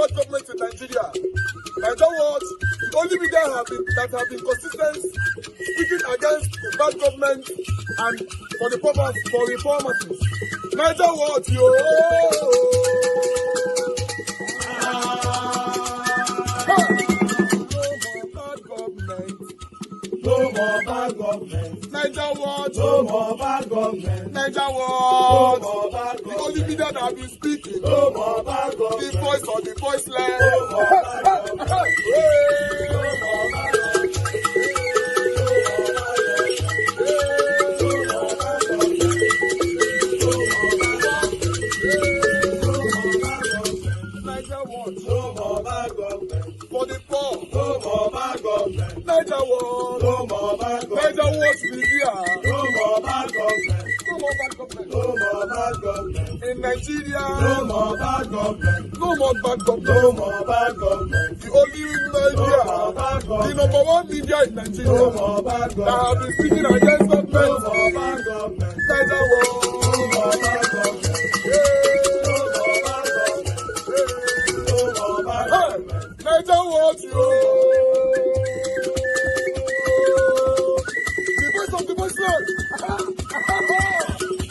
bad government in Nigeria. Nigeria Watch, the only media that have been consistent speaking against the bad government and for the purpose for reformers. Nigeria Watch, yo. No more bad government. Nigeria Watch. No more bad government. Nigeria Watch. No more bad government. The only media that have been speaking. No more bad government. The voice of the voiceless. No more bad government. No more bad government. Nigeria Watch. No more bad government. For the poor. No more bad government. Nigeria Watch. No more bad government. Nigeria Watch media. No more bad government. No more bad government. No more bad government. In Nigeria. No more bad government. No more bad government. No more bad government. The only media. No more bad government. The number one media in Nigeria. No more bad government. That have been speaking against government. No more bad government. Nigeria Watch. No more bad government. Nigeria Watch, yo. The voice of the voiceless.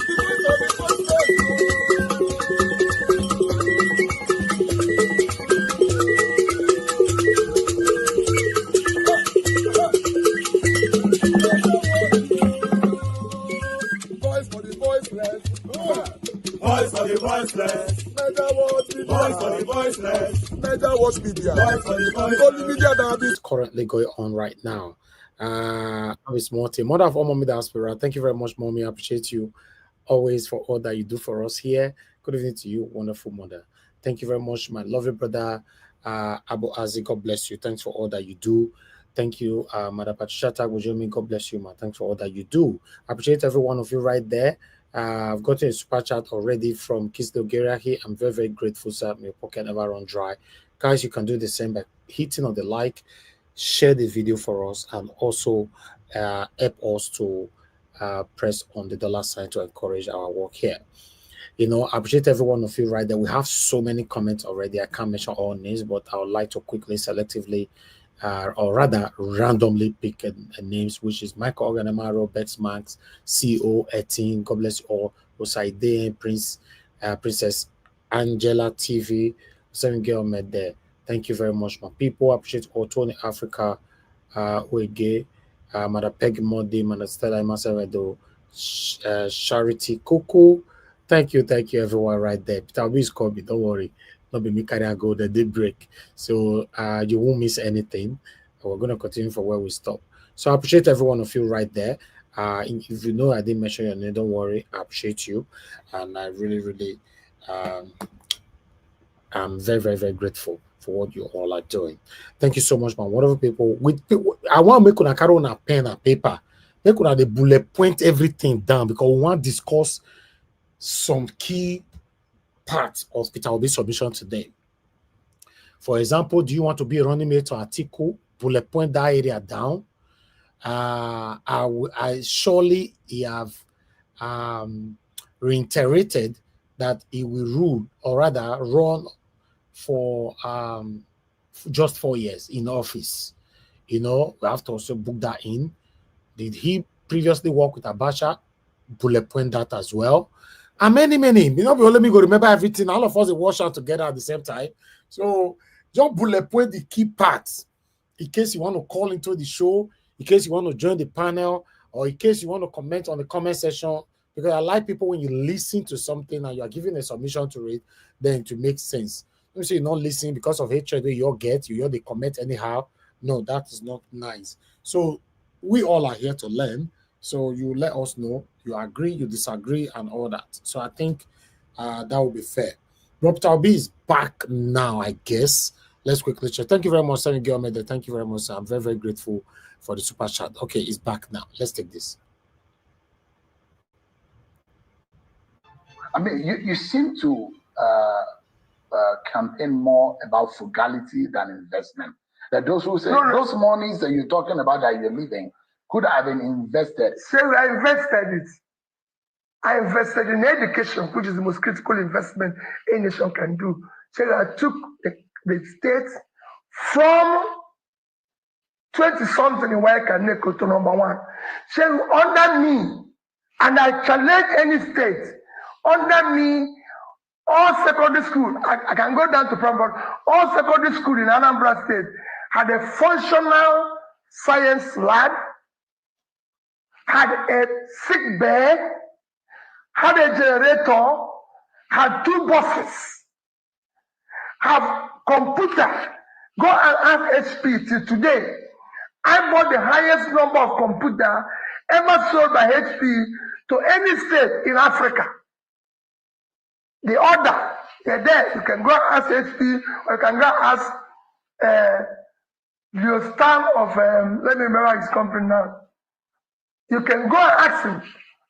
The voice of the voiceless. Voice for the voiceless. Voice for the voiceless. Nigeria Watch media. Voice for the voiceless. Nigeria Watch media. Voice for the voiceless. The only media that is currently going on right now. Miss Morty, mother of all Mommy Diaspora, thank you very much, Mommy. I appreciate you always for all that you do for us here. Good evening to you, wonderful mother. Thank you very much, my lovely brother Abu Azi. God bless you. Thanks for all that you do. Thank you, Mother Patricia Tagojomi. God bless you, ma. Thanks for all that you do. I appreciate every one of you right there. I've gotten a super chat already from Kisdo Gerahi. I'm very, very grateful, sir. My pocket never run dry. Guys, you can do the same by hitting on the like, share the video for us, and also help us to press on the dollar sign to encourage our work here. You know, I appreciate every one of you right there. We have so many comments already. I can't mention all names, but I would like to quickly, selectively, or rather randomly pick names, which is Michael Organamaro, Bex Max, CEO, Etin, God bless you all, Osaide, Princess Angela TV, Seven Girl Med there. Thank you very much, my people. I appreciate all Tony Africa, Oege, Mother Peggy Modi, Mother Stella Masavedo, Charity Kuku. Thank you, everyone right there. Peter Obi is called me, don't worry. Not be me carry and go the day break. So you won't miss anything. We're going to continue from where we stop. So I appreciate every one of you right there. If you know I didn't mention your name, don't worry. I appreciate you. And I really, really I'm very, very, very grateful for what you all are doing. Thank you so much, man. Whatever people, I want to make una carry on a pen and paper. Make una the bullet point everything down because we want to discuss some key parts of Peter Obi's submission today. For example, do you want to be a running mate to article? Bullet point that area down. I surely he have reiterated that he will rule or rather run for just 4 years in office. You know, we have to also book that in. Did he previously work with Abacha? Bullet point that as well. And many, you know, let me go remember everything. All of us will wash out together at the same time. So just bullet point the key parts in case you want to call into the show, in case you want to join the panel, or in case you want to comment on the comment section. Because I like people when you listen to something and you are giving a submission to it, then to make sense. Let me say you're not listening because of hatred that you get, you hear the comment anyhow. No, that is not nice. So we all are here to learn. So you let us know you agree, you disagree, and all that. So I think that will be fair. Rob Talbi is back now, I guess. Let's quickly check. Thank you very much, Sammy Gilmede. Thank you very much. I'm very, very grateful for the super chat. Okay, it's back now. Let's take this. I mean, you seem to campaign more about frugality than investment. That those who say those monies that you're talking about that you're leaving could have been invested. So I invested it. I invested in education, which is the most critical investment a nation can do. So I took the state from 20-something in Waika to number one. Saying under me, and I challenge any state, under me, all secondary school, I can go down to primary, all secondary school in Anambra State had a functional science lab, had a sick bed, had a generator, had 2 buses, have computer. Go and ask HP till today. I bought the highest number of computer ever sold by HP to any state in Africa. The order, they're there. You can go and ask HP, or you can go and ask the star of, let me remember his company now. You can go and ask him.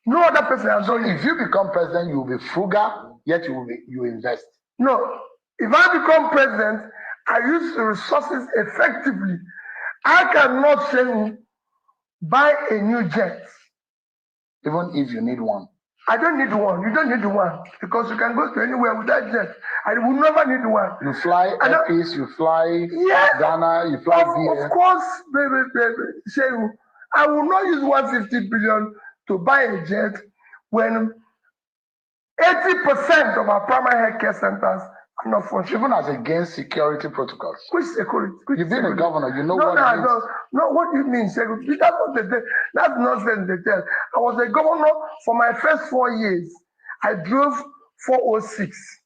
No other person has done it. If you become president, you will be frugal, yet you invest. No. If I become president, I use the resources effectively. I cannot say buy a new jet. Even if you need one. I don't need one. You don't need one. Because you can go to anywhere with that jet. I will never need one. You fly Airpeace, you fly Ghana, you fly BA. Of course, baby. I will not use 150 billion to buy a jet when 80% of our primary health care centers are not functioning. Even as against security protocols. Which security? You've been a governor, you know what it means. No, what do you mean, security? That's nonsense they tell. I was a governor for my first 4 years. I drove 406.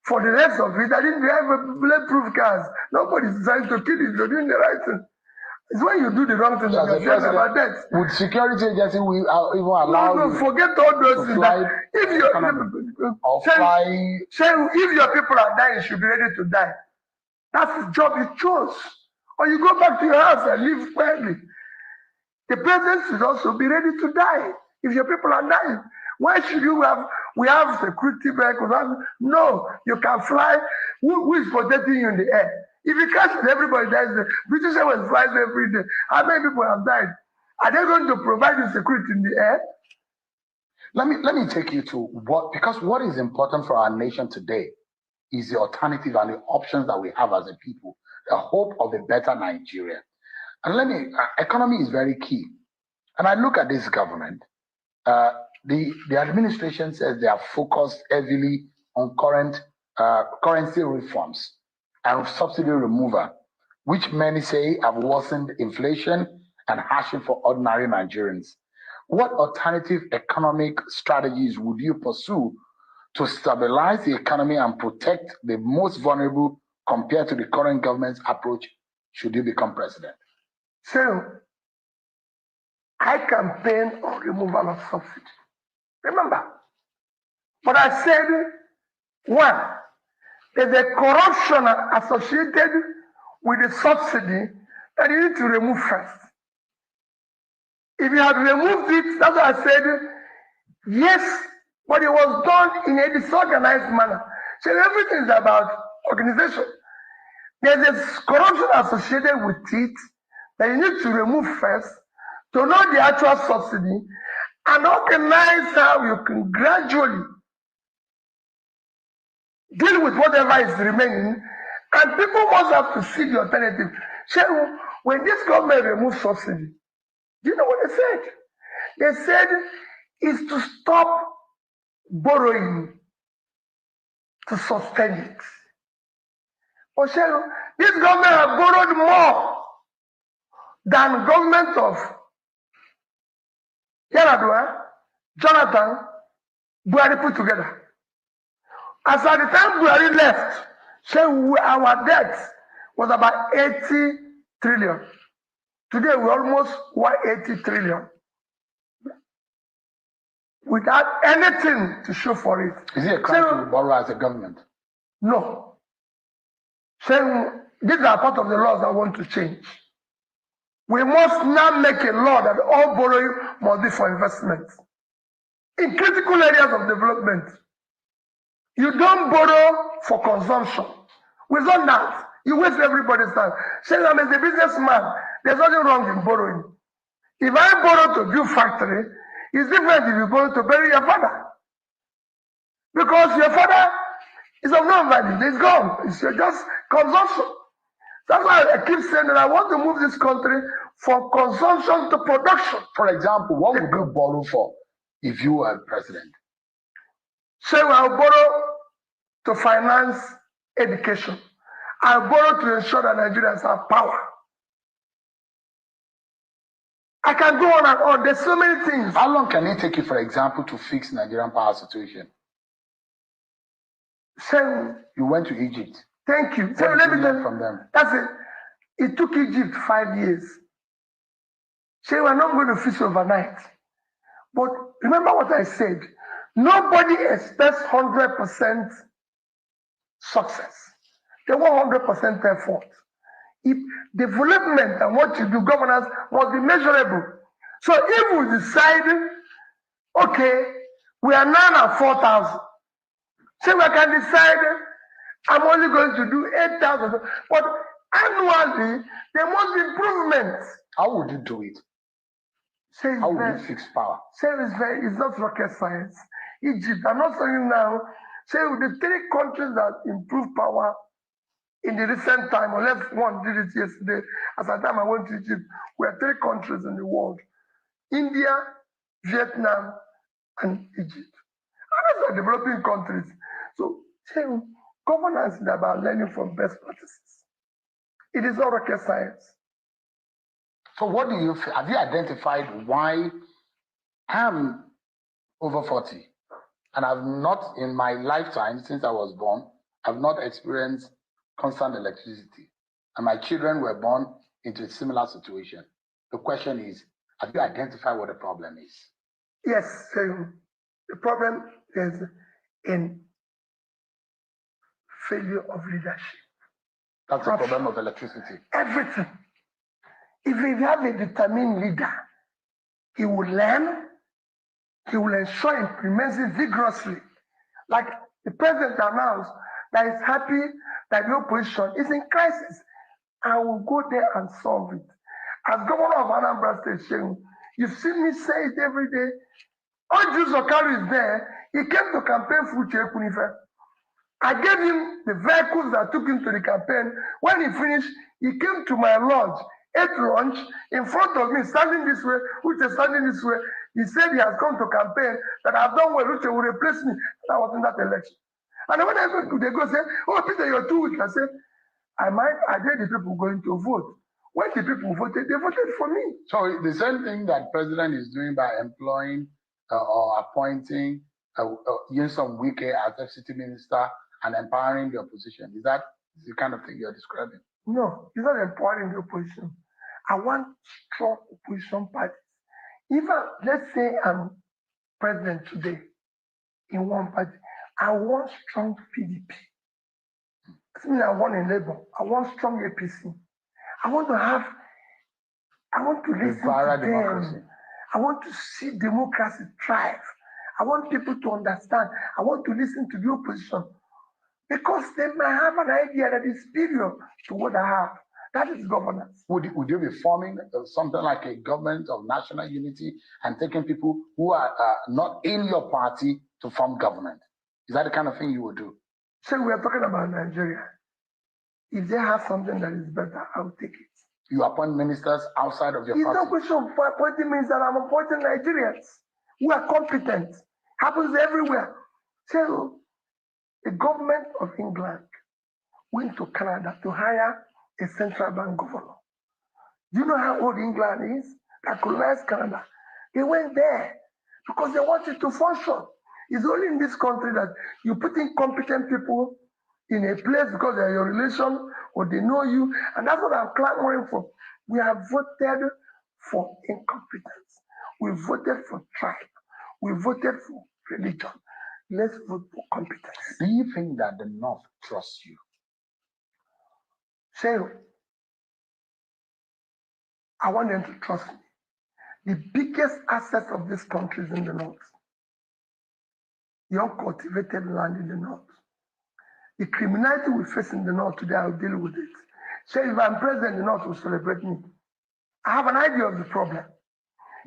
For the rest of it, I didn't drive a bulletproof cars. Nobody's trying to kill you. You're doing the right thing. It's when you do the wrong thing that you're saying about that. Would security agency will even allow you forget all those things. If your people are dying, you should be ready to die. That's the job you chose. Or you go back to your house and live quietly. The president should also be ready to die if your people are dying. Why should we have security vehicles? No, you can fly. Who is protecting you in the air? If you catch it, everybody dies. The British Airways flies every day. How many people have died? Are they going to provide you security in the air? Let me take you to what is important for our nation today is the alternative and the options that we have as a people, the hope of a better Nigeria. And economy is very key. And I look at this government, the administration says they are focused heavily on currency reforms and subsidy removal, which many say have worsened inflation and hardship for ordinary Nigerians. What alternative economic strategies would you pursue to stabilize the economy and protect the most vulnerable compared to the current government's approach should you become president? So, I campaign on removal of subsidy. Remember, but I said, one, there's a corruption associated with the subsidy that you need to remove first. If you had removed it, that's what I said, yes, but it was done in a disorganized manner. So everything is about organization. There's a corruption associated with it that you need to remove first to know the actual subsidy and organize how you can gradually deal with whatever is remaining, and people must have to see the alternative. So when this government removed subsidy, do you know what they said? They said is to stop borrowing to sustain it. But this government has borrowed more than government of Yaradua, Jonathan, Buhari put together. As at the time Buhari left, our debt was about 80 trillion. Today we're almost 180 trillion. Without anything to show for it. Is it a crime to borrow as a government? No. These are part of the laws I want to change. We must now make a law that all borrowing must be for investment. In critical areas of development, you don't borrow for consumption. Without that, you waste everybody's time. I'm as a businessman, there's nothing wrong in borrowing. If I borrow to build factory, it's different if you borrow to bury your father. Because your father It's of no value. It's gone. It's just consumption. That's why I keep saying that I want to move this country from consumption to production. For example, what would you borrow for if you were president? So I'll borrow to finance education. I'll borrow to ensure that Nigerians have power. I can go on and on. There's so many things. How long can it take you, for example, to fix Nigerian power situation? So you went to Egypt. Thank you. So let me learn from them. That's it. It took Egypt 5 years. So we're not going to fix overnight. But remember what I said. Nobody expects 100% success. They want 100% effort. If development and what you do, governance must be measurable. So if we decide, okay, we are now at 4,000, so we can decide I'm only going to do 8,000, but annually there must be improvements. How would you do it? How would you fix power? It's not rocket science. Egypt, I'm not saying now, say the 3 countries that improve power in the recent time, unless one did it yesterday, as the time I went to Egypt, we are 3 countries in the world: India, Vietnam, and Egypt. And those are developing countries. So, governance is about learning from best practices. It is not rocket science. So what do you feel? Have you identified why I'm over 40 and I've not, in my lifetime since I was born, I've not experienced constant electricity, and my children were born into a similar situation? The question is, have you identified what the problem is? Yes, the problem is in failure of leadership. That's the problem of electricity. Everything. If you have a determined leader, he will learn, he will ensure implements it vigorously. Like the president announced that he's happy that the opposition is in crisis. I will go there and solve it. As governor of Anambra State, you've seen me say it every day. Ojus Okari is there. He came to campaign for Chekunife. I gave him the vehicles that took him to the campaign. When he finished, he came to my lodge, ate lunch in front of me, standing this way, which is standing this way. He said he has come to campaign, that I've done well, which will replace me. And I was in that election. And when I go to, they go say, oh, Peter, you're too weak. I said, I dare the people going to vote. When the people voted, they voted for me. So the same thing that president is doing by employing or appointing Nyesom Wike as FCT minister and empowering the opposition, is that the kind of thing you're describing? No, it's not empowering the opposition. I want strong opposition parties. Let's say I'm president today in one party, I want strong PDP. That means I want a Labour. I want strong APC. I want to listen to them. I want to see democracy thrive. I want people to understand. I want to listen to the opposition because they might have an idea that is superior to what I have. That is governance. Would you be forming something like a government of national unity and taking people who are not in your party to form government? Is that the kind of thing you would do? So we are talking about Nigeria. If they have something that is better, I'll take it. You appoint ministers outside of your party? It's not a question of appointing ministers. I'm appointing Nigerians who are competent. Happens everywhere. So the government of England went to Canada to hire a central bank governor. Do you know how old England is? That colonized Canada. They went there because they wanted to function. It's only in this country that you put in competent people in a place because they're your relation or they know you, and that's what I'm clamoring for. We have voted for incompetence. We voted for tribe. We voted for religion. Let's vote for competence. Do you think that the North trusts you? So, I want them to trust me. The biggest asset of this country is in the North. The uncultivated land in the North. The criminality we face in the North today, I'll deal with it. So if I'm president, the North will celebrate me. I have an idea of the problem.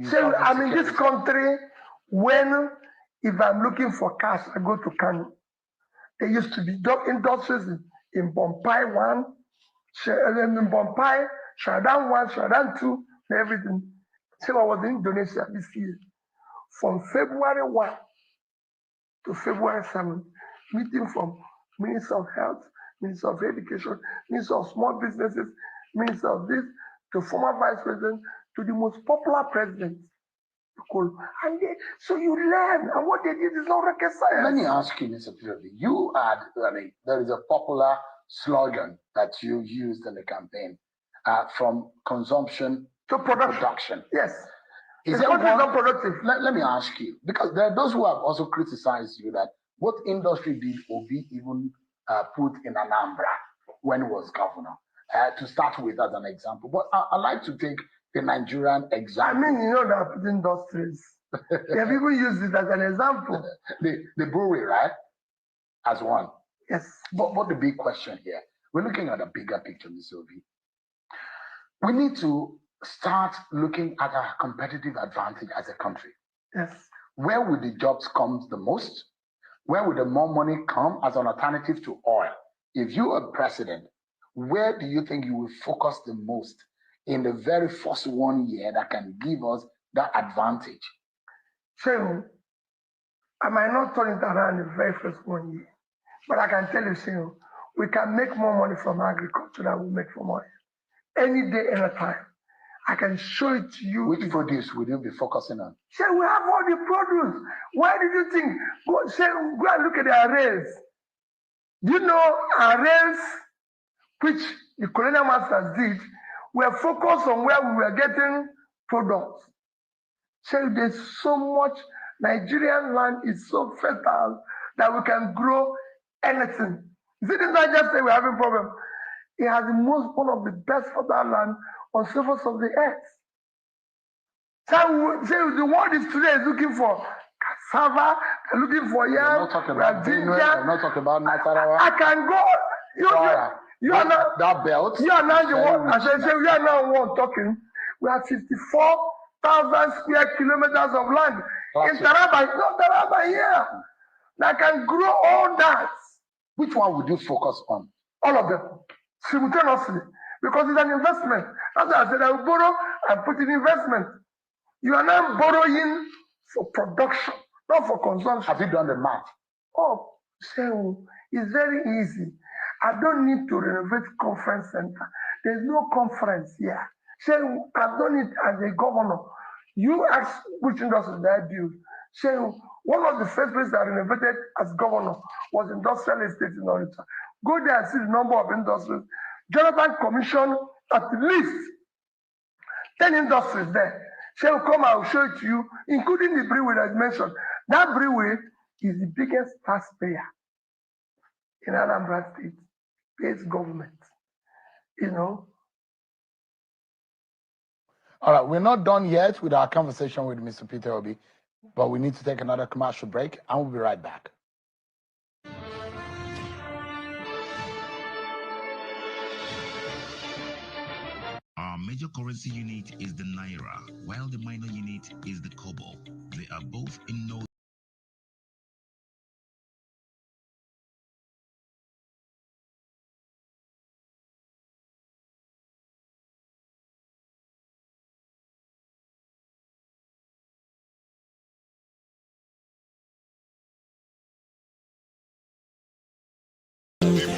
So I'm in this country when, if I'm looking for cash, I go to Kano. There used to be industries in Bompai 1, in Bompai, Shradan 1, Shradan 2, and everything. So I was in Indonesia this year. From February 1 to February 7, meeting from Minister of Health, Minister of Education, Minister of Small Businesses, Minister of this, to former Vice President, to the most popular president. And so you learn, and what they did is not rocket science. Let me ask you, Mr. Pirobi, there is a popular slogan that you used in the campaign, from consumption to production. Yes. Is it's not productive. Let me ask you, because there are those who have also criticized you that what industry did Obi even put in Anambra when he was governor, to start with as an example. But I like to take the Nigerian example. I mean, you know that industries. They have even used it as an example. the brewery, right? As one. Yes. But the big question here, we're looking at a bigger picture, Mr. Obi. We need to start looking at our competitive advantage as a country. Yes. Where would the jobs come the most? Where would the more money come as an alternative to oil? If you are president, where do you think you will focus the most in the very first 1 year that can give us that advantage? Sure. I might not turn it around the very first 1 year, but I can tell you, Sir, we can make more money from agriculture than we make from oil. Any day, any time. I can show it to you. Which produce will you be focusing on? Sure, we have all the produce. Why did you think? Go and look at the arrays. Do you know arrays, which the colonial masters did, were focused on where we were getting products. So there's so much. Nigerian land is so fertile that we can grow anything. You see, this is not just say we're having problem. It has one of the best fertile land on the surface of the earth. So the world is today is looking for cassava, they're looking for yam, ginger. I'm not talking about Nasarawa. I can go. You are not that belt. You are now the one. As I say, we are now one talking. We have 54,000 square kilometers of land in Taraba. It's not Taraba here. That can grow all that. Which one would you focus on? All of them simultaneously, because it's an investment. That's why I said I will borrow and put in investment. You are now borrowing for production, not for consumption. Have you done the math? Oh, so it's very easy. I don't need to renovate conference center. There's no conference here. So I've done it as a governor. You ask which industry that I build. So one of the first places I renovated as governor was industrial estate in Onitsha. Go there and see the number of industries. Jonathan commissioned at least 10 industries there. Shall come, I will show it to you, including the brewery that is mentioned. That brewery is the biggest taxpayer in Anambra State, pays government. You know. All right, we're not done yet with our conversation with Mr. Peter Obi, but we need to take another commercial break, and we'll be right back. Our major currency unit is the Naira, while the minor unit is the Kobo. They are both in no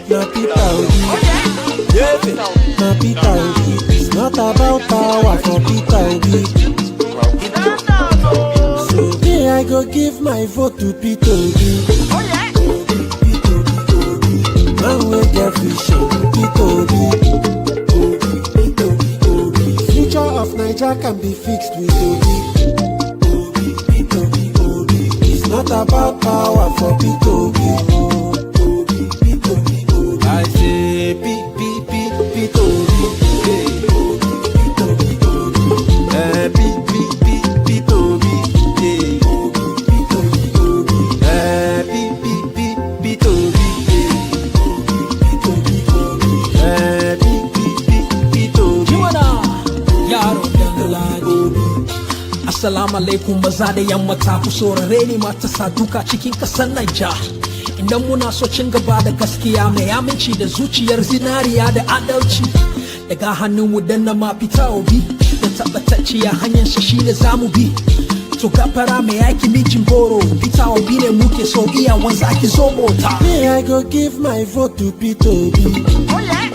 na Peter Obi. Na Peter Obi. It's not about power for Peter Obi. So today I go give my vote to Peter Obi. Peter Obi. Man will get vision. Peter Obi. Future of Nigeria can be fixed with Obi. Peter Obi. It's not about power for Peter Obi. I say Peter Obi, Peter Assalamu alaikum maza da yamma ta ku saurare ni mata saduka cikin kasar Naija. Idan muna so cin gaba da gaskiya mai aminci da zuciyar zinariya da adalci. Daga hannunmu dan na mafita obi da tabbatacciya hanyar shi shine zamu bi. To gafara mai aiki mijin goro Peter Obi ne muke so iyawan zaki zo mota. Me I go give my vote to Peter Obi. Oh yeah.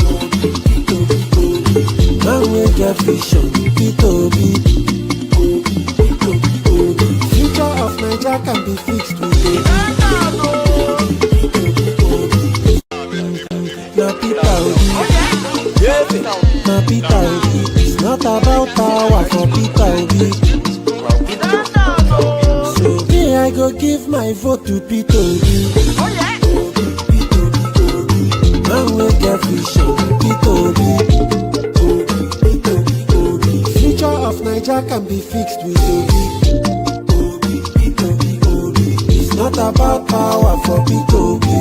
Man will get vision, Peter Obi. Future of Nigeria can be fixed with Obi. Now Peter Obi. Now Peter Obi. It's not about power for Peter Obi. So me I go give my vote to Peter Obi. Man will get vision, Peter Obi. Future of Nigeria can be fixed with Obi. It's not about power for Peter Obi.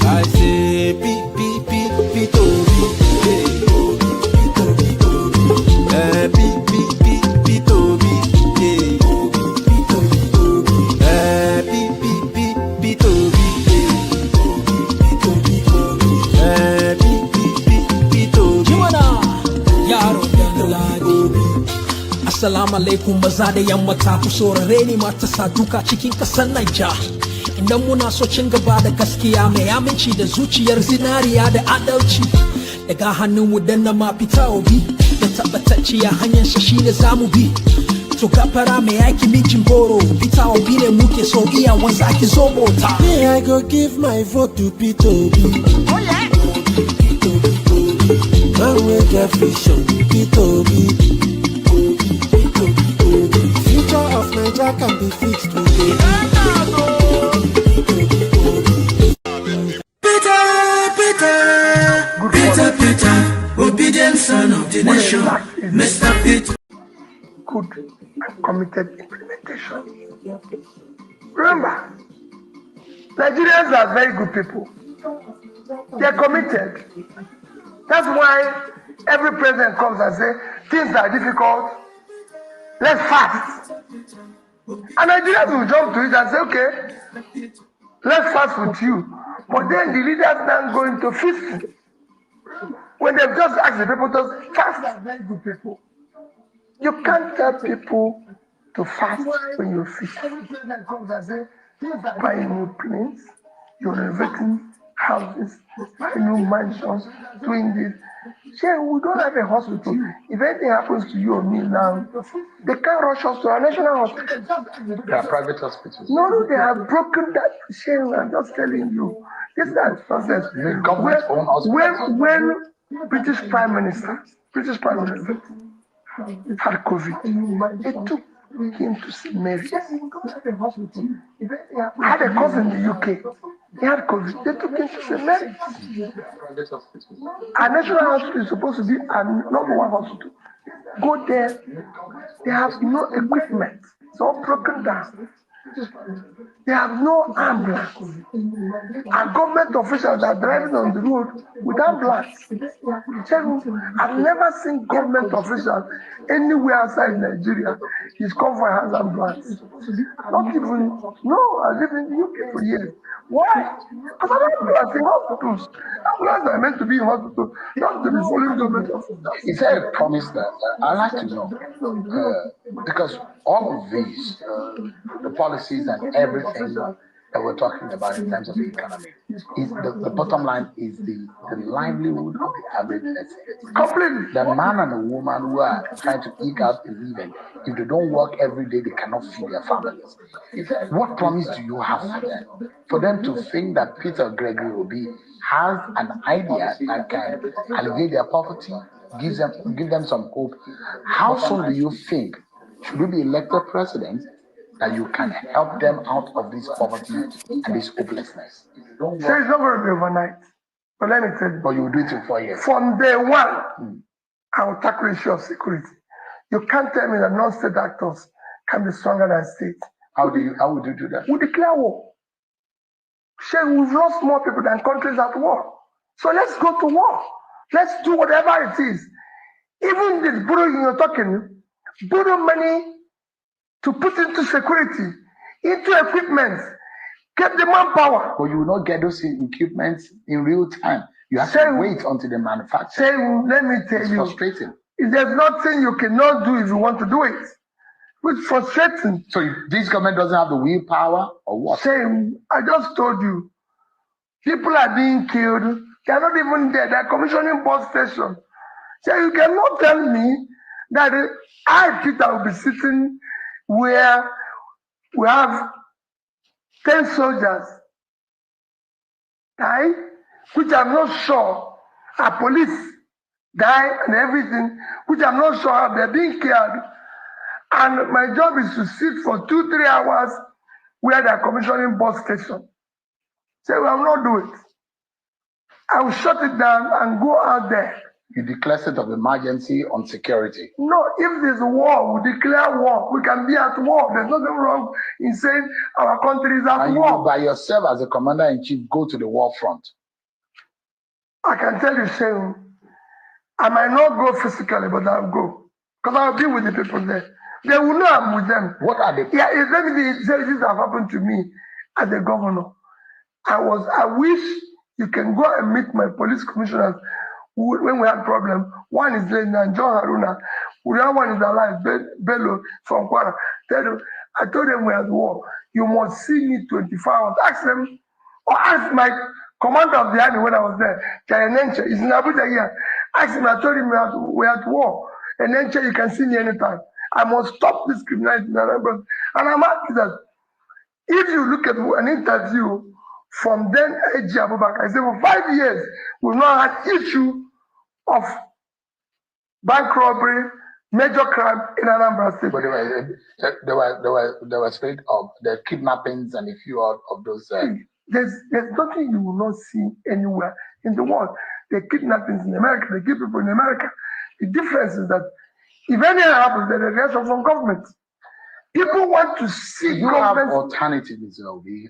I say Peter Obi. Peter Obi. Assalamu alaikum maza da yamma ta ku saurare ni matasa duka cikin kasar Naija. Idan muna so cin gaba da gaskiya mai aminci da zuciyar zinariya da adalci. Daga hannunmu dan na mafita obi da tabbatacciya hanyar shi shine zamu bi. To gafara mai aiki mijin goro Peter Obi ne muke so iyawan zaki zo mota. Me I go give my vote to Peter Obi. Oh yeah. Man will get vision, Peter Obi. Future of Nigeria can be fixed with Obi. Peter, obedient son of the nation, Mr. Peter. Good and committed implementation. Remember, Nigerians are very good people. They are committed. That's why every president comes and says, things are difficult, let's fast. And Nigerians will jump to it and say, okay, let's fast with you. But then the leaders now go into feasting. When they've just asked the people to fast, are very good people. You can't tell people to fast when you feast. Every president comes and says, buying new planes, you're renovating houses, buying new mansions, doing this. Say, we don't have a hospital. If anything happens to you or me now, they can't rush us to our national hospital. There are private hospitals. No, they have broken that chain. I'm just telling you. This is that process. When British Prime Minister had COVID, they took him to St. Mary's. I had a cousin in the UK. He had COVID. They took him to St. Mary's. Our national hospital is supposed to be our number one hospital. Go there. They have no equipment. It's all broken down. They have no ambulance. And government officials are driving on the road with ambulance. I've never seen government officials anywhere outside Nigeria. His convoy has ambulance. Not even, no, I live in the UK for years. Why? Because I don't ambulance in hospitals. Ambulance are meant to be in hospitals, not to be following government officials. Is there a promise that I'd like to know? Because all of these, the policies and everything that we're talking about in terms of the economy, is the bottom line is the livelihood of the average person. Completely. The man and the woman who are trying to eke out a living, if they don't work every day, they cannot feed their families. What promise do you have for them? For them to think that Peter Gregory Obi has an idea that can alleviate their poverty, give them some hope. How soon do you think should you be elected president that you can help them out of this poverty and this hopelessness? So it's not going to be overnight. But let me tell you. But you will do it in 4 years. From day one, I will tackle the issue of security. You can't tell me that non-state actors can be stronger than state. How would you do that? We declare war. We've lost more people than countries at war. So let's go to war. Let's do whatever it is. Even this borrowing you're talking, borrow money to put into security, into equipment. Get the manpower. But you will not get those equipment in real time. You have to wait until the manufacturer. Let me tell you. It's frustrating. There's nothing you cannot do if you want to do it. It's frustrating. So this government doesn't have the willpower or what? I just told you. People are being killed. They are not even there. They are commissioning bus station. So you cannot tell me that I, Peter, will be sitting where we have 10 soldiers die, which I'm not sure are police die and everything, which I'm not sure how they're being killed. And my job is to sit for 2-3 hours where they're commissioning bus station. So I will not do it. I will shut it down and go out there. You declare state of emergency on security. No, if there's a war, we declare war. We can be at war. There's nothing wrong in saying our country is at war. You by yourself as a commander-in-chief go to the war front. I can tell you, Shane, I might not go physically, but I'll go. Because I'll be with the people there. They will know I'm with them. What are they? Yeah, let me say this have happened to me as a governor. I wish you can go and meet my police commissioners when we had problem. One is Lieutenant John Haruna. The other one is alive, Bello from Kwara. I told them we had war. You must see me 24 hours. Ask them, or ask my commander of the army when I was there. Nenche is in Abuja here. Ask him, I told him we had war. And Nenche, you can see me anytime. I must stop this criminality. And I'm happy that if you look at an interview from then AG Abubakar, I said for 5 years, we've not had issue of bank robbery, major crime in Anambra State. But there was spate of the kidnappings and a few of those. There's nothing you will not see anywhere in the world. The kidnappings in America, they kill people in America. The difference is that if anything happens, there's a reaction from government. People want to see you have alternatives,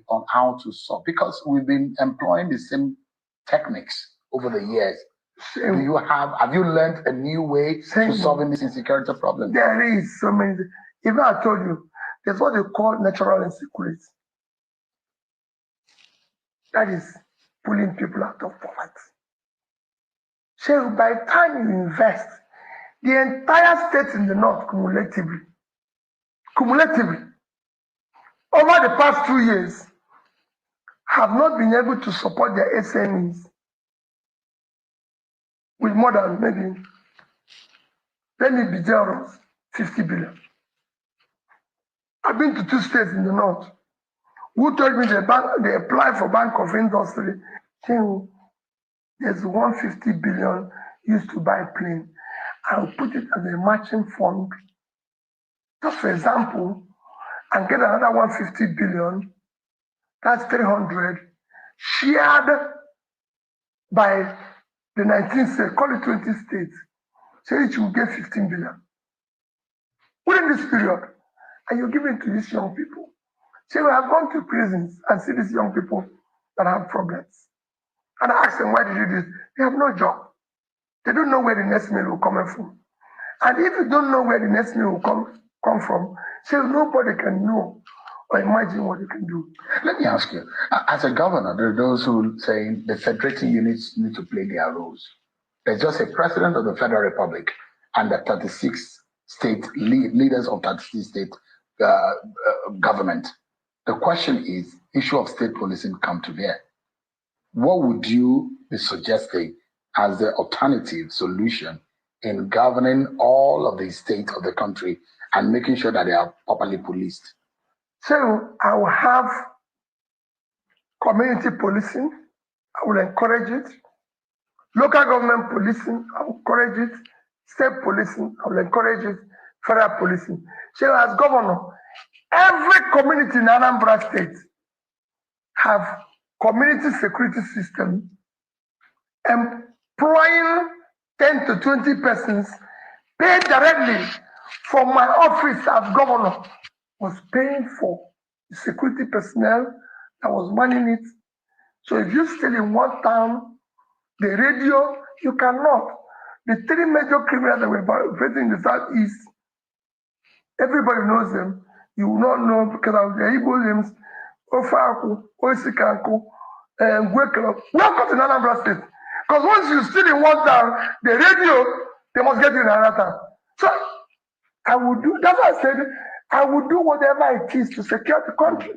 on how to solve, because we've been employing the same techniques over the years. Have you learned a new way to solving this insecurity problem? There is so many. Even I told you, there's what they call natural insecurity. That is pulling people out of poverty. So by the time you invest, the entire state in the north cumulatively, over the past 2 years, have not been able to support their SMEs with more than maybe, let me be generous, 50 billion. I've been to 2 states in the north who told me they apply for Bank of Industry. There's 150 billion used to buy plane. I'll put it as a matching fund, just for example, and get another 150 billion, that's 300, shared by the 19 states, call it 20 states, so each will get 15 billion. Within this period, and you give it to these young people. So we have gone to prisons and see these young people that have problems. And I ask them, why did you do this? They have no job. They don't know where the next meal will come from. And if you don't know where the next meal will come from, so nobody can know or imagine what you can do. Let me ask you, as a governor, there are those who say the federating units need to play their roles. There's just a president of the Federal Republic and the 36 state leaders of 36 state government. The question is, issue of state policing come to bear. What would you be suggesting as the alternative solution in governing all of the states of the country and making sure that they are properly policed? So I will have community policing. I will encourage it. Local government policing, I will encourage it. State policing, I will encourage it. Federal policing. So as governor, every community in Anambra State have community security system employing 10 to 20 persons paid directly from my office as governor, was paying for the security personnel that was manning it. So if you stay in one town, the radio, you cannot. The 3 major criminals that were operating in the southeast, everybody knows them. You will not know because of the Igbo names Ofaku, Oisikanku, and Gwekelo. Welcome to Anambra State. Because once you sit in one town, the radio, they must get you in another town. So I would do, that's why I said, I would do whatever it is to secure the country.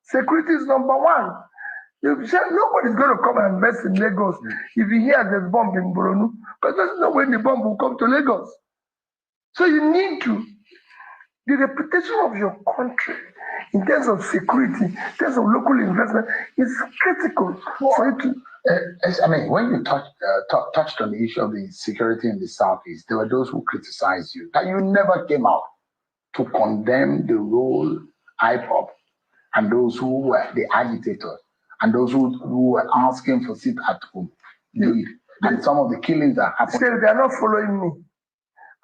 Security is number one. You say nobody's going to come and invest in Lagos if you hear there's bomb in Boronu, because there's no way the bomb will come to Lagos. So you need to, the reputation of your country in terms of security, in terms of local investment is critical for you to. I mean, when you touched on the issue of the security in the Southeast, there were those who criticized you, that you never came out to condemn the role IPOP and those who were the agitators and those who were asking for sit at home did, and some of the killings that happened. Still, they are not following me.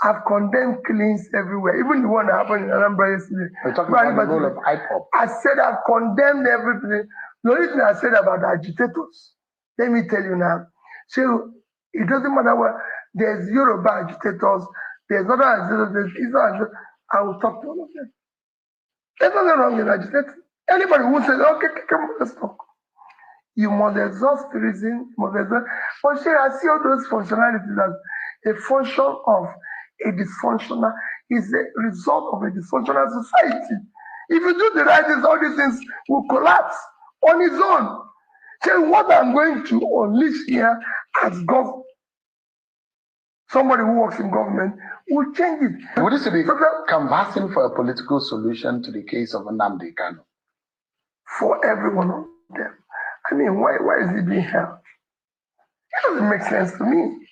I've condemned killings everywhere, even the one that happened in Anambra yesterday. We're talking about the role of IPOP. I said I've condemned everything. The only thing I said about the agitators, let me tell you now. So it doesn't matter what, there's Yoruba agitators, there's other agitators, there's Israel agitators. I will talk to all of them. There's nothing wrong with agitating. Anybody who says, okay, come on, let's talk. You must exhaust the reason, you must exhaust. But see, I see all those functionalities as a function of a dysfunctional, is a result of a dysfunctional society. If you do the right things, all these things will collapse on its own. So what I'm going to unleash here as government, somebody who works in government, will change it. Would this be canvassing for a political solution to the case of Nnamdi Kanu? For every one of them. I mean, why is it being held? It doesn't make sense to me.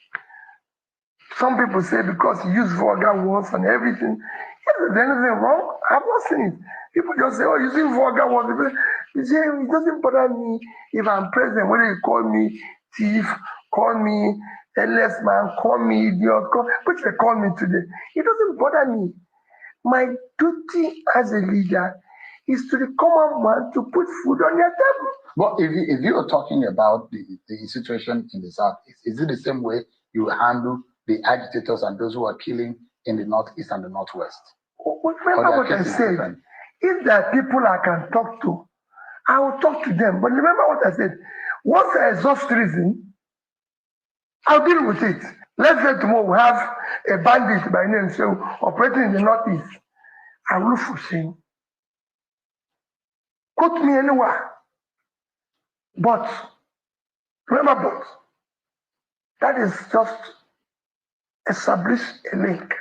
Some people say because he used vulgar words and everything. Is there anything wrong? I've not seen it. People just say, oh, using vulgar words. You say, it doesn't bother me if I'm president, whether you call me thief, call me a less man, call me idiot, which they call me today. It doesn't bother me. My duty as a leader is to the common man to put food on their table. But if you are talking about the situation in the South, is it the same way you handle the agitators and those who are killing in the Northeast and the Northwest? Remember what I said. Different? If there are people I can talk to, I will talk to them. But remember what I said. Once I exhaust reason, I'll deal with it. Let's say tomorrow we have a bandit by name so operating in the Northeast. I will look for shame. Quote me anywhere. But remember, that is just establish a link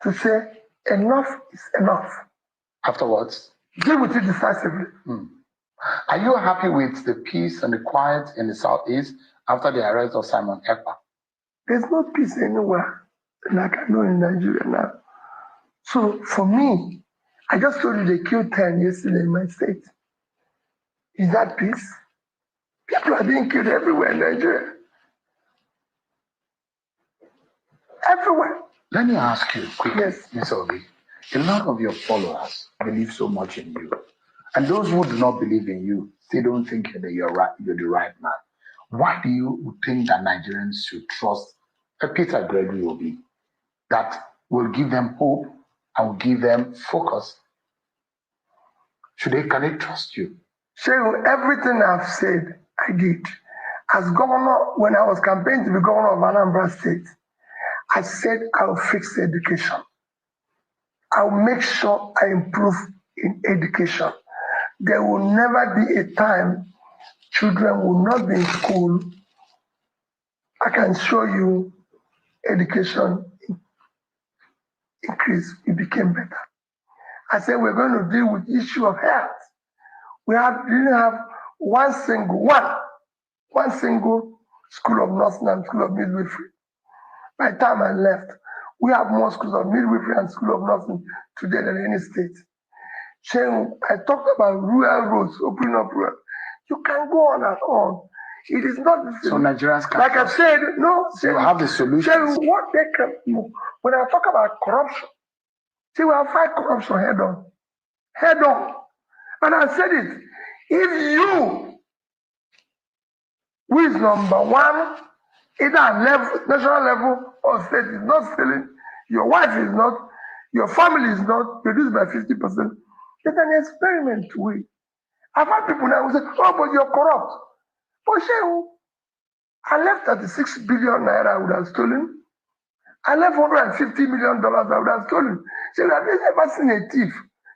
to say enough is enough. Afterwards, deal with it decisively. Are you happy with the peace and the quiet in the Southeast after the arrest of Simon Ekpa? There's no peace anywhere like I know in Nigeria now. So for me, I just told you they killed 10 yesterday in my state. Is that peace? People are being killed everywhere in Nigeria. Everywhere. Let me ask you quickly, yes. Ms. Obi. A lot of your followers believe so much in you. And those who do not believe in you, they don't think that you're the right man. Why do you think that Nigerians should trust a Peter Gregory Obi that will give them hope and will give them focus? Can they trust you? Shehu, everything I've said, I did. As governor, when I was campaigning to be governor of Anambra State, I said I'll fix education. I'll make sure I improve in education. There will never be a time children will not be in school. I can show you education increased, it became better. I said we're going to deal with the issue of health. We didn't have one single school of nursing and school of midwifery. By the time I left, we have more schools of midwifery and school of nursing today than any state. Shane, I talked about rural roads, opening up rural. You can go on and on. It is not the so Nigerians can. Like I said, no. You have the solution. Shane, what they can do when I talk about corruption, see, we have fight corruption head on. Head on. And I said it. If you, who is number one, either at level, national level or state, is not stealing, your wife is not, your family is not, reduced by 50%, it's an experiment to it. I've had people now who say, oh, but you're corrupt. But Shehu, I left 36 billion naira I would have stolen. I left $150 million I would have stolen. So have you ever seen a thief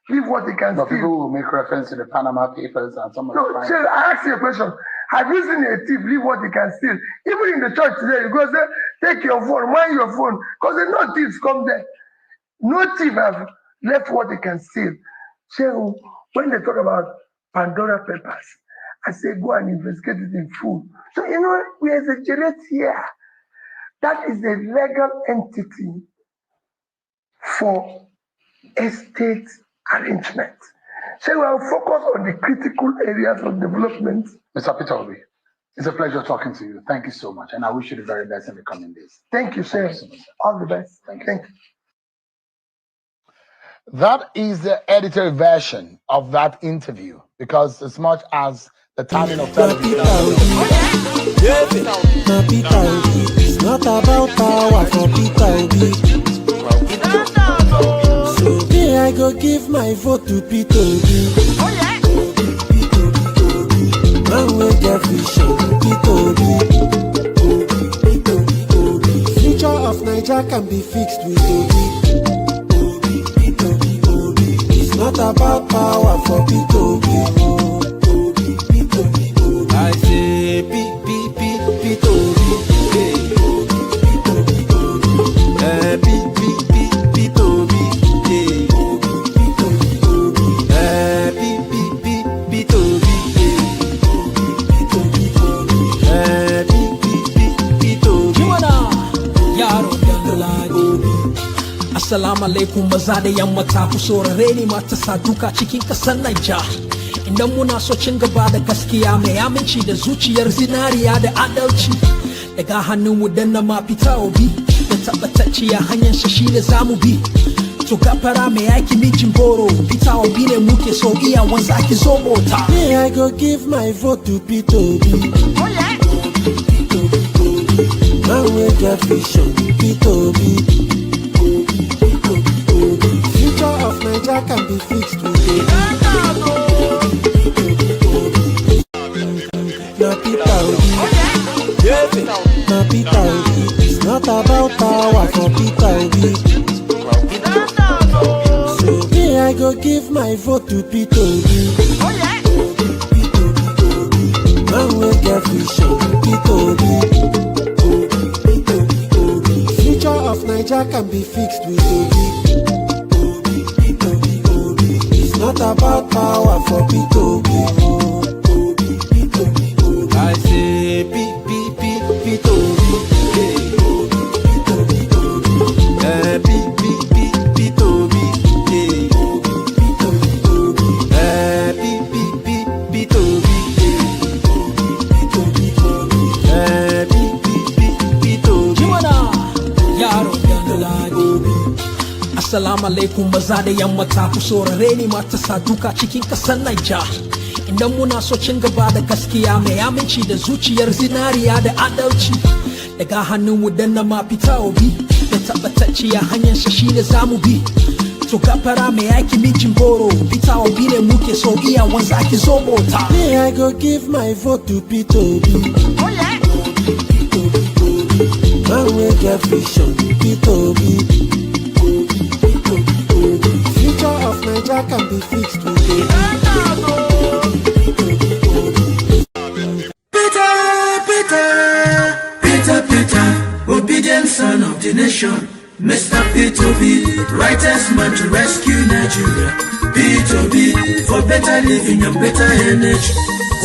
leave what he can steal? People will make reference to the Panama Papers and some of No, the so I ask you a question. Have you seen a thief leave what he can steal? Even in the church today, you go say, take your phone, mind your phone. Because there's no thieves come there. No thief have left what they can steal. So when they talk about Pandora Papers, I say go and investigate it in full. So you know, we exaggerate here. That is a legal entity for estate arrangement. So we will focus on the critical areas of development. Mr. Peter Obi, it's a pleasure talking to you. Thank you so much. And I wish you the very best in the coming days. Thank you, sir. So much, sir. All the best. Thank you. Thank you. That is the edited version of that interview, because as much as the timing of television, It's not about power for Peter Obi. So today I go give my vote to Peter Obi. Man will get vision, Peter Obi. Future of Niger can be fixed with Obi. It's not about power for Peter Obi. I say Peter Obi. Peter Obi. Assalamu alaikum maza da yamma ta ku saurare ni matasa duka cikin kasar Naija. Idan muna so cin gaba da gaskiya mai aminci da zuciyar zinariya da adalci. Daga hannun mu dan na ma Peter Obi da tabbatacciya hanyar sa shine zamu bi. To gafara mai aiki mijin boro Peter Obi ne muke so iya wanzu ake zo mota. May I go give my vote to Peter Obi. Man will get vision, Peter Obi. Future of Niger can be fixed with it. Now Peter Obi. Now Peter Obi. It's not about power for Peter Obi. So today I go give my vote to Peter Obi. Man will get vision, Peter Obi. Future of Niger can be fixed with Obi. It's not about power for Peter Obi. I say Peter Obi. Peter Obi. Assalamu alaikum maza da yamma ta ku saurare ni matasa duka cikin kasar Naija. Idan muna so cin gaba da gaskiya mai aminci da zuciyar zinariya da adalci. Daga hannun mu dan na ma Peter Obi da tabbatacciya hanyar sa shine zamu bi. To gafara mai aiki mijin boro Peter Obi ne muke so iya wanzu ake zo mota. May I go give my vote to Peter Obi. Man will get vision, Peter Obi. Future of Niger can be fixed with it. Peter, obedient son of the nation. Mr. P2B, righteous man to rescue Nigeria. P2B, for better living and better energy.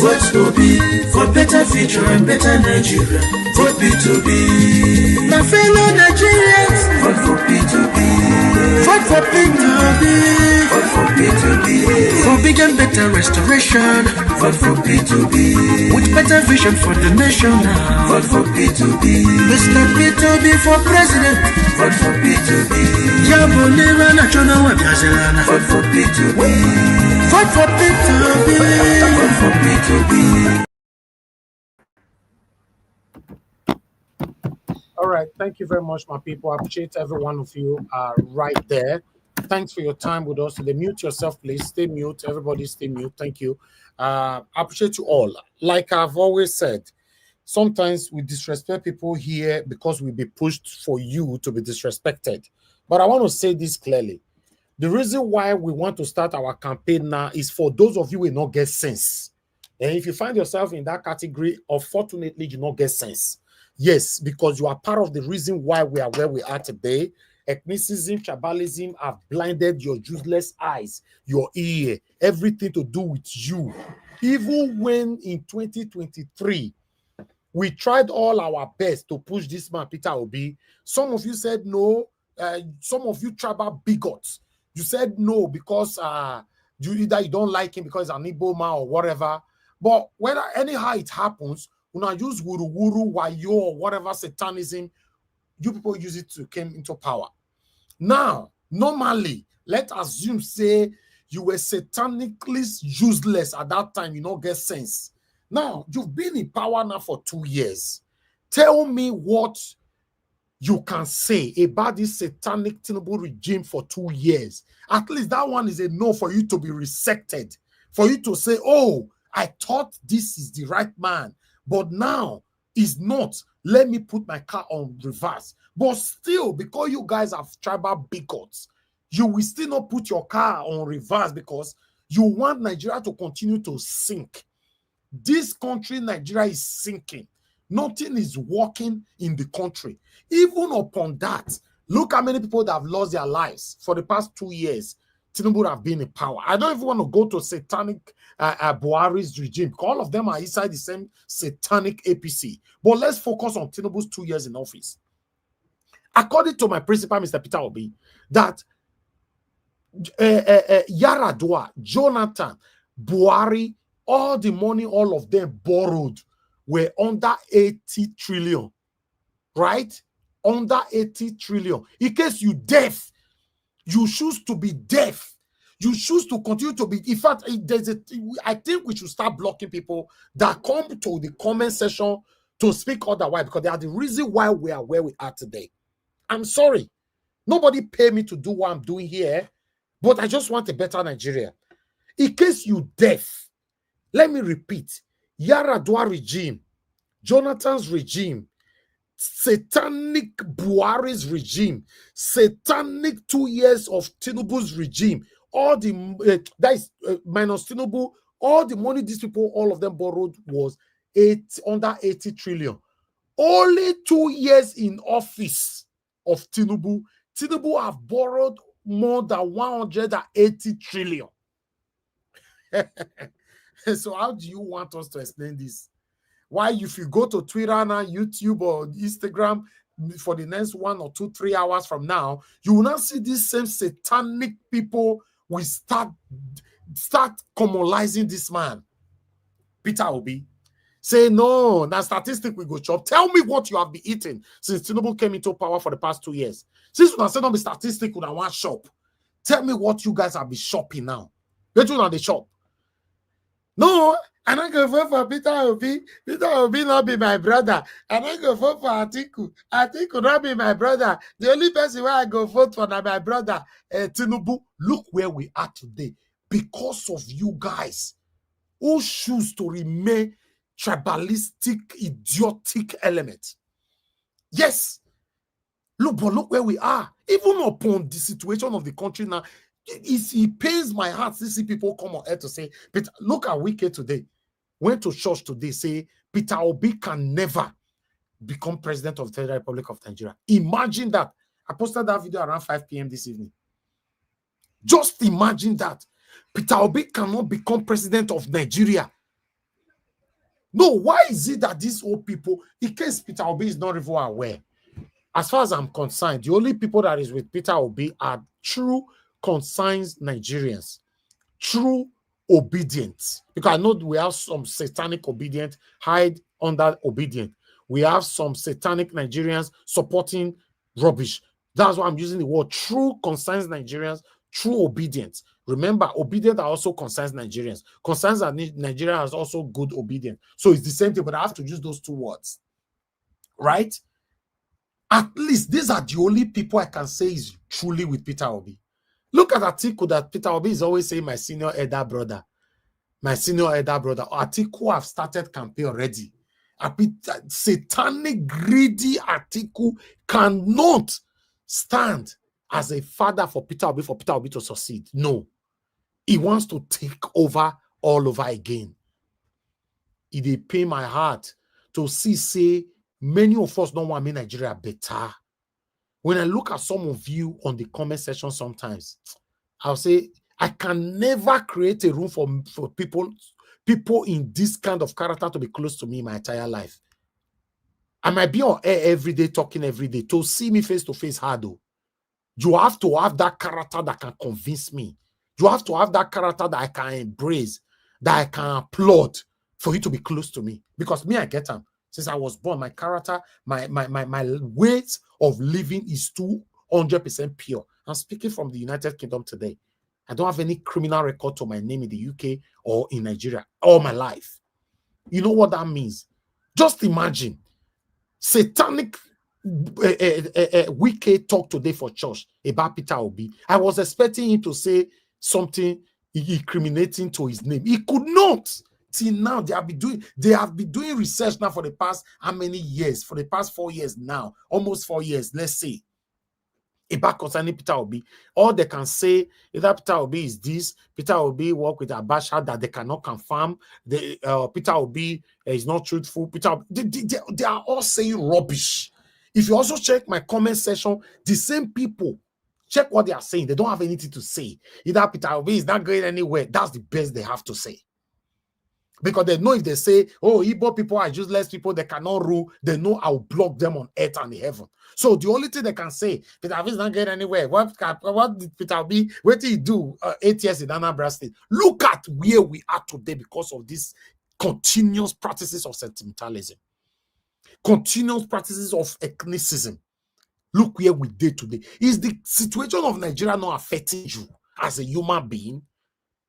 Vote Obi, for better future and better Nigeria. Vote P2B. My fellow Nigerians, vote for P2B. Vote for P2B. Vote for P2B. For big and better restoration. Vote for P2B. With better vision for the nation. Vote for P2B. Mr. P2B for president. Vote for P2B. Yabonera National Web Yazelana. Vote for P2B. Vote for P2B. Vote for P2B. All right, thank you very much, my people. I appreciate every one of you right there. Thanks for your time with us today. Mute yourself, please. Stay mute. Everybody stay mute. Thank you. I appreciate you all. Like I've always said, sometimes we disrespect people here because we be pushed for you to be disrespected. But I want to say this clearly. The reason why we want to start our campaign now is for those of you who will not get sense. And if you find yourself in that category, unfortunately, you not get sense. Yes, because you are part of the reason why we are where we are today. Ethnicism, tribalism have blinded your useless eyes, your ear, everything to do with you. Even when in 2023, we tried all our best to push this man, Peter Obi. Some of you said no. Some of you tribal bigots. You said no because you don't like him because he's an Igbo man or whatever. But whether anyhow it happens, when I use wuru, wayo, or whatever satanism, you people use it to come into power. Now, normally, let's assume, say, you were satanically useless at that time, you don't get sense. Now, you've been in power now for 2 years. Tell me what you can say about this satanic Tinubu regime for 2 years. At least that one is a no for you to be resected. For you to say, oh, I thought this is the right man, but now it's not. Let me put my car on reverse. But still, because you guys have tribal bigots, you will still not put your car on reverse because you want Nigeria to continue to sink. This country, Nigeria, is sinking. Nothing is working in the country. Even upon that, look how many people that have lost their lives for the past 2 years. Tinubu have been in power. I don't even want to go to satanic Buhari's regime, because all of them are inside the same satanic APC. But let's focus on Tinubu's 2 years in office. According to my principal, Mr. Peter Obi, that Yaradua, Jonathan, Buhari, all the money all of them borrowed were under 80 trillion, right? Under 80 trillion. In case you deaf, you choose to be deaf. You choose to continue to be. In fact, I think we should start blocking people that come to the comment section to speak otherwise, because they are the reason why we are where we are today. I'm sorry. Nobody paid me to do what I'm doing here, but I just want a better Nigeria. In case you deaf, let me repeat. Yaradua regime, Jonathan's regime, satanic Buhari's regime, satanic 2 years of Tinubu's regime, all the minus Tinubu, all the money these people, all of them borrowed was under 80 trillion. Only 2 years in office of Tinubu have borrowed more than 180 trillion. So how do you want us to explain this? Why, if you go to Twitter now, YouTube or Instagram for the next 1 or 2, 3 hours from now, you will not see these same satanic people will start commonizing this man, Peter Obi. Say, no, now statistic we go chop. Tell me what you have been eating since Tinubu came into power for the past 2 years. Since you say not be statistic with one shop, tell me what you guys have been shopping now. Get you on the shop. No, I don't go vote for Peter Obi. Peter Obi not be my brother. I don't go vote for Atiku. Atiku not be my brother. The only person where I go vote for now my brother, Tinubu. Look where we are today because of you guys who choose to remain tribalistic, idiotic element. Yes. Look, but look where we are. Even upon the situation of the country now, it pains my heart to see people come on air to say, Peter, look at Wike today. Went to church today, say Peter Obi can never become president of the Federal Republic of Nigeria. Imagine that. I posted that video around 5 p.m. this evening. Just imagine that. Peter Obi cannot become president of Nigeria. No, why is it that these old people, in case Peter Obi is not even aware, as far as I'm concerned, the only people that is with Peter Obi are true concerned Nigerians, true obedience. Because I know we have some satanic obedient hide under obedient. We have some satanic Nigerians supporting rubbish. That's why I'm using the word true concerns Nigerians, true obedience. Remember, obedient are also concerns Nigerians. Concerns that Nigeria has also good obedient. So it's the same thing, but I have to use those two words. Right? At least these are the only people I can say is truly with Peter Obi. Look at Atiku that Peter Obi is always saying my senior elder brother. My senior elder brother. Atiku have started campaign already. Satanic, greedy Atiku cannot stand as a father for Peter Obi to succeed. No. He wants to take over all over again. It dey pain my heart to see, say, many of us don't want to make Nigeria better. When I look at some of you on the comment section sometimes, I'll say, I can never create a room for people in this kind of character to be close to me my entire life. I might be on air every day, talking every day. To see me face to face hard though. You have to have that character that can convince me. You have to have that character that I can embrace, that I can applaud for you to be close to me. Because me, I get them. Since I was born, my character, my ways of living is 200% pure. I'm speaking from the United Kingdom today. I don't have any criminal record to my name in the UK or in Nigeria all my life. You know what that means? Just imagine satanic wicked talk today for church about Peter Obi. I was expecting him to say something incriminating to his name. He could not. Till now, they have been doing research now for the past how many years? For the past 4 years now, almost 4 years, let's say. About concerning Peter Obi, all they can say is that Peter Obi is this. Peter Obi work with Abacha that they cannot confirm. Peter Obi is not truthful. They are all saying rubbish. If you also check my comment section, the same people check what they are saying. They don't have anything to say. Either Peter Obi is not going anywhere. That's the best they have to say. Because they know if they say, oh, Igbo people are useless people, they cannot rule, they know I'll block them on earth and in heaven. So the only thing they can say, Peter Obi is not getting anywhere. What did Peter Obi, what did he do 8 years in Anambra State? Look at where we are today because of these continuous practices of sentimentalism, continuous practices of ethnicism. Look where we did today. Is the situation of Nigeria not affecting you as a human being?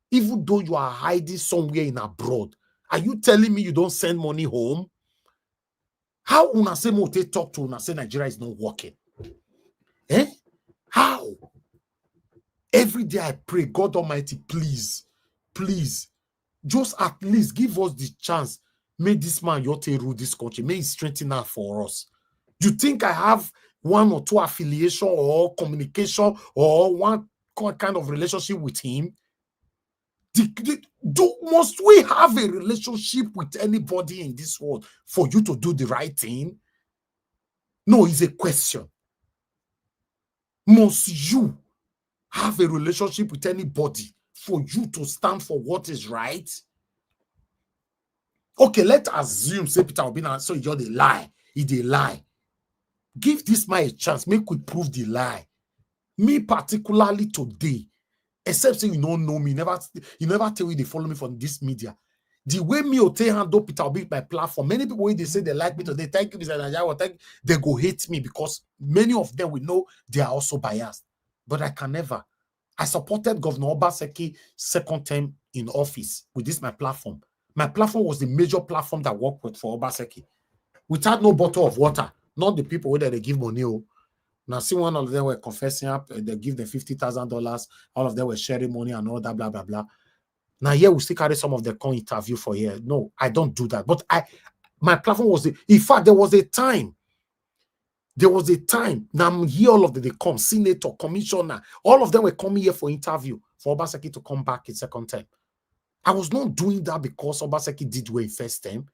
Even though you are hiding somewhere in abroad, are you telling me you don't send money home? How una say mote talk to una say Nigeria is not working? Eh? How? Every day I pray, God Almighty, please, please, just at least give us the chance. May this man Yote rule this country. May he strengthen her for us. You think I have 1 or 2 affiliation or communication or one kind of relationship with him? Must we have a relationship with anybody in this world for you to do the right thing? No, it's a question. Must you have a relationship with anybody for you to stand for what is right? Okay, let's assume, say Peter Obi, so you're the lie. He the lie. Give this man a chance. Make we prove the lie. Me particularly today, except say you don't know me, you never tell you they follow me from this media. The way me or handle Peter Obi my platform, many people when they say they like me today, thank you, Mr. Najawa, they go hate me because many of them we know they are also biased. But I can never. I supported Governor Obaseki second term in office with this my platform. My platform was the major platform that worked with for Obaseki. Without no bottle of water, not the people where they give money. Now, see, one of them were confessing up, they give them $50,000, all of them were sharing money and all that, blah, blah, blah. Now, here we still carry some of the con interview for here. No, I don't do that. But my platform was, in fact, there was a time. Now, I'm here, all of them, they come, senator, commissioner, all of them were coming here for interview for Obaseki to come back in second term. I was not doing that because Obaseki did well in first term.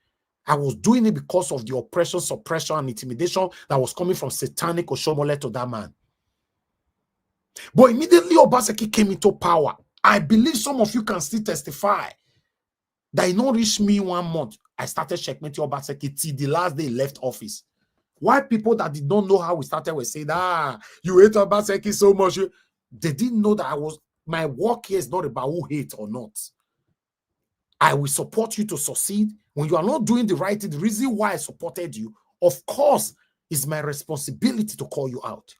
I was doing it because of the oppression, suppression, and intimidation that was coming from satanic Oshomole to that man. But immediately Obaseki came into power. I believe some of you can still testify that it not reached me 1 month. I started checkmating Obaseki till the last day he left office. Why people that did not know how we started were saying, you hate Obaseki so much. They didn't know that my work here is not about who hate or not. I will support you to succeed. When you are not doing the right thing, the reason why I supported you, of course, is my responsibility to call you out.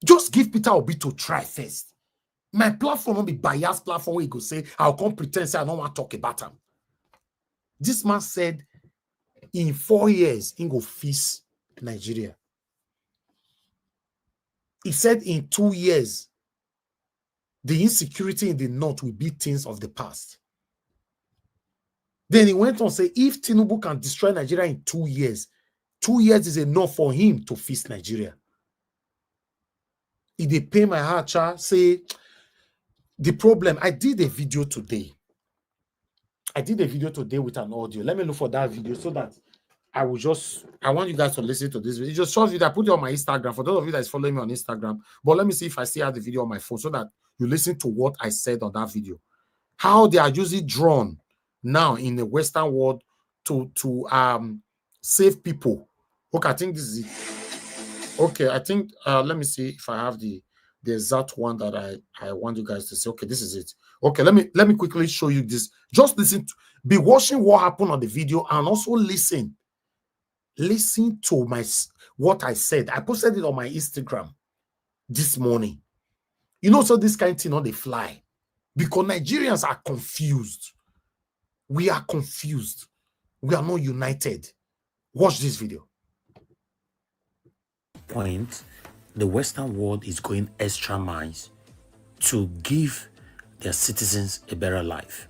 Just give Peter Obi to try first. My platform won't be biased platform where you go say, I'll come pretend say I don't want to talk about him. This man said in 4 years, he go fix Nigeria. He said in 2 years, the insecurity in the north will be things of the past. Then he went on to say, if Tinubu can destroy Nigeria in 2 years, 2 years is enough for him to fix Nigeria. If they pay my heart, say, the problem, I did a video today. With an audio. Let me look for that video so that I want you guys to listen to this video. It's just short video. I put it on my Instagram for those of you that is following me on Instagram. But let me see if I still have the video on my phone so that you listen to what I said on that video. How they are using drone now in the Western world to save people. Okay, I think this is it. Okay, I think let me see if I have the exact one that I want you guys to see. Okay, this is it. Okay, let me quickly show you this. Just listen to, be watching what happened on the video and also listen to what I said. I posted it on my Instagram this morning. You know, so this kind of thing on the fly because Nigerians are confused. We are confused. We are not united. Watch this video. Point, the Western world is going extra miles to give their citizens a better life.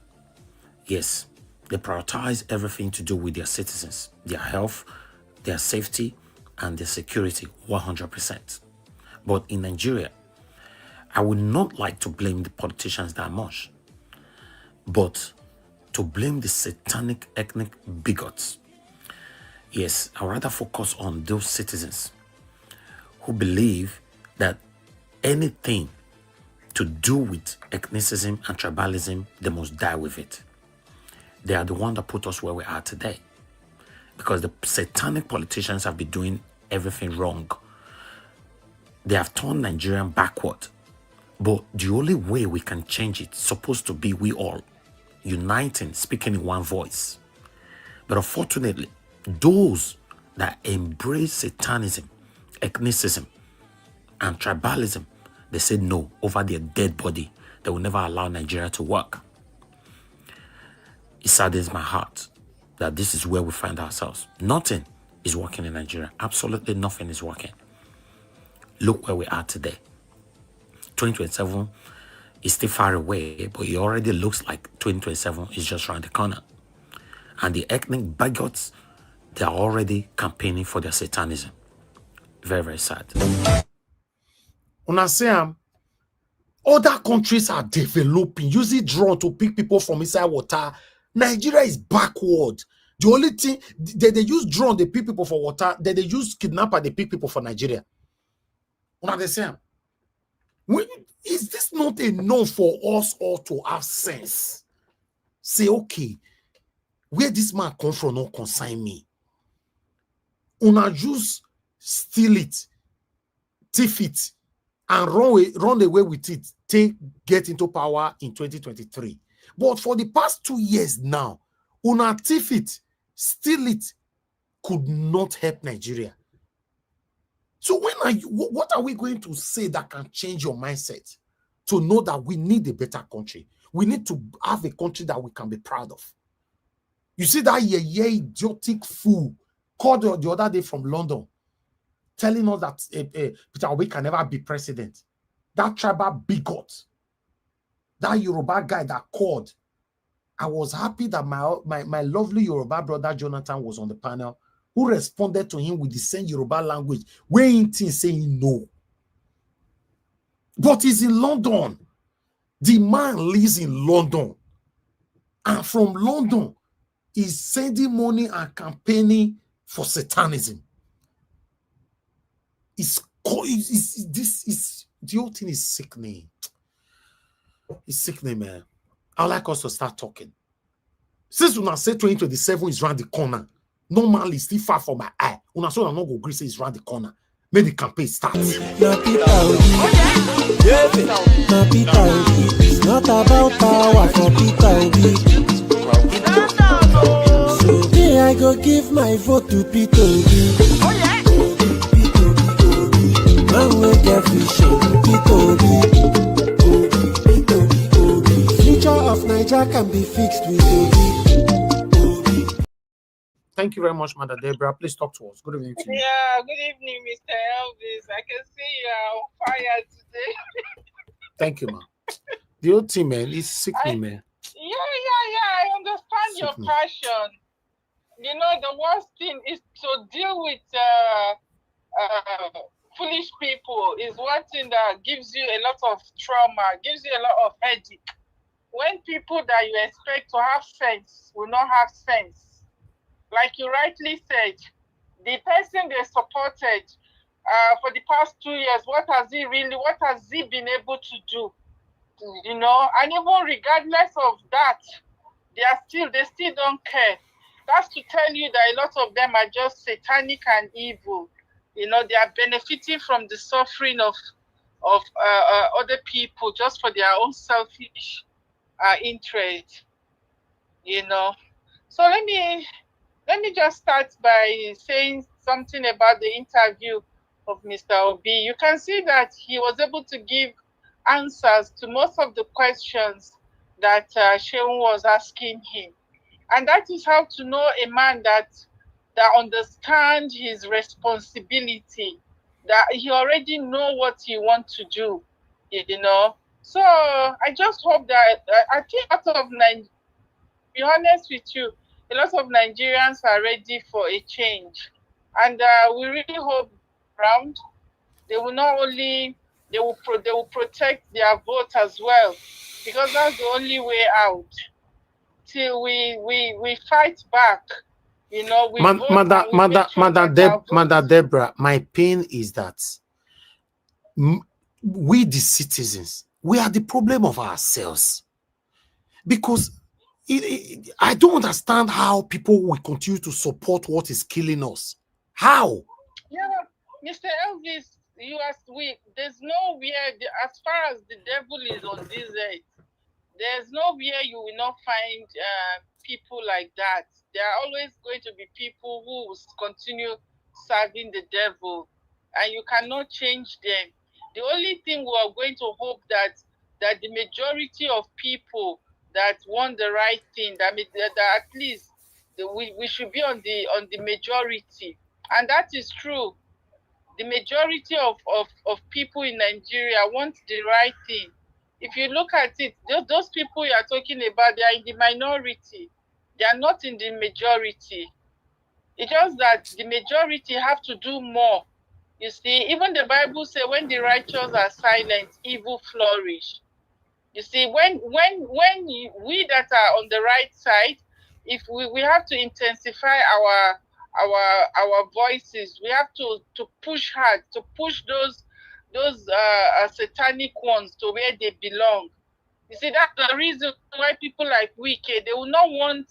Yes, they prioritize everything to do with their citizens, their health, their safety, and their security 100%. But in Nigeria, I would not like to blame the politicians that much, but to blame the satanic ethnic bigots. Yes, I'd rather focus on those citizens who believe that anything to do with ethnicism and tribalism, they must die with it. They are the one that put us where we are today. Because the satanic politicians have been doing everything wrong. They have turned Nigerian backward. But the only way we can change it is supposed to be we all uniting, speaking in one voice. But unfortunately, those that embrace satanism, ethnicism, and tribalism, they said no over their dead body. They will never allow Nigeria to work. It saddens my heart that this is where we find ourselves. Nothing is working in Nigeria. Absolutely nothing is working. Look where we are today. 2027 is still far away, but it already looks like 2027 is just around the corner. And the ethnic bigots, they are already campaigning for their satanism. Very, very sad. Una say other countries are developing, using drone to pick people from inside water. Nigeria is backward. The only thing they use drone, they pick people for water. They use kidnapper, they pick people for Nigeria. Una they say, is this not enough for us all to have sense? Say, okay, where this man come from not consign me. Una just steal it, thief it, and run away with it, get into power in 2023. But for the past 2 years now, una thief it, steal it, could not help Nigeria. So what are we going to say that can change your mindset to know that we need a better country? We need to have a country that we can be proud of. You see that idiotic fool called the other day from London, telling us that Peter Obi can never be president. That tribal bigot, that Yoruba guy that called. I was happy that my lovely Yoruba brother Jonathan was on the panel, who responded to him with the same Yoruba language, weighing things, saying no. But he's in London. The man lives in London. And from London, he's sending money and campaigning for satanism. The whole thing is sickening. It's sickening, man. I'd like us to start talking. Since when I say 2027 is around the corner, normally it's still far from my eye. When I saw I'm not going to agree, say it's around the corner. May the campaign start. It's not about power for Peter Obi. So today I go give my vote to Peter Obi. Man will get vision, Peter Obi. Future of Nigeria can be fixed with Obi. Thank you very much, Mother Deborah. Please talk to us. Good evening to you. Yeah, good evening, Mr. Elvis. I can see you are on fire today. Thank you, ma. The old team, man, is sickening, man. Yeah. I understand your Sickening. passion. You know, the worst thing is to deal with foolish people is one thing that gives you a lot of trauma, gives you a lot of headache. When people that you expect to have sense will not have sense, like you rightly said, the person they supported for the past 2 years, what has he been able to do? You know, and even regardless of that, they still don't care. That's to tell you that a lot of them are just satanic and evil. You know, they are benefiting from the suffering of other people just for their own selfish interest. You know, so let me just start by saying something about the interview of Mr. Obi. You can see that he was able to give answers to most of the questions that Sheung was asking him. And that is how to know a man that understands his responsibility, that he already know what he wants to do, you know. So I just hope that, I think out of Nigeria, to be honest with you, a lot of Nigerians are ready for a change. And we really hope around, they will not only, they will protect their vote as well, because that's the only way out. Till we fight back, you know, we vote and we make sure that our Mother votes. Deborah, my pain is that we, the citizens, we are the problem of ourselves. Because I don't understand how people will continue to support what is killing us. How? Yeah, Mr. Elvis, there's nowhere, as far as the devil is on this earth, there's nowhere you will not find people like that. There are always going to be people who will continue serving the devil, and you cannot change them. The only thing we are going to hope that the majority of people that want the right thing, that at least we should be on the majority, and that is true. The majority of people in Nigeria want the right thing. If you look at it, those people you are talking about, they are in the minority. They are not in the majority. It's just that the majority have to do more. You see, even the Bible says, when the righteous are silent, evil flourish. You see, when we that are on the right side, if we have to intensify our voices, we have to push hard, to push those satanic ones to where they belong. You see, that's the reason why people like Wike, they will not want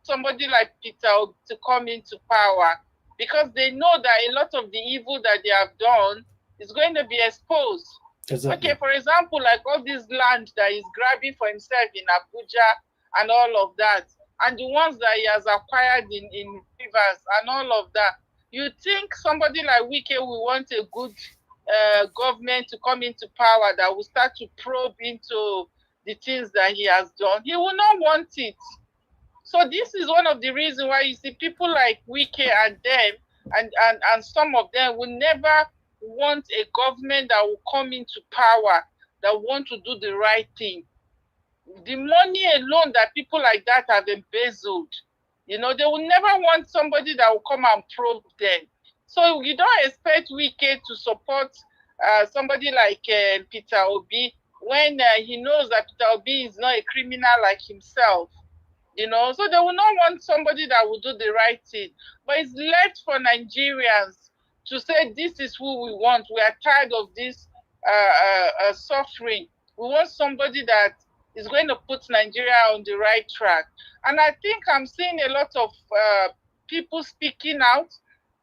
somebody like Peter to come into power, because they know that a lot of the evil that they have done is going to be exposed. Exactly. Okay, for example, like all this land that he's grabbing for himself in Abuja and all of that, and the ones that he has acquired in rivers and all of that. You think somebody like Wike will want a good government to come into power that will start to probe into the things that he has done? He will not want it. So this is one of the reasons why you see people like Wike and them and some of them will never want a government that will come into power that want to do the right thing. The money alone that people like that have embezzled, you know, they will never want somebody that will come and probe them. So you don't expect Wike to support somebody like Peter Obi when he knows that Peter Obi is not a criminal like himself. You know, so they will not want somebody that will do the right thing. But it's left for Nigerians to say, this is who we want. We are tired of this suffering. We want somebody that is going to put Nigeria on the right track. And I think I'm seeing a lot of people speaking out,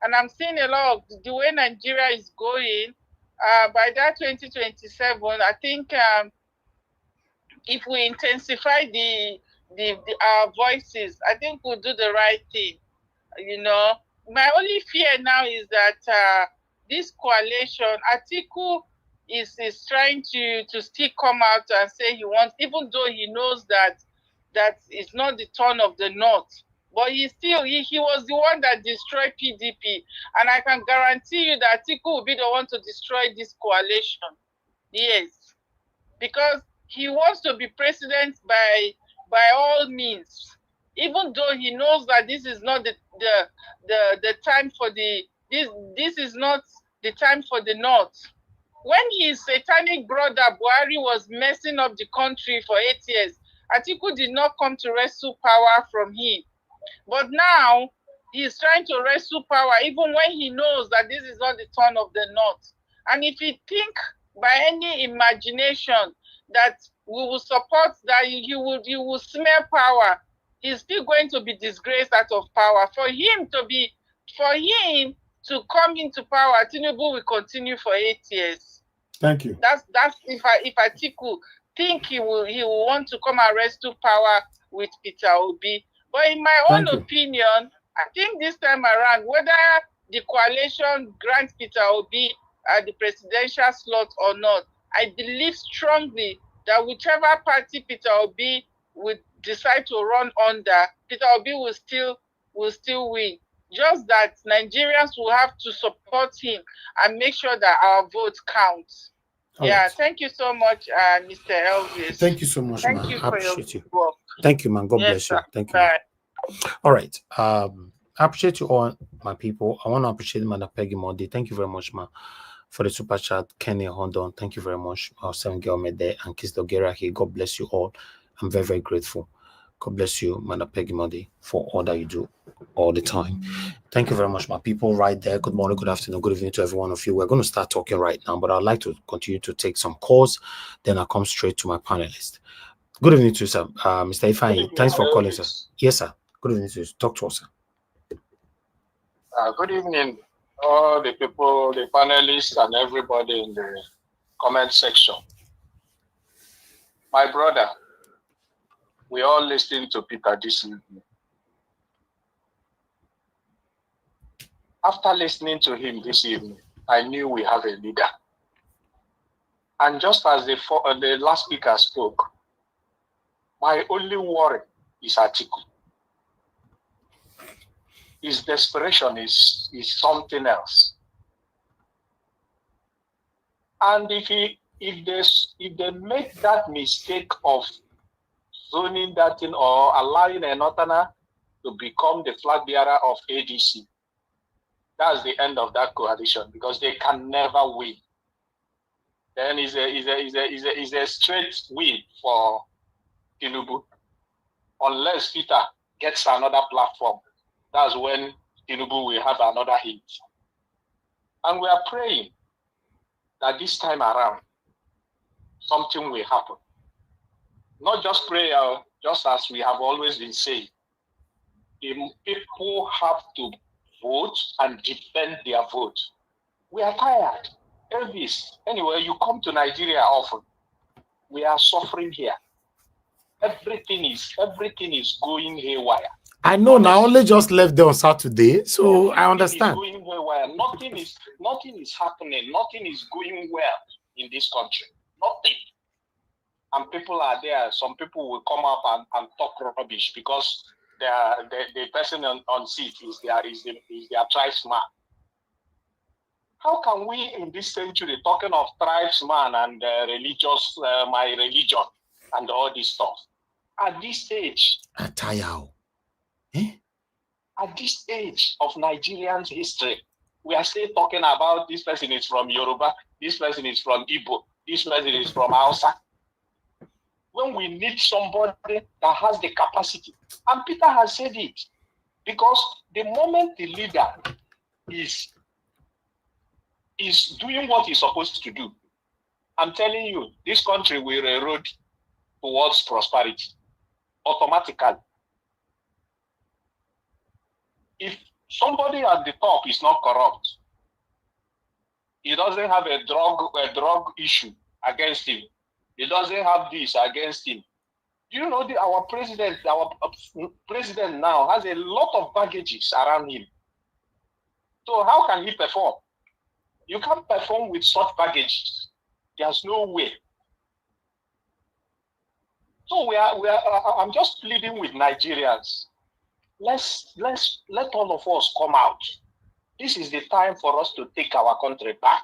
and I'm seeing a lot of the way Nigeria is going. By that 2027, I think if we intensify our voices, I think we'll do the right thing. You know, my only fear now is that this coalition, Atiku is trying to still come out and say he wants, even though he knows that it's not the turn of the North. But he was the one that destroyed PDP. And I can guarantee you that Atiku will be the one to destroy this coalition. Yes. Because he wants to be president by all means. Even though he knows that this is not the time for this is not the time for the North. When his satanic brother Buhari was messing up the country for 8 years, Atiku did not come to wrestle power from him. But now he's trying to wrestle power even when he knows that this is not the turn of the North. And if he think by any imagination that we will support that he will smell power, he's still going to be disgraced out of power. For him to come into power, Tinubu will continue for 8 years. Thank you. That's if Atiku think he will want to come and wrestle power with Peter Obi. But in my own opinion, I think this time around, whether the coalition grants Peter Obi the presidential slot or not, I believe strongly that whichever party Peter Obi would decide to run under, Peter Obi will still win. Just that Nigerians will have to support him and make sure that our vote counts. Right. Thank you so much, Mr. Elvis. Thank you so much, Thank man. you I for appreciate your you. work. Thank you, man. God bless you. Thank you. Bye. All right. I appreciate you all, my people. I want to appreciate Madam Peggy Mondi. Thank you very much, ma, for the super chat. Kenny Hondon, thank you very much. Our 7 girl made there, and Kiss Dogera here. God bless you all. I'm very, very grateful. God bless you, Madam Peggy Mondi, for all that you do all the time. Thank you very much, my people right there. Good morning, good afternoon, good evening to every one of you. We're going to start talking right now, but I'd like to continue to take some calls. Then I'll come straight to my panelists. Good evening to you, sir. Mr. Ifeanyi, thanks for calling, sir. Yes, sir. Good evening to you. Talk to us, sir. Good evening, all the people, the panelists, and everybody in the comment section. My brother, we all listening to Peter this evening. After listening to him this evening, I knew we have a leader. And just as the last speaker spoke, my only worry is Atiku. His desperation is something else. And if they make that mistake of zoning that in or allowing a northerner to become the flag bearer of ADC, that's the end of that coalition because they can never win. Then is a straight win for Tinubu, unless Peter gets another platform. That's when Tinubu will have another hit. And we are praying that this time around, something will happen. Not just prayer, just as we have always been saying. The people have to vote and defend their vote. We are tired. Elvis, anyway, you come to Nigeria often. We are suffering here. Everything is going haywire. I know now. I only just left there on Saturday, so I understand. Going haywire. Nothing is happening. Nothing is going well in this country. Nothing. And people are there. Some people will come up and talk rubbish because the person on seat is their tribesman. How can we in this century talking of tribesman and religious, my religion and all this stuff? At this stage, at this age of Nigerians' history, we are still talking about this person is from Yoruba, this person is from Igbo, this person is from Hausa. When we need somebody that has the capacity, and Peter has said it, because the moment the leader is doing what he's supposed to do, I'm telling you, this country will erode towards prosperity automatically. If somebody at the top is not corrupt, he doesn't have a drug issue against him, he doesn't have this against him. You know, our president now has a lot of baggages around him. So how can he perform? You can't perform with such baggages. There's no way. So I'm just pleading with Nigerians. let all of us come out. This is the time for us to take our country back.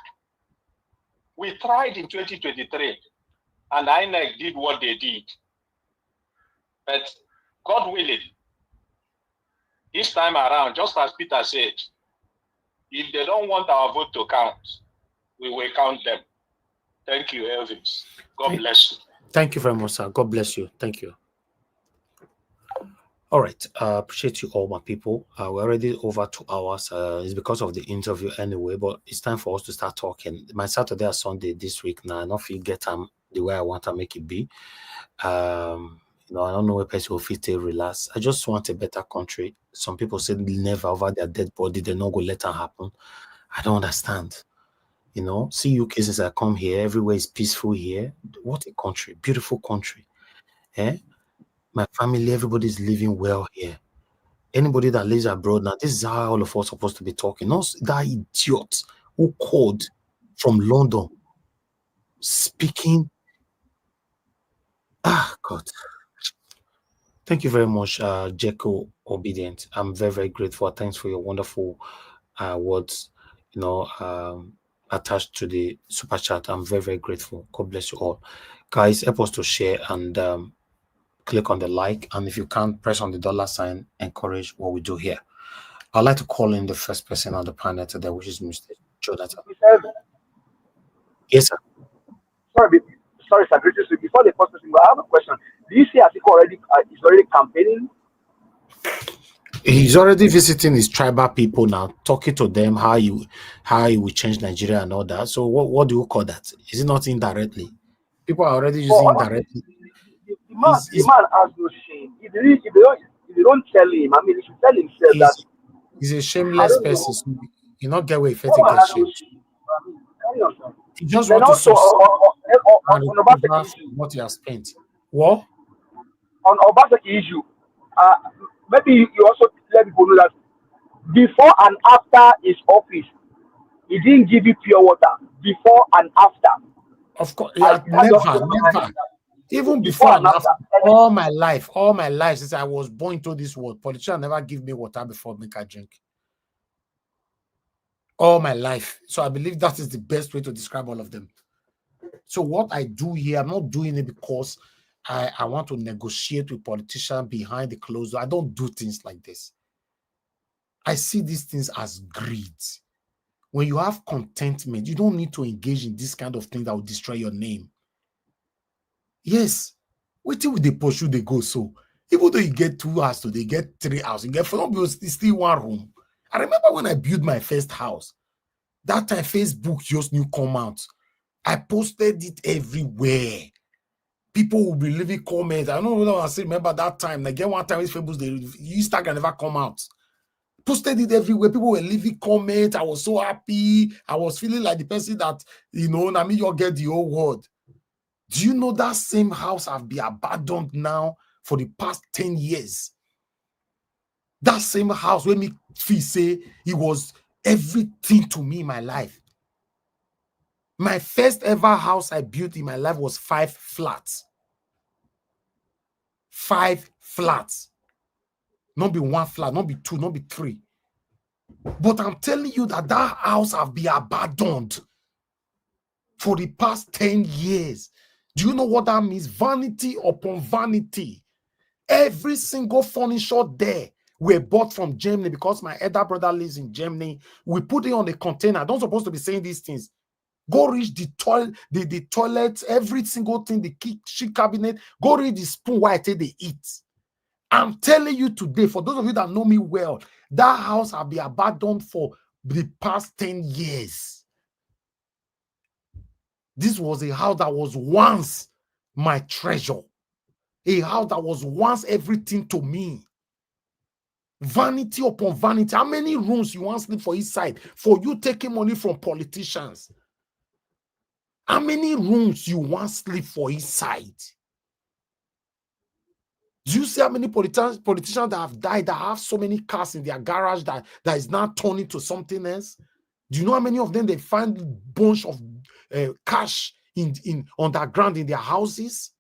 We tried in 2023, and INEC did what they did. But God willing, this time around, just as Peter said, if they don't want our vote to count, we will count them. Thank you, Elvis. God bless you. Thank you very much, sir. God bless you. Thank you. All right. Appreciate you all, my people. We're already over 2 hours. It's because of the interview anyway, but it's time for us to start talking. My Saturday and Sunday this week now, I don't feel get them the way I want to make it be. You know, I don't know where person will fit to relax. I just want a better country. Some people say never over their dead body, they not go let it happen. I don't understand. You know, see you cases I come here, everywhere is peaceful here. What a country, beautiful country. Eh? My family, everybody's living well here. Anybody that lives abroad now, this is how all of us are supposed to be talking. Not that idiot who called from London speaking. Ah, God. Thank you very much, Jeko Obedient. I'm very, very grateful. Thanks for your wonderful words, you know, attached to the super chat. I'm very, very grateful. God bless you all. Guys, help us to share and click on the like. And if you can't, press on the $sign, encourage what we do here. I'd like to call in the first person on the panel today, which is Mr. Jonathan. Yes, sir. Sorry, sir. Before the first person, I have a question. Do you see Atiku already is already campaigning? He's already visiting his tribal people now, talking to them how he will change Nigeria and all that. So what do you call that? Is it not indirectly? People are already using indirectly. The man has no shame. If they don't tell him, I mean, he should tell himself that he's a shameless person. So you not get where he felt to get shamed. He just want to succeed and recover what he has spent. What? On Obaseki issue, maybe you also let people know that before and after his office, he didn't give you pure water. Before and after. Of course, never. Even before and after, all my life, since I was born into this world, politicians never give me water before make I drink. All my life. So I believe that is the best way to describe all of them. So what I do here, I'm not doing it because I want to negotiate with politicians behind the closed door. I don't do things like this. I see these things as greed. When you have contentment, you don't need to engage in this kind of thing that will destroy your name. Yes. Wait till they pursue, they go. So even though you get 2 houses, they get 3 houses, you get 4 bills, it's still 1 room. I remember when I built my first house, that time Facebook just new come out. I posted it everywhere. People will be leaving comments. I don't know what I still remember that time. Like, get one time with Facebook, Instagram never come out. Posted it everywhere. People were leaving comments. I was so happy. I was feeling like the person that, you know, I mean, you'll get the whole world. Do you know that same house have been abandoned now for the past 10 years? That same house, when me say it was everything to me in my life. My first ever house I built in my life was 5 flats. 5 flats. Not be 1 flat, not be 2, not be 3. But I'm telling you that house have been abandoned for the past 10 years. Do you know what that means? Vanity upon vanity. Every single furniture there were bought from Germany because my elder brother lives in Germany. We put it on a container. I don't supposed to be saying these things. Go reach the toilet, the toilet, every single thing, the kitchen cabinet. Go reach the spoon where I take they eat. I'm telling you today, for those of you that know me well, that house have been abandoned for the past 10 years. This was a house that was once my treasure. A house that was once everything to me. Vanity upon vanity. How many rooms you want to sleep for each side? For you taking money from politicians. How many rooms you want to sleep for each side? Do you see how many politicians that have died that have so many cars in their garage that is now turning to something else? Do you know how many of them they find a bunch of cash in underground in their houses?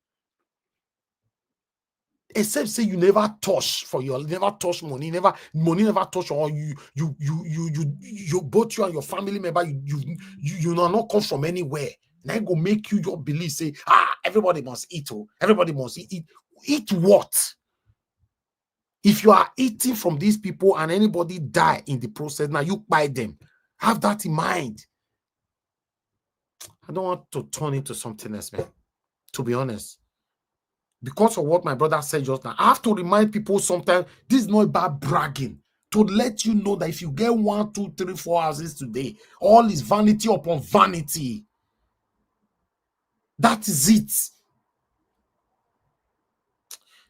except say you never touch for your, never touch money, money never touch, or you both you and your family member, you not come from anywhere. Now go make you just believe, say, everybody must eat, everybody must eat. Eat what? If you are eating from these people and anybody die in the process, now you buy them. Have that in mind. I don't want to turn into something else, man, to be honest. Because of what my brother said just now, I have to remind people sometimes this is not about bragging. To let you know that if you get 1, 2, 3, 4 houses today, all is vanity upon vanity. That is it.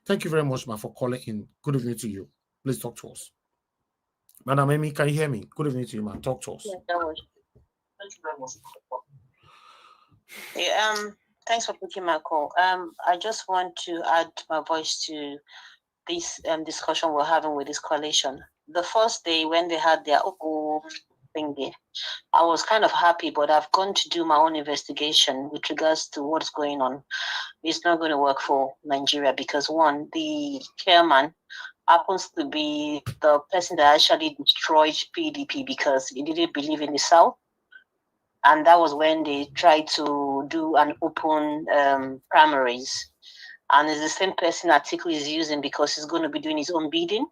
Thank you very much, man, for calling in. Good evening to you. Please talk to us. Madam Amy, can you hear me? Good evening to you, man. Talk to us. Yeah, thanks for picking my call. I just want to add my voice to this discussion we're having with this coalition. The first day when they had their thingy, I was kind of happy, but I've gone to do my own investigation with regards to what's going on. It's not going to work for Nigeria because, one, the chairman happens to be the person that actually destroyed PDP because he didn't believe in the South. And that was when they tried to do an open primaries. And it's the same person Atiku is using because he's going to be doing his own bidding.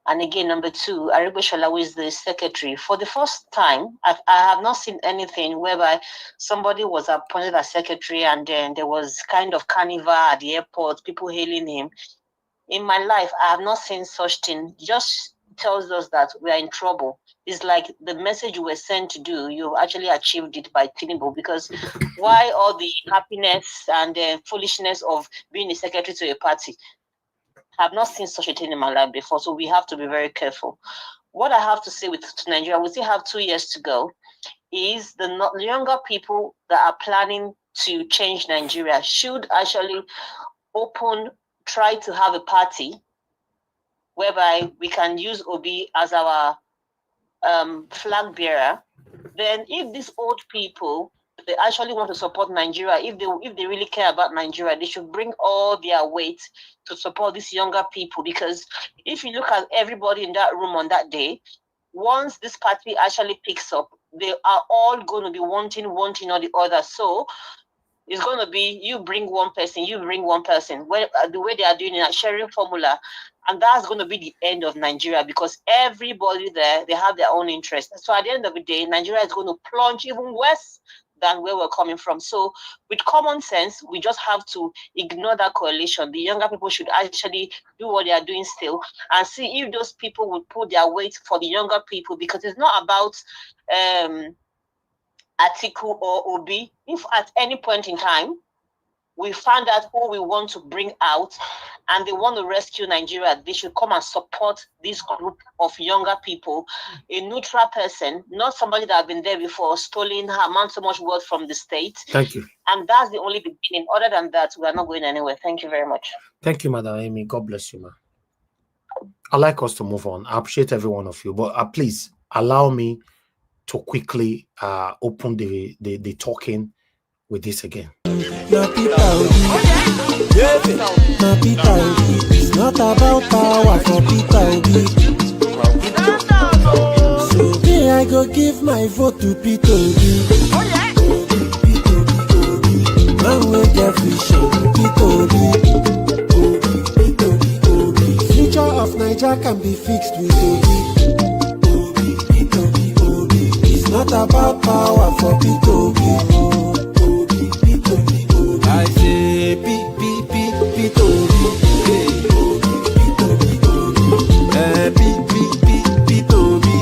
And again, number two, Aribeshala, who is the secretary. For the first time, I have not seen anything whereby somebody was appointed as secretary and then there was kind of carnival at the airport, people hailing him. In my life, I have not seen such thing. Just tells us that we are in trouble. It's like the message you were sent to do, you've actually achieved it by Tinubu, because why all the happiness and the foolishness of being a secretary to a party? I have not seen such a thing in my life before, so we have to be very careful. What I have to say with Nigeria, we still have 2 years to go, is the younger people that are planning to change Nigeria should actually try to have a party whereby we can use Obi as our flag bearer. Then if these old people, they actually want to support Nigeria, if they really care about Nigeria, they should bring all their weight to support these younger people. Because if you look at everybody in that room on that day, once this party actually picks up, they are all going to be wanting or the other. So it's going to be you bring one person, you bring one person. The way they are doing it, sharing formula, and that's going to be the end of Nigeria because everybody there, they have their own interest. So at the end of the day, Nigeria is going to plunge even worse than where we're coming from. So with common sense, we just have to ignore that coalition. The younger people should actually do what they are doing still and see if those people will put their weight for the younger people, because it's not about Atiku or Obi. If at any point in time we find out who we want to bring out and they want to rescue Nigeria, they should come and support this group of younger people, a neutral person, not somebody that has been there before, stolen amount so much wealth from the state. Thank you. And that's the only beginning. Other than that, we are not going anywhere. Thank you very much. Thank you, Madam Amy. God bless you, ma. I'd like us to move on. I appreciate every one of you, but please allow me to quickly open the talking with this again. It's not about power for Peter. So me, I go give my vote to Peter. Man will get vision, Peter. Future of Nigeria can be fixed with Obi. It's not about power for Peter. I say P-P-P-P-Toby. P-P-P-P-Toby.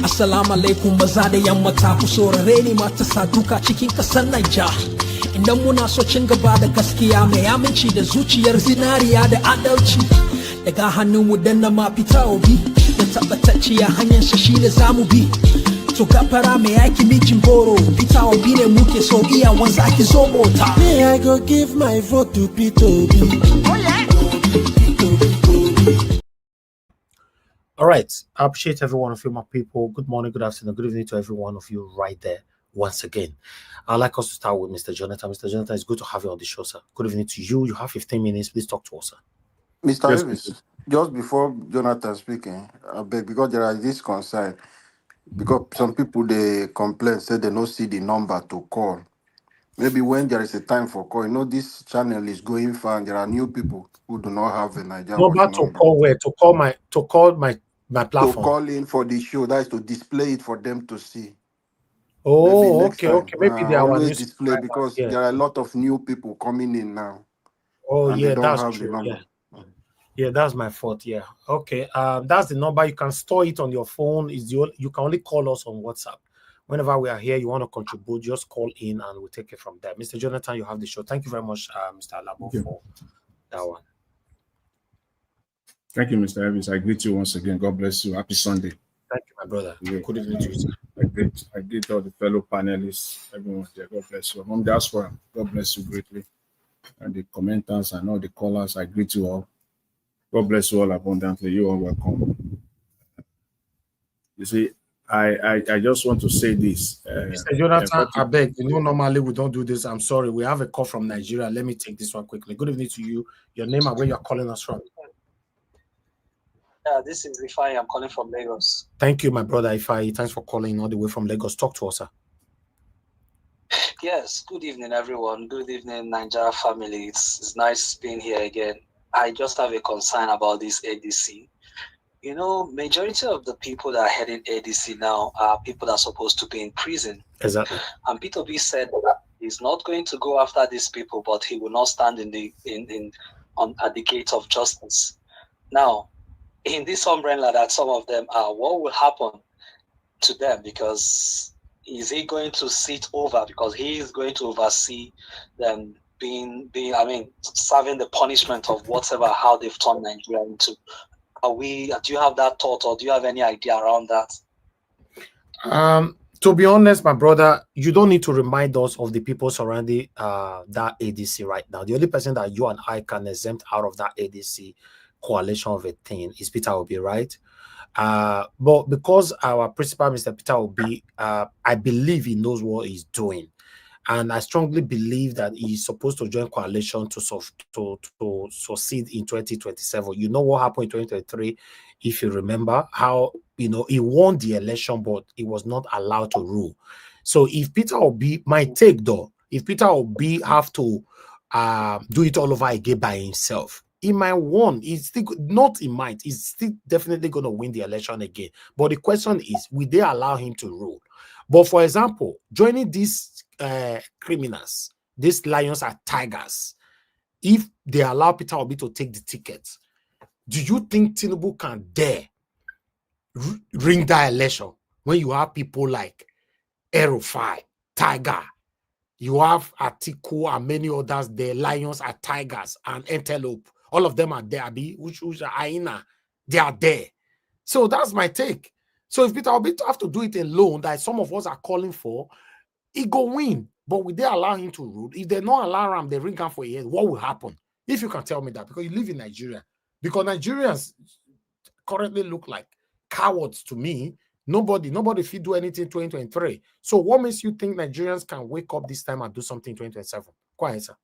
Assalamu alaikum maza da yamma ta ku saurare ni mata saduka cikin kasar Naija. Idan muna so cin gaba da gaskiya mai aminci da zuciyar zinariya da adalci, daga hannun mu danna ma fita Obi da tabbatacciya hanyar shi shine zamu bi. To gafara mai yaki mijin boro, Peter Obi ne muke so iya wanza ki zo mota. Me I go give my vote to Peter Obi. All right. I appreciate every one of you, my people. Good morning, good afternoon, good evening to every one of you right there once again. I'd like us to start with Mr. Jonathan. Mr. Jonathan, it's good to have you on the show, sir. Good evening to you. You have 15 minutes. Please talk to us, sir. Mr. Yes, Davis, just before Jonathan speaking, I beg, because there are this concern, because some people they complain, say they don't see the number to call. Maybe when there is a time for call, this channel is going far and there are new people who do not have a Niger Watch Number to number. call where? To call my To platform. call in for the show, that is to display it for them to see. Maybe Oh, next okay, time, okay. Maybe they are our always new display subscriber. because Yeah. there are a lot of new people coming in now Oh, and they yeah, don't that's have the true. Yeah. number. Yeah, that's my fault. Yeah. Okay. That's the number. You can store it on your phone. You can only call us on WhatsApp. Whenever we are here, you want to contribute, just call in and we'll take it from there. Mr. Jonathan, you have the show. Thank you very much, Mr. Alabo, for that one. Thank you, Mr. Evans. I greet you once again. God bless you. Happy Sunday. Thank you, my brother. Yeah. Good evening to you, sir. I greet all the fellow panelists, everyone there. God bless you. From diaspora, God bless you greatly. And the commenters and all the callers, I greet you all. God bless you all abundantly. You are welcome. You see, I just want to say this. Mr. Jonathan, I beg, normally we don't do this. I'm sorry. We have a call from Nigeria. Let me take this one quickly. Good evening to you. Your name and where you're calling us from. This is Ifai. I'm calling from Lagos. Thank you, my brother Ifai. Thanks for calling all the way from Lagos. Talk to us, sir. Yes, good evening, everyone. Good evening, Nigeria family. It's nice being here again. I just have a concern about this ADC. Majority of the people that are heading ADC now are people that are supposed to be in prison. Exactly. And Peter B said that he's not going to go after these people, but he will not stand at the gate of justice. Now, in this umbrella that some of them are, what will happen to them? Because is he going to sit over? Because he is going to oversee them serving the punishment of whatever, how they've turned Nigeria into. Do you have that thought, or do you have any idea around that? To be honest, my brother, you don't need to remind us of the people surrounding that ADC right now. The only person that you and I can exempt out of that ADC coalition of a thing is Peter Obi, right? But because our principal, Mr. Peter Obi, I believe he knows what he's doing. And I strongly believe that he's supposed to join coalition to succeed in 2027. You know what happened in 2023, if you remember, how he won the election, but he was not allowed to rule. So if Peter Obi, my take though, if Peter Obi have to do it all over again by himself, he might win. He's still not. He might. He's still definitely going to win the election again. But the question is, will they allow him to rule? But for example, joining these criminals, these lions are tigers. If they allow Peter Obi to take the ticket, do you think Tinubu can dare ring that election when you have people like Erufai, Tiger, you have Atiku and many others there, lions are tigers and antelope. All of them are there, which are hyena. They are there. So that's my take. So if Peter Obi have to do it alone, that some of us are calling for, he go win. But will they allow him to rule? If they not allow him, they ring him for a head, what will happen? If you can tell me that, because you live in Nigeria. Because Nigerians currently look like cowards to me. Nobody if you do anything in 2023. So what makes you think Nigerians can wake up this time and do something in 2027? Quiet, sir.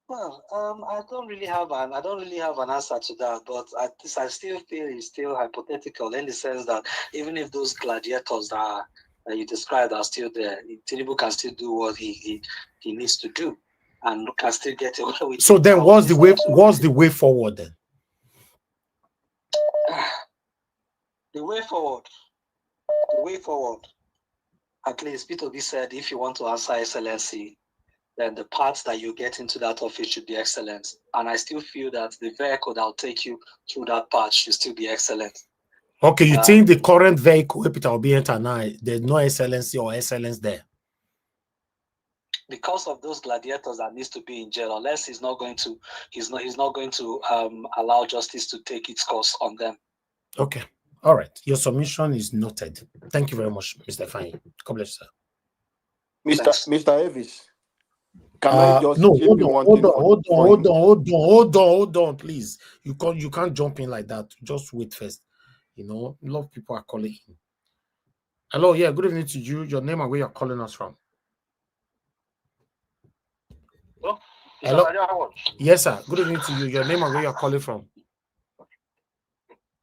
Well, I don't really have an answer to that, but I still feel it's still hypothetical in the sense that even if those gladiators that you described are still there, Tinubu can still do what he needs to do and can still get away with. So then what's the way forward then? The way forward, at least Peter B said, if you want to answer excellency, then the path that you get into that office should be excellent. And I still feel that the vehicle that will take you through that path should still be excellent. Okay, you think the current vehicle, Peter will be enter now, there's no excellency or excellence there? Because of those gladiators that needs to be in jail, unless he's not going to allow justice to take its course on them. Okay. All right. Your submission is noted. Thank you very much, Mr. Fine. God bless you, sir. Mr. Evis, Can I just no, chip hold in on, one hold thing on, for hold on, for hold him? on, hold on, hold on, hold on, please. You can't jump in like that. Just wait first. You know, a lot of people are calling in. Hello, yeah, good evening to you. Your name and where you're calling us from. Hello? Hello. Yes, sir. Good evening to you. Your name and where you're calling from.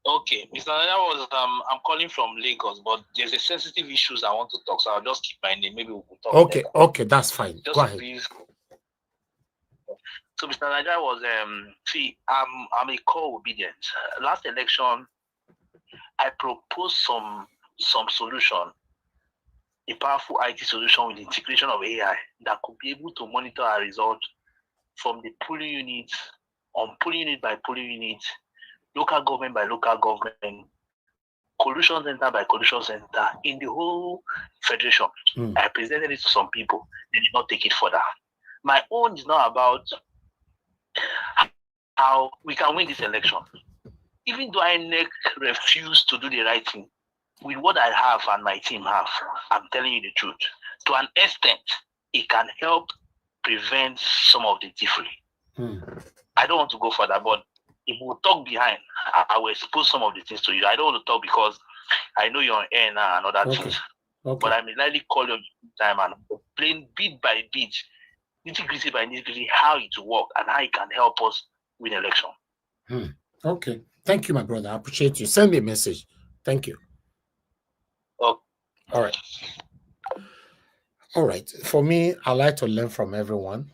Okay, Mr. Naya was I'm calling from Lagos, but there's a sensitive issues I want to talk, so I'll just keep my name. Maybe we'll talk Okay, later. okay, that's fine. Just Go to ahead. please. So Mr. Naya was see, I'm a core obedient. Last election, I proposed some solution, a powerful IT solution with the integration of AI that could be able to monitor our results from the polling units, on polling unit by polling unit, local government by local government, collusion center by collusion center in the whole federation. I presented it to some people. They did not take it further. My own is not about how we can win this election. Even though INEC refuse to do the right thing, with what I have and my team have, I'm telling you the truth. To an extent, it can help prevent some of the thievery. I don't want to go further, but if we talk behind, I will expose some of the things to you. I don't want to talk because I know you're on air now and other things. Okay. But I may likely call you time and explain bit by bit, nitty-gritty by nitty-gritty, how it will work and how it can help us win election. Okay. Thank you, my brother. I appreciate you. Send me a message. Thank you. Oh. All right. All right. For me, I like to learn from everyone.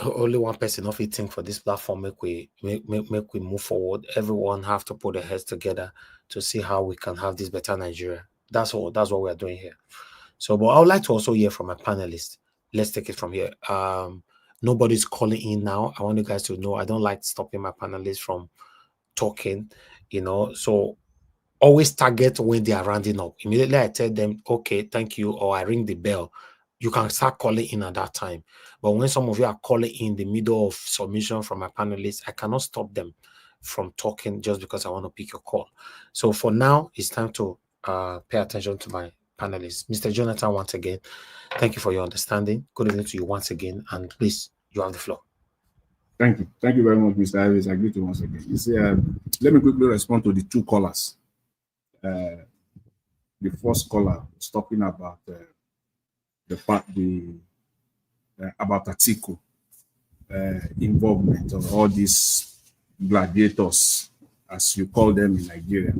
Only one person of it think for this platform make we move forward. Everyone have to put their heads together to see how we can have this better Nigeria. That's what we are doing here. So, but I would like to also hear from my panelists. Let's take it from here. Nobody's calling in now. I want you guys to know I don't like stopping my panelists from talking, so always target when they are rounding up. Immediately I tell them, okay, thank you, or I ring the bell. You can start calling in at that time. But when some of you are calling in the middle of submission from my panelists, I cannot stop them from talking just because I want to pick your call. So for now, it's time to pay attention to my panelists. Mr. Jonathan, once again, thank you for your understanding. Good evening to you once again. And please, you have the floor. Thank you. Thank you very much, Mr. Harris. I greet you once again. You see, let me quickly respond to the two callers. The first caller was talking about about Atiku involvement of all these gladiators, as you call them in Nigeria,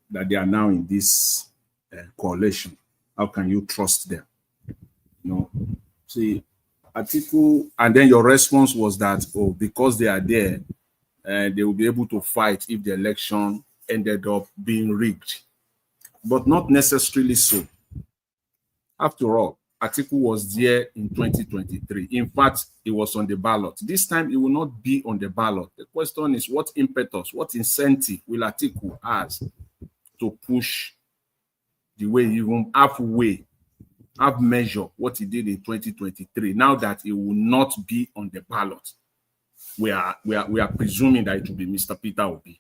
that they are now in this coalition. How can you trust them? See, Atiku, and then your response was that, oh, because they are there, they will be able to fight if the election ended up being rigged. But not necessarily so. After all, Atiku was there in 2023. In fact, he was on the ballot. This time, he will not be on the ballot. The question is, what impetus, what incentive will Atiku have to push the way, even half measure what he did in 2023, now that he will not be on the ballot? We are presuming that it will be Mr. Peter Obi.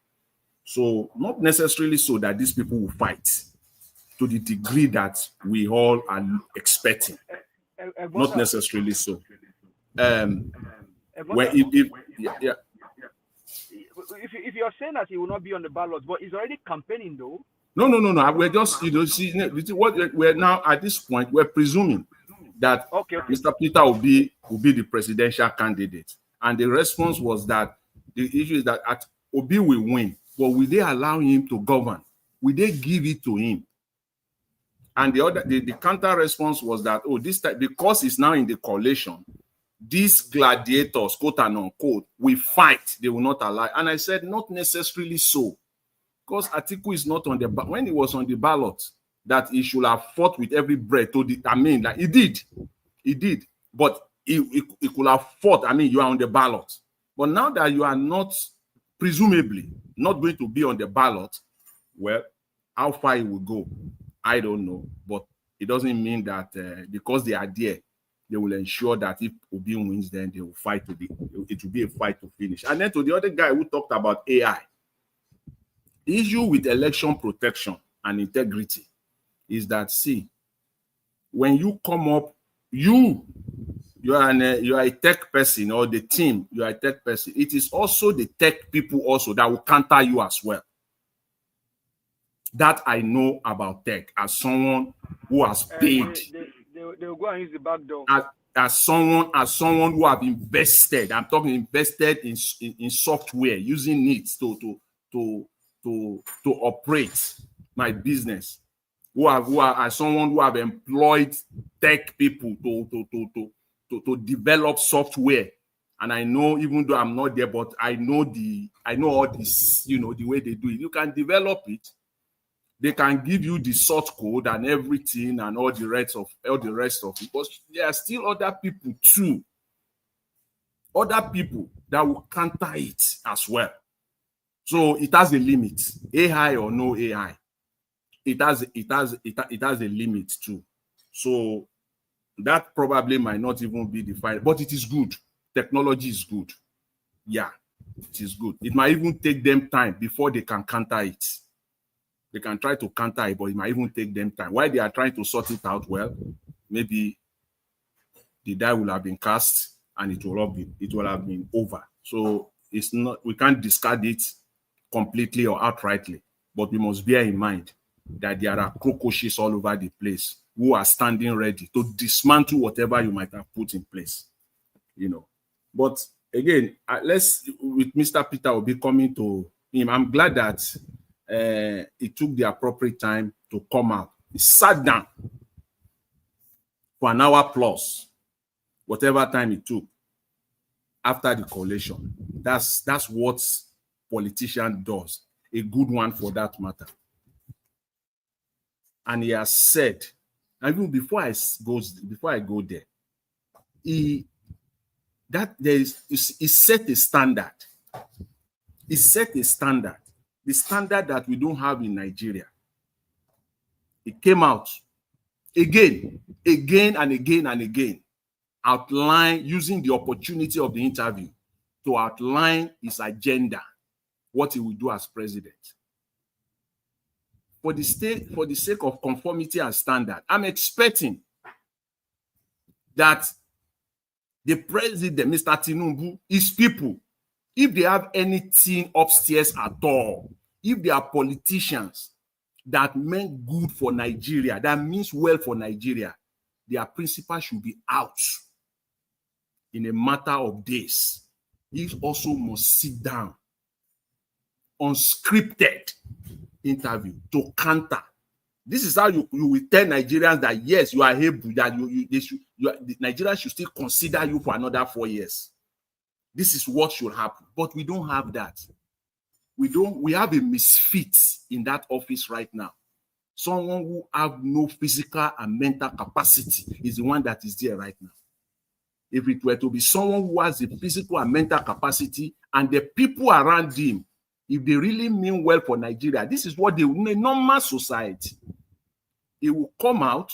So not necessarily so that these people will fight to the degree that we all are expecting. Not necessarily so. If you're saying that he will not be on the ballot, but he's already campaigning though. No. We're just, see, what we're now at this point, we're presuming that Mr. Peter Obi will be the presidential candidate. And the response was that the issue is that Obi will win, but will they allow him to govern? Will they give it to him? And the counter response was that, oh, this time, because he's now in the coalition, these gladiators, quote and unquote, will fight. They will not allow. And I said, not necessarily so. Because Atiku is not on the ballot. When he was on the ballot, that he should have fought with every breath. Like he did. But he could have fought. You are on the ballot. But now that you are not, presumably, not going to be on the ballot, well, how far he will go, I don't know. But it doesn't mean that because they are there, they will ensure that if Obi wins, then they will fight it will be a fight to finish. And then to the other guy who talked about AI, the issue with election protection and integrity is that, see, when you come up you are a tech person, or the team, you are a tech person. It is also the tech people also that will counter you as well. That I know about tech as someone who has paid. They will go and use the back door. As someone who have invested, I'm talking invested in software, using it to operate my business. As someone who have employed tech people to develop software. And I know, even though I'm not there, but I know all this, the way they do it. You can develop it. They can give you the source code and everything and all the rest of it. But there are still other people too. Other people that will counter it as well. So it has a limit. AI or no AI. It has a limit too. So that probably might not even be defined, but it is good. Technology is good. Yeah, it is good. It might even take them time before they can counter it. They can try to counter it, but it might even take them time. While they are trying to sort it out, well, maybe the die will have been cast and it will have been over. So it's not, we can't discard it completely or outrightly, but we must bear in mind that there are crocodiles all over the place who are standing ready to dismantle whatever you might have put in place. But again, with Mr. Peter will be coming to him. I'm glad that he took the appropriate time to come out. He sat down for an hour plus, whatever time it took after the collation. That's what politician does. A good one for that matter. And he has said, and even before I go there, he set a standard. He set a standard. The standard that we don't have in Nigeria. It came out again and again, outline, using the opportunity of the interview to outline his agenda, what he will do as president. For the sake of conformity and standard, I'm expecting that the president, Mr. Tinubu, his people, if they have anything upstairs at all, if they are politicians that meant good for Nigeria, that means well for Nigeria, their principal should be out in a matter of days. He also must sit down, unscripted interview to counter. This is how you will tell Nigerians that yes, you are able, that Nigerians should still consider you for another 4 years. This is what should happen. But we don't have that. We have a misfit in that office right now. Someone who have no physical and mental capacity is the one that is there right now. If it were to be someone who has the physical and mental capacity and the people around him, if they really mean well for Nigeria, this is what they will, in a normal society, it will come out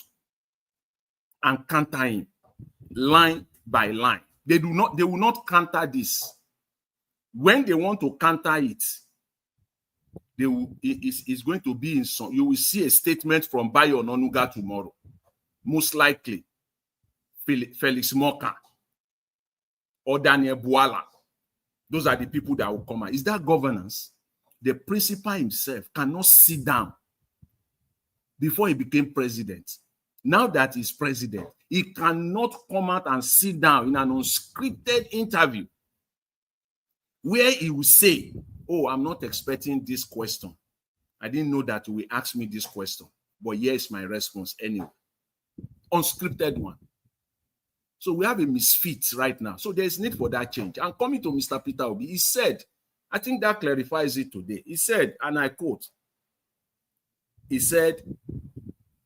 and counter him line by line. They will not counter this. When they want to counter it, it's going to be in some, you will see a statement from Bayo Ononuga tomorrow. Most likely, Felix Moka or Daniel Bwala. Those are the people that will come out. Is that governance? The principal himself cannot sit down before he became president. Now that he's president, he cannot come out and sit down in an unscripted interview where he will say, oh, I'm not expecting this question. I didn't know that you will ask me this question, but here's my response anyway. Unscripted one. So we have a misfit right now. So there's need for that change. And coming to Mr. Peter Obi, he said, I think that clarifies it today. He said, and I quote, he said,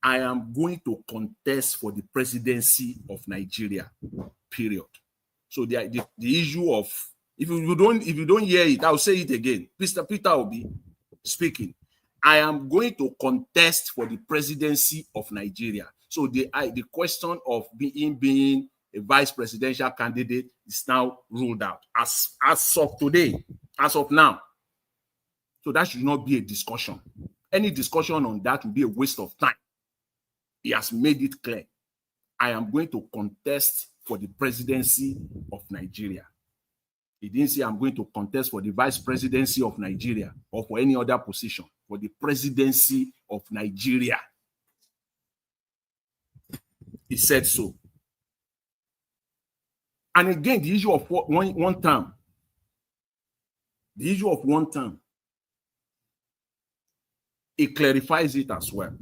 I am going to contest for the presidency of Nigeria, period. So the issue of, if you don't hear it, I'll say it again. Mr. Peter Obi speaking, I am going to contest for the presidency of Nigeria. So the question of being a vice presidential candidate is now ruled out as of today, as of now. So that should not be a discussion. Any discussion on that will be a waste of time. He has made it clear. I am going to contest for the presidency of Nigeria. He didn't say I'm going to contest for the vice presidency of Nigeria or for any other position, for the presidency of Nigeria. He said so. And again, the issue of one term. The issue of one term. It clarifies it as well.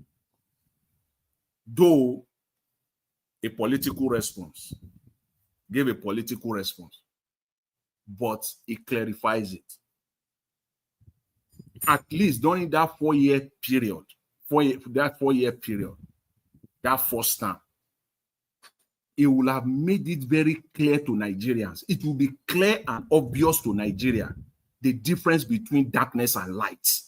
Though a political response, gave a political response, but it clarifies it. At least during that 4-year period, that first term, it will have made it very clear to Nigerians. It will be clear and obvious to Nigeria the difference between darkness and light.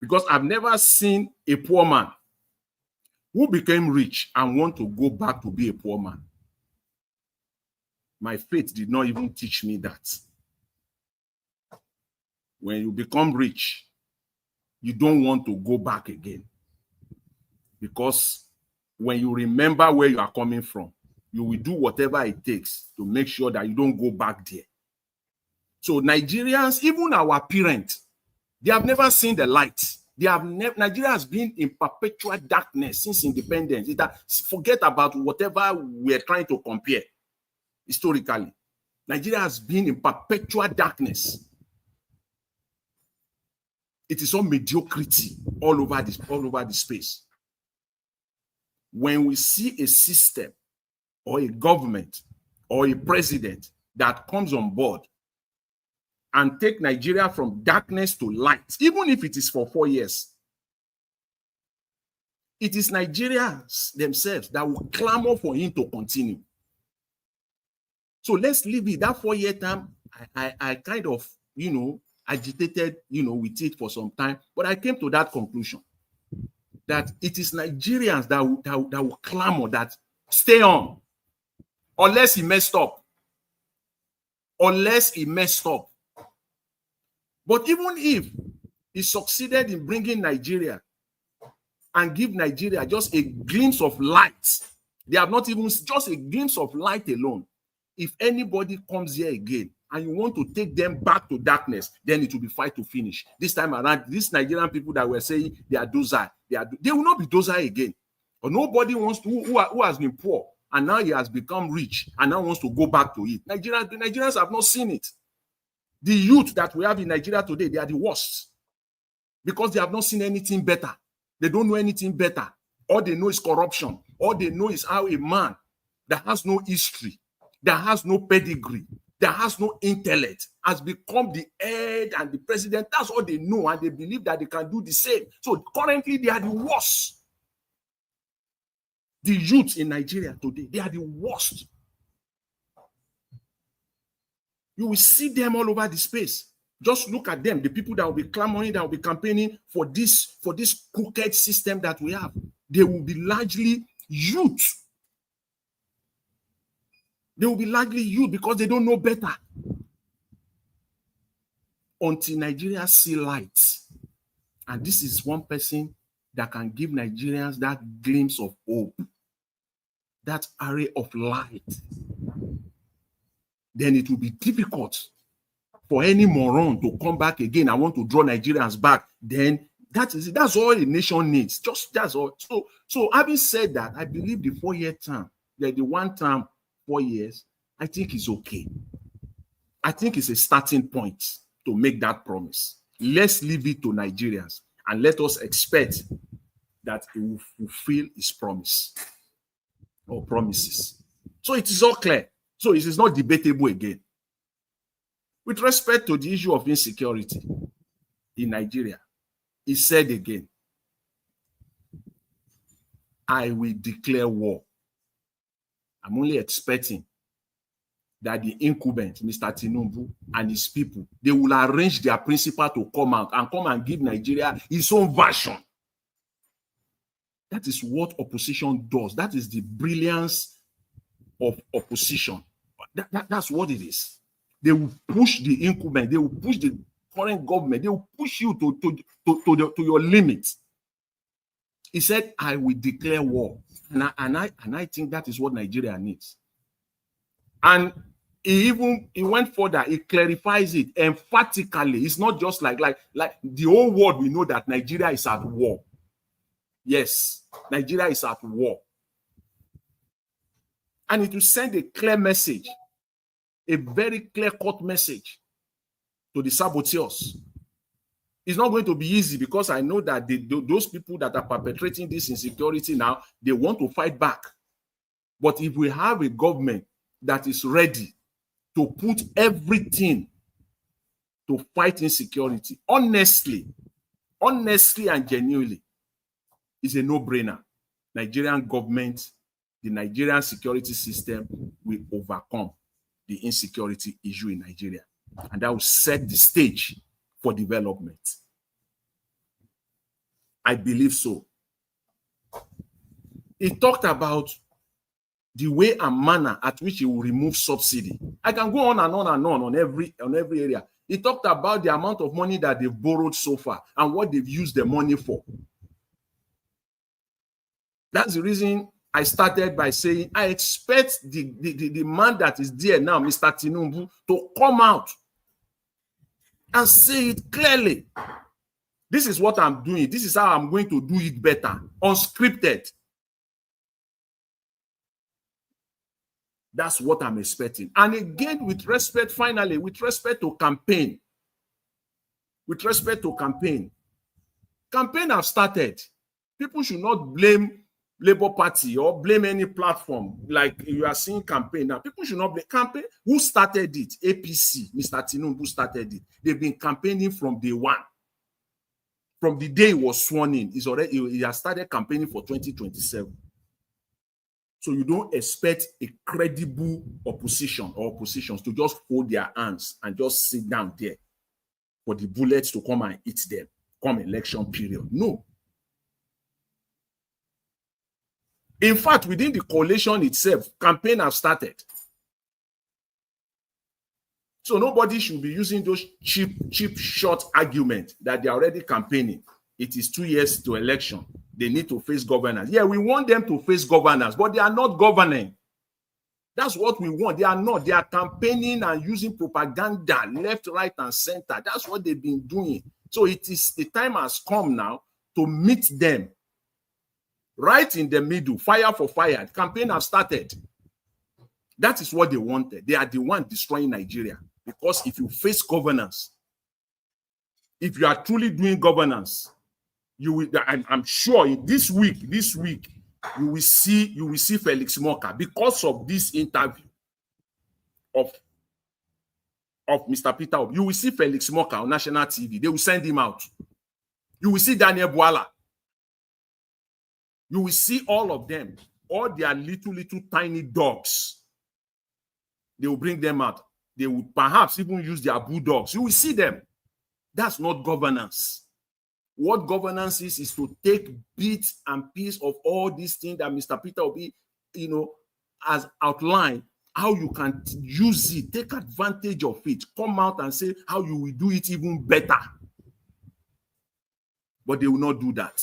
Because I've never seen a poor man who became rich and want to go back to be a poor man. My faith did not even teach me that. When you become rich, you don't want to go back again. Because when you remember where you are coming from, you will do whatever it takes to make sure that you don't go back there. So Nigerians, even our parents, they have never seen the light. Nigeria has been in perpetual darkness since independence. Forget about whatever we're trying to compare historically. Nigeria has been in perpetual darkness. It is all mediocrity all over the space. When we see a system or a government or a president that comes on board and take Nigeria from darkness to light, even if it is for 4 years, it is Nigerians themselves that will clamor for him to continue. So let's leave it. That 4-year term, I kind of, agitated, with it for some time, but I came to that conclusion that it is Nigerians that will clamor that stay on, unless he messed up. Unless he messed up. But even if he succeeded in bringing Nigeria and give Nigeria just a glimpse of light, they have not even just a glimpse of light alone. If anybody comes here again and you want to take them back to darkness, then it will be fight to finish. This time around, these Nigerian people that were saying they are doza, they will not be doza again. But nobody wants to, who has been poor and now he has become rich and now wants to go back to it. The Nigerians have not seen it. The youth that we have in Nigeria today, they are the worst because they have not seen anything better. They don't know anything better. All they know is corruption. All they know is how a man that has no history, that has no pedigree, that has no intellect, has become the head and the president. That's all they know, and they believe that they can do the same. So currently, they are the worst. The youth in Nigeria today, they are the worst. You will see them all over the space. Just look at them, the people that will be clamoring, that will be campaigning for this crooked system that we have. They will be largely youth. They will be largely youth because they don't know better. Until Nigeria see light. And this is one person that can give Nigerians that glimpse of hope, that array of light. Then it will be difficult for any moron to come back again. I want to draw Nigerians back. Then that is it. That's all a nation needs. Just that's all. So having said that, I believe the 4-year term, the 1 term, 4 years, I think is okay. I think it's a starting point to make that promise. Let's leave it to Nigerians and let us expect that he will fulfill his promise or promises. So it is all clear. So it is not debatable again. With respect to the issue of insecurity in Nigeria, he said again, I will declare war. I'm only expecting that the incumbent, Mr. Tinubu, and his people, they will arrange their principal to come out and give Nigeria his own version. That is what opposition does. That is the brilliance of opposition. That's what it is. They will push the incumbent. They will push the current government. They will push you to your limits. He said, I will declare war. And I think that is what Nigeria needs. And he went further. He clarifies it emphatically. It's not just like the whole world. We know that Nigeria is at war. Yes, Nigeria is at war. And it will send a clear message, a very clear-cut message to the saboteurs. It's not going to be easy because I know that those people that are perpetrating this insecurity now, they want to fight back. But if we have a government that is ready to put everything to fight insecurity, honestly and genuinely, it's a no-brainer. Nigerian government, the Nigerian security system will overcome the insecurity issue in Nigeria. And that will set the stage for development. I believe so. He talked about the way and manner at which he will remove subsidy. I can go on and on and on every area. He talked about the amount of money that they've borrowed so far and what they've used the money for. That's the reason I started by saying I expect the man that is there now, Mr. Tinubu, to come out and say it clearly. This is what I'm doing. This is how I'm going to do it better. Unscripted. That's what I'm expecting. And again, with respect, finally, with respect to campaign. With respect to campaign. Campaign have started. People should not blame Labour Party or blame any platform like you are seeing campaign now. People should not blame campaign. Who started it? APC. Mr. Tinubu started it. They've been campaigning from day one. From the day he was sworn in, he has started campaigning for 2027. So you don't expect a credible opposition or oppositions to just hold their hands and just sit down there for the bullets to come and eat them come election period. No. In fact, within the coalition itself, campaign have started. So nobody should be using those cheap short arguments that they are already campaigning. It is 2 years to election. They need to face governance. Yeah, we want them to face governance, but they are not governing. That's what we want. They are not. They are campaigning and using propaganda left, right, and center. That's what they've been doing. So it is the time has come now to meet them right in the middle, fire for fire. The campaign has started. That is what they wanted. They are the one destroying Nigeria. Because if you face governance, if you are truly doing governance, you will. I'm sure this week, you will see Felix Moka because of this interview of Mr. Peter. You will see Felix Moka on national TV. They will send him out. You will see Daniel Bwala. You will see all of them, all their little tiny dogs. They will bring them out. They will perhaps even use their bulldogs. You will see them. That's not governance. What governance is to take bits and pieces of all these things that Mr. Peter Obi, has outlined, how you can use it, take advantage of it, come out and say how you will do it even better. But they will not do that.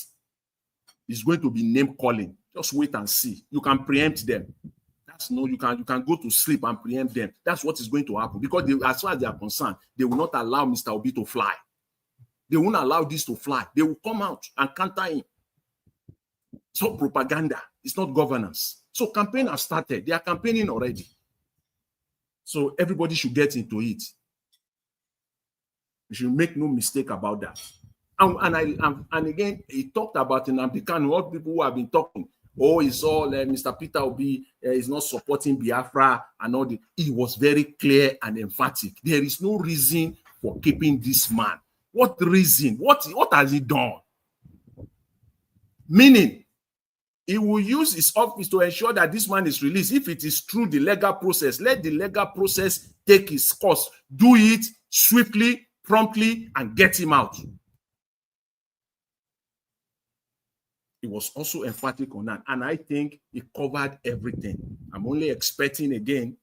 It's going to be name calling. Just wait and see. You can preempt them. You can go to sleep and preempt them. That's what is going to happen. Because as far as they are concerned, they will not allow Mr. Obi to fly. They won't allow this to fly. They will come out and counter him. So propaganda. It's not governance. So campaign has started. They are campaigning already. So everybody should get into it. You should make no mistake about that. And again, he talked about in Ampikan, all people who have been talking, it's all Mr. Peter Obi is not supporting Biafra and all. He was very clear and emphatic. There is no reason for keeping this man. What reason? What has he done? Meaning, he will use his office to ensure that this man is released. If it is through the legal process, let the legal process take its course. Do it swiftly, promptly, and get him out. He was also emphatic on that. And I think he covered everything. I'm only expecting, again,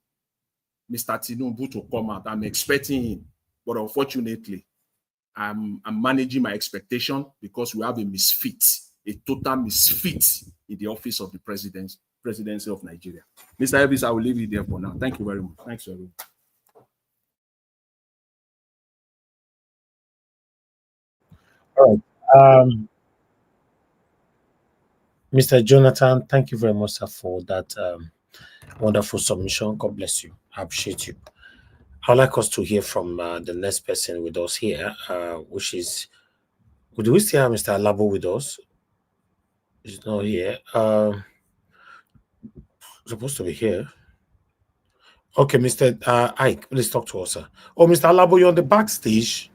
Mr. Tinubu to come out. I'm expecting him. But unfortunately, I'm managing my expectation because we have a misfit a total misfit in the office of the presidency of Nigeria. Mr. Elvis, I will leave you there for now. Thank you very much. Thanks, everyone. All right. Mr. Jonathan, thank you very much, sir, for that wonderful submission. God bless you. I appreciate you. I'd like us to hear from the next person with us here, which is, do we still have Mr. Alabo with us? He's not here. Supposed to be here. Okay, Mr. Ike, please talk to us, sir. Oh, Mr. Alabo, you're on the backstage.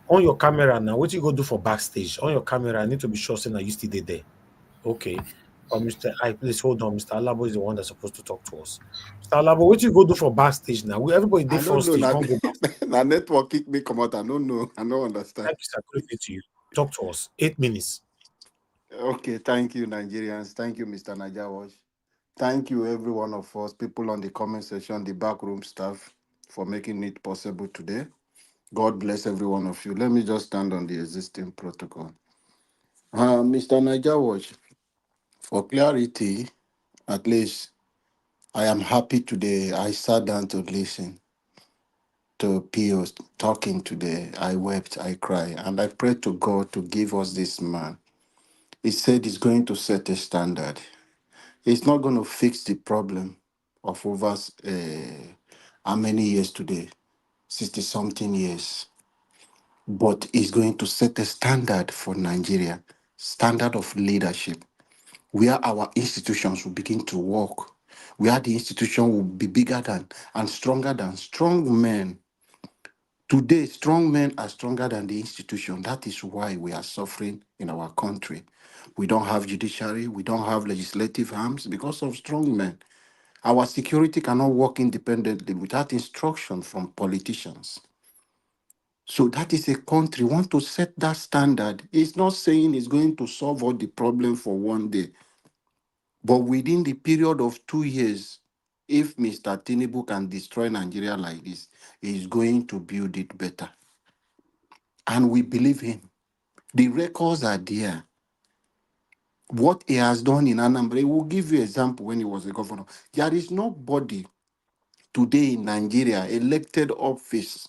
On your camera now. What you go do for backstage? On your camera, I need to be sure saying that you still there. Okay. Mr. Ike, please hold on. Mr. Alabo is the one that's supposed to talk to us. Mr. Alabo, what you go do for backstage now? Everybody I did don't front know. stage. Can't go backstage. Na network kick me come out. I don't know. I don't understand. Thank you, sir. Good evening to you. Talk to us. 8 minutes. Okay, thank you, Nigerians. Thank you, Mr. Najawash. Thank you, every one of us, people on the comment section, the backroom staff, for making it possible today. God bless every one of you. Let me just stand on the existing protocol. Mr. Najawash, for clarity, at least I am happy today. I sat down to listen to Pios talking today. I wept, I cried, and I prayed to God to give us this man. He said he's going to set a standard. It's not going to fix the problem of over how many years today? 60 something years. But it's going to set a standard for Nigeria, standard of leadership, where our institutions will begin to work, where the institution will be bigger than and stronger than strong men. Today, strong men are stronger than the institution. That is why we are suffering in our country. We don't have judiciary, we don't have legislative arms because of strong men. Our security cannot work independently without instruction from politicians. So that is a country want to set that standard. It's not saying it's going to solve all the problem for one day. But within the period of 2 years, if Mr. Tinubu can destroy Nigeria like this, he's going to build it better. And we believe him. The records are there. What he has done in Anambra, he will give you example when he was a governor. There is nobody today in Nigeria, elected office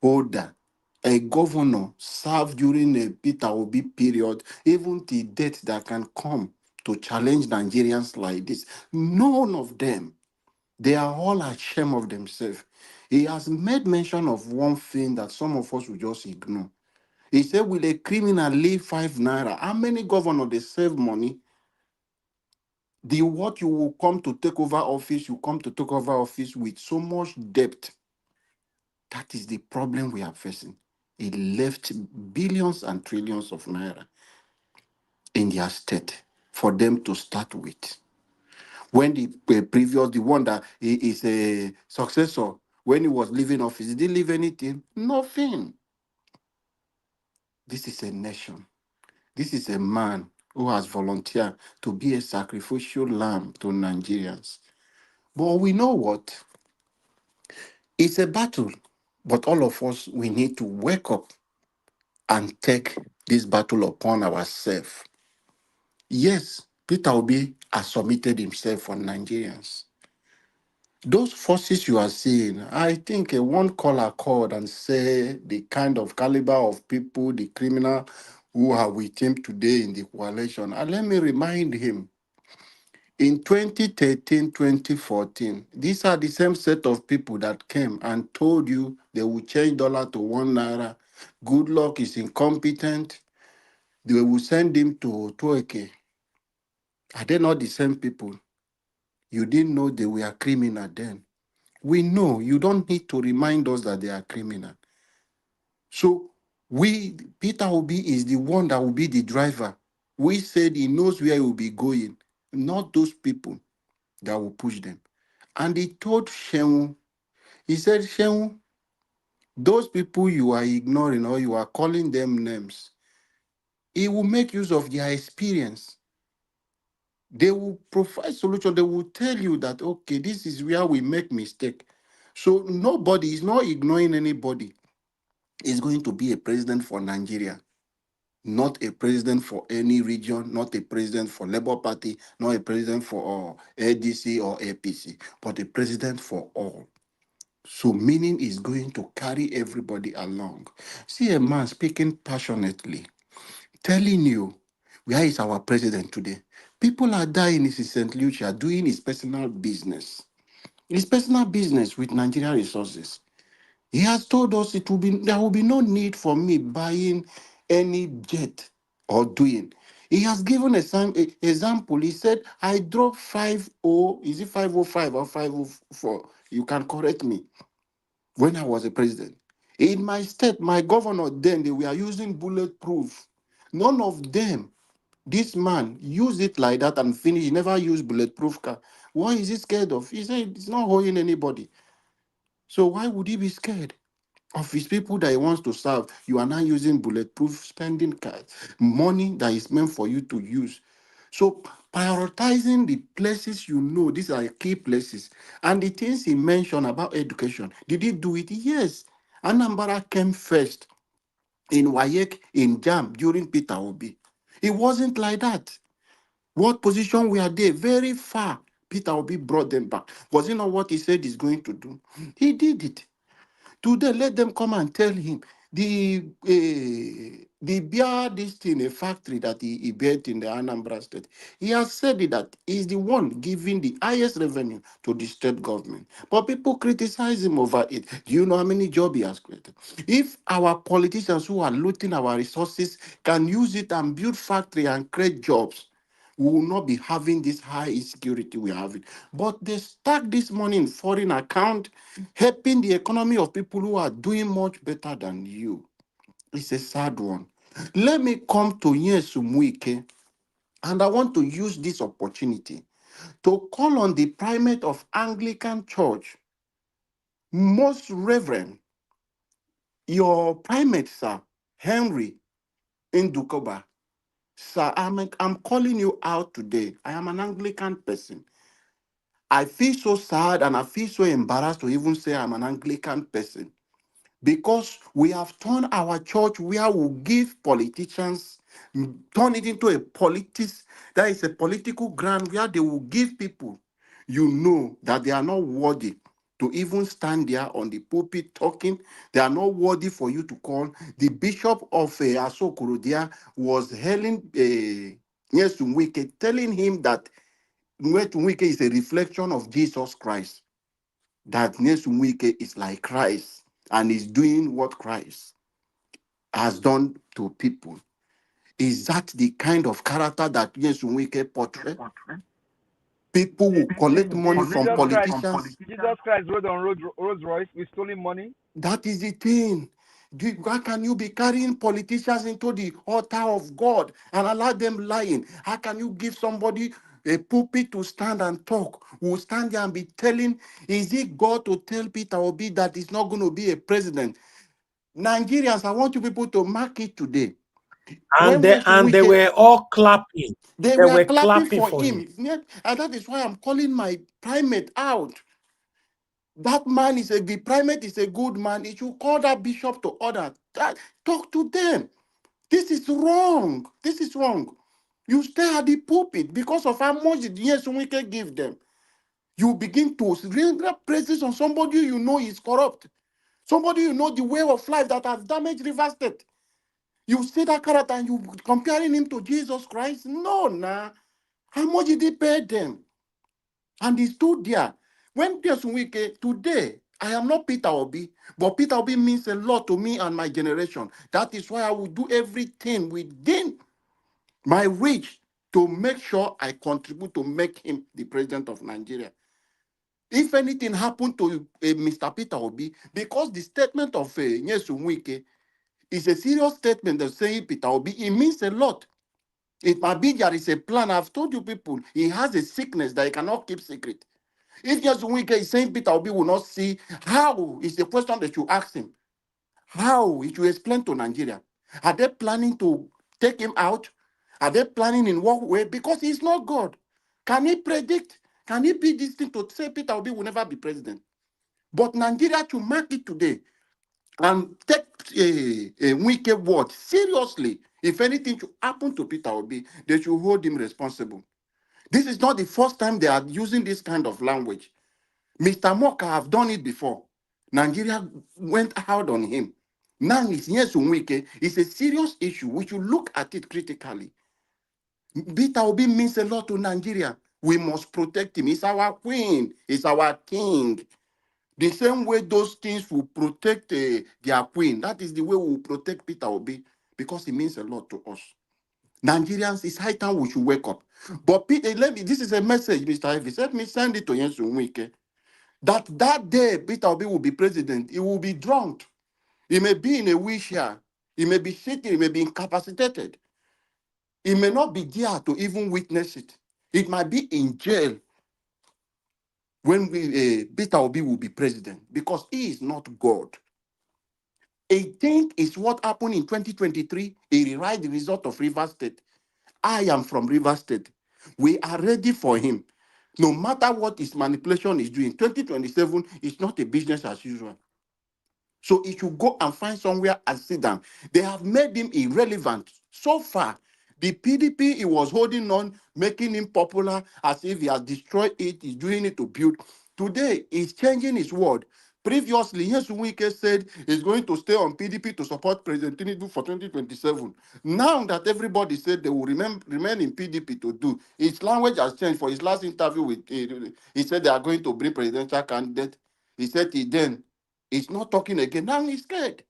holder, a governor served during a Peter Obi period, even the death that can come to challenge Nigerians like this. None of them. They are all ashamed of themselves. He has made mention of one thing that some of us will just ignore. He said, will a criminal leave 5 naira? How many governors they save money? The what you will come to take over office, you come to take over office with so much debt. That is the problem we are facing. He left billions and trillions of naira in their state for them to start with. When the previous, the one that is a successor, when he was leaving office, did he leave anything? Nothing. This is a nation. This is a man who has volunteered to be a sacrificial lamb to Nigerians. But we know what? It's a battle. But all of us, we need to wake up and take this battle upon ourselves. Yes, Peter Obi has submitted himself for Nigerians. Those forces you are seeing, I think one call accord and say the kind of caliber of people, the criminal who are with him today in the coalition. And let me remind him, in 2013, 2014, these are the same set of people that came and told you they will change dollar to 1 naira. Good luck is incompetent. They will send him to Turkey. Are they not the same people? You didn't know they were criminal then. We know. You don't need to remind us that they are criminal. So Peter Obi is the one that will be the driver. We said he knows where he will be going, not those people that will push them. And he told Shehu, he said, Shehu, those people you are ignoring or you are calling them names, he will make use of their experience. They will provide solution. They will tell you that, okay, this is where we make mistake. So nobody is not ignoring anybody. Is going to be a president for Nigeria. Not a president for any region, not a president for Labour Party, not a president for ADC or APC, but a president for all. So meaning is going to carry everybody along. See a man speaking passionately, telling you, where is our president today? People are dying in St. Lucia doing his personal business. His personal business with Nigerian resources. He has told us there will be no need for me buying any jet or doing. He has given example. He said, I dropped 50, is it 505 or 504? You can correct me. When I was a president. In my state, my governor then, they were using bulletproof. None of them, this man, used it like that and finished. He never used bulletproof car. What is he scared of? He said it's not holding anybody. So why would he be scared of his people that he wants to serve? You are now using bulletproof spending card, money that is meant for you to use. So prioritizing the places you know, these are key places. And the things he mentioned about education, did he do it? Yes. Anambra came first in WAEC, in JAM during Peter Obi. It wasn't like that. What position we are there? Very far. Peter Obi brought them back. Was it not what he said he's going to do? He did it. Today, let them come and tell him the beer, this thing, a factory that he built in the Anambra state. He has said it that he's the one giving the highest revenue to the state government. But people criticize him over it. Do you know how many jobs he has created? If our politicians who are looting our resources can use it and build factory and create jobs, we will not be having this high insecurity we are having. But they stack this money in foreign account, helping the economy of people who are doing much better than you. It's a sad one. Let me come to Nyesom Wike, and I want to use this opportunity to call on the primate of Anglican Church, most reverend, your primate, sir, Henry Ndukoba. Sir, I'm calling you out today. I am an Anglican person. I feel so sad and I feel so embarrassed to even say I'm an Anglican person, because we have turned our church where we give politicians, turn it into a politics, that is a political ground where they will give people, you know, that they are not worthy to even stand there on the pulpit talking. They are not worthy for you to call. The bishop of Asokorodia was hailing Nyesom Wike, telling him that Nyesom Wike is a reflection of Jesus Christ, that Nyesom Wike is like Christ and is doing what Christ has done to people. Is that the kind of character that Nyesom Wike portray? People will collect money from politicians. Jesus Christ rode on Rolls Royce with stolen money. That is the thing. How can you be carrying politicians into the altar of God and allow them lying? How can you give somebody a pulpit to stand and talk? Who will stand there and be telling, is it God to tell Peter Obi that he's not going to be a president? Nigerians, I want you people to mark it today. And they were all clapping. They were clapping for him. And that is why I'm calling my primate out. That man the primate is a good man. He should call that bishop to order. Talk to them. This is wrong. This is wrong. You stay at the pulpit because of how much the Nyesom Wike give them. You begin to render praises on somebody you know is corrupt. Somebody you know the way of life that has damaged River State. You see that character and you comparing him to Jesus Christ? No, nah. How much did he pay them? And he stood there. When Nyesom Wike, today, I am not Peter Obi, but Peter Obi means a lot to me and my generation. That is why I will do everything within my reach to make sure I contribute to make him the president of Nigeria. If anything happened to Mr. Peter Obi, because the statement of Nyesom Wike is a serious statement of saying Peter Obi, it means a lot. It might be there is a plan. I've told you people, he has a sickness that he cannot keep secret. If Nyesom Wike is saying Peter Obi will not see, how is the question that you ask him? How? It will explain to Nigeria. Are they planning to take him out? Are they planning in what way? Because he's not God. Can he predict? Can he be this thing to say Peter Obi will never be president? But Nigeria to mark it today and take a Wike word seriously If anything should happen to Peter Obi, they should hold him responsible. This is not the first time they are using this kind of language. Mr. Moka have done it before. Nigeria went hard on him. Now it's yes, it's a serious issue. We should look at it critically. Peter Obi means a lot to Nigeria. We must protect him. He's our queen. He's our king. The same way those kings will protect their queen, that is the way we will protect Peter Obi, because he means a lot to us. Nigerians, it's high time we should wake up. But this is a message, Mr. Ivy. Let me send it to Yensu Wike. That day Peter Obi will be president, he will be drunk. He may be in a wheelchair. He may be sitting, he may be incapacitated. He may not be there to even witness it. It might be in jail when Peter Obi will be president, because he is not God. I think it's what happened in 2023. He rewrite the result of Rivers State. I am from Rivers State. We are ready for him. No matter what his manipulation is doing, 2027 is not a business as usual. So he should go and find somewhere and sit down. They have made him irrelevant. So far, the PDP he was holding on, making him popular as if he has destroyed it, he's doing it to build. Today, he's changing his word. Previously, Yesu Wike said he's going to stay on PDP to support President Tinubu for 2027. Now that everybody said they will remain in PDP to do, his language has changed. For his last interview with, he said they are going to bring presidential candidate. He said he's not talking again. Now he's scared.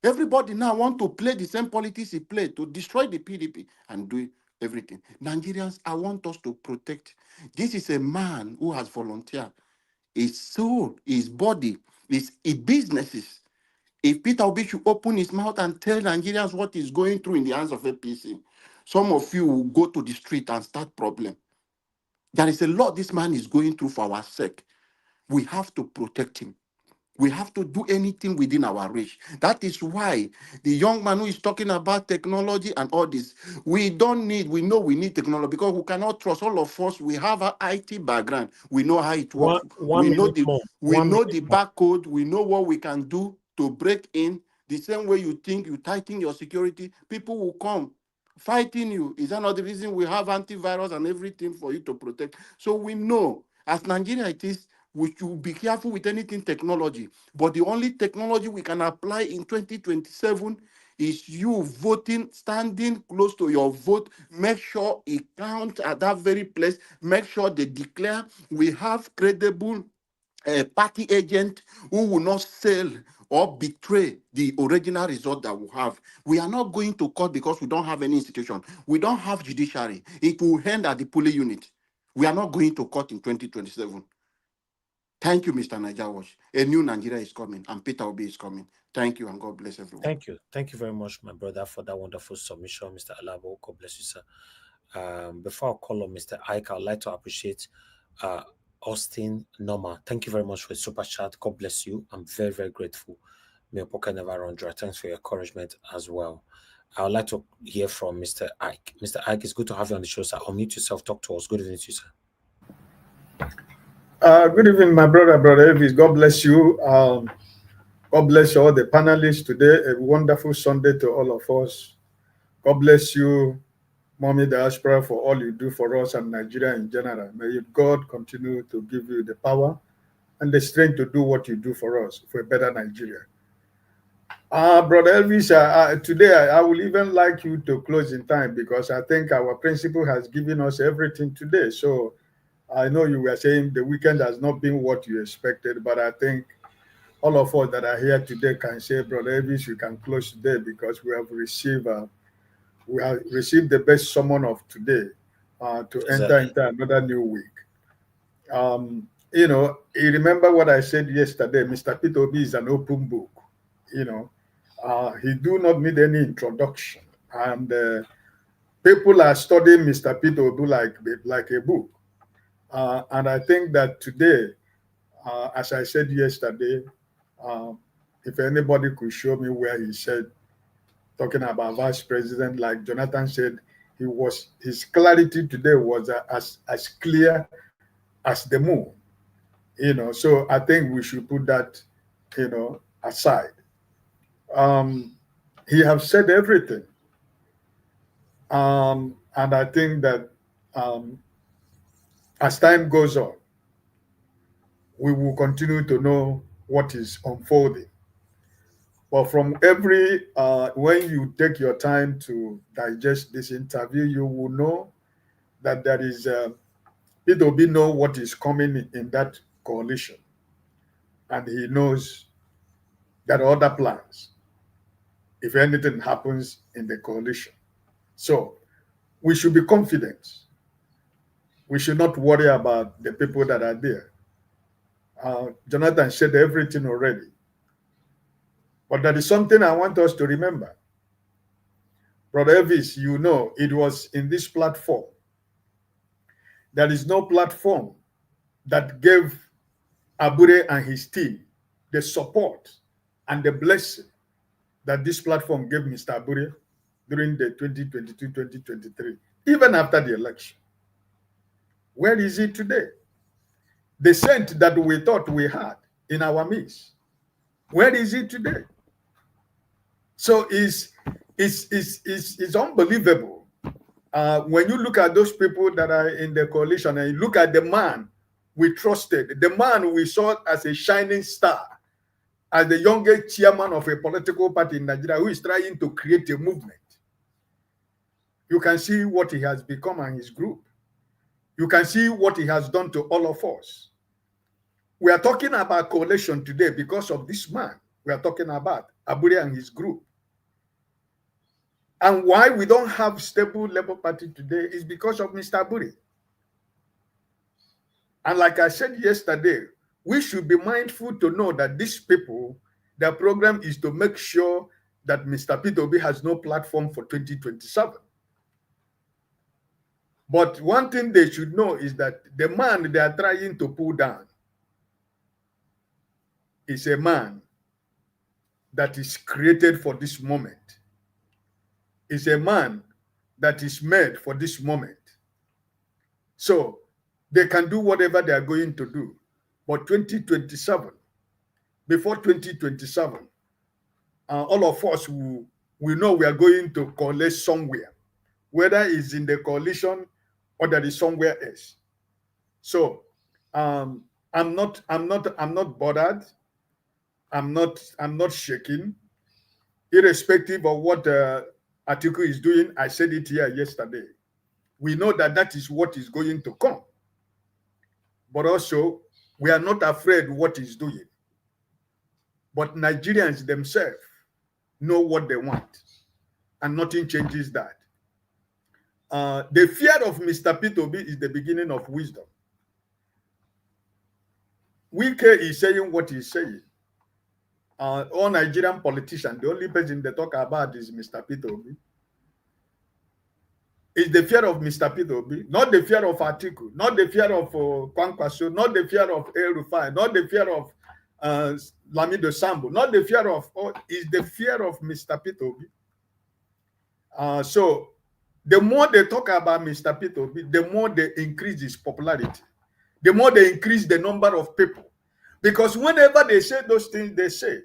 Everybody now want to play the same politics he played to destroy the PDP and do everything. Nigerians, I want us to protect. This is a man who has volunteered his soul, his body, his businesses. If Peter Obi should open his mouth and tell Nigerians what he's going through in the hands of APC, some of you will go to the street and start problem. There is a lot this man is going through for our sake. We have to protect him. We have to do anything within our reach. That is why the young man who is talking about technology and all this, we know we need technology, because we cannot trust all of us. We have an IT background. We know how it works. One minute more. We know the barcode. We know what we can do to break in. The same way you think you tighten your security, people will come fighting you. Is that not the reason we have antivirus and everything for you to protect? So we know, as Nigeria it is, we should be careful with anything technology. But the only technology we can apply in 2027 is you voting, standing close to your vote. Make sure it counts at that very place. Make sure they declare. We have credible party agent who will not sell or betray the original result that we have. We are not going to court because we don't have any institution. We don't have judiciary. It will end at the polling unit. We are not going to court in 2027. Thank you, Mr. Niger Watch. A new Nigeria is coming, and Peter Obi is coming. Thank you, and God bless everyone. Thank you. Thank you very much, my brother, for that wonderful submission, Mr. Alabo. God bless you, sir. Before I call on Mr. Ike, I'd like to appreciate Austin Norma. Thank you very much for the super chat. God bless you. I'm very, very grateful. May your pocket never run dry. Thanks for your encouragement as well. I would like to hear from Mr. Ike. Mr. Ike, it's good to have you on the show, sir. Unmute yourself, talk to us. Good evening to you, sir. Good evening, my brother Elvis. God bless you. God bless all the panelists today. A wonderful Sunday to all of us. God bless you, Mommy Diaspora, for all you do for us and Nigeria in general. May God continue to give you the power and the strength to do what you do for us, for a better Nigeria. Brother Elvis, today I will even like you to close in time, because I think our principal has given us everything today. So I know you were saying the weekend has not been what you expected, but I think all of us that are here today can say, Brother Elvis, you can close today, because we have received the best sermon of today to enter into another new week. You remember what I said yesterday, Mr. Peter Obi is an open book. He do not need any introduction. And people are studying Mr. Peter Obi like a book. And I think that today, as I said yesterday, if anybody could show me where he said, talking about vice president, like Jonathan said, his clarity today was as clear as the moon. So I think we should put that, aside. He has said everything. And I think that as time goes on, we will continue to know what is unfolding. But from every, when you take your time to digest this interview, you will know that there is, Peter Obi know what is coming in that coalition. And he knows there are other plans if anything happens in the coalition. So we should be confident. We should not worry about the people that are there. Jonathan said everything already. But there is something I want us to remember. Brother Elvis, you know, it was in this platform. There is no platform that gave Abure and his team the support and the blessing that this platform gave Mr. Abure during the 2022-2023, even after the election. Where is he today? The saint that we thought we had in our midst, where is he today? So it's unbelievable. When you look at those people that are in the coalition and you look at the man we trusted, the man we saw as a shining star, as the youngest chairman of a political party in Nigeria who is trying to create a movement, you can see what he has become and his group. You can see what he has done to all of us. We are talking about coalition today because of this man. We are talking about Abure and his group. And why we don't have stable Labour Party today is because of Mr. Abure. And like I said yesterday, we should be mindful to know that these people, their program is to make sure that Mr. Peter Obi has no platform for 2027. But one thing they should know is that the man they are trying to pull down is a man that is created for this moment. Is a man that is made for this moment. So they can do whatever they are going to do. But 2027, before 2027, all of us we know we are going to coalesce somewhere, whether it's in the coalition or that is somewhere else. So I'm not bothered. I'm not shaking, irrespective of what Atiku is doing. I said it here yesterday. We know that that is what is going to come. But also, we are not afraid what he's doing. But Nigerians themselves know what they want. And nothing changes that. The fear of Mr. Peter Obi is the beginning of wisdom. Wike is saying what he's saying. All Nigerian politicians, the only person they talk about is Mr. Peter Obi. It's the fear of Mr. Peter Obi, not the fear of Atiku, not the fear of Kwankwaso, not the fear of El Rufai, not the fear of Lamido Sambo, not the fear of, it's the fear of Mr. Peter Obi. So the more they talk about Mr. Peter Obi, the more they increase his popularity, the more they increase the number of people. Because whenever they say those things, they say,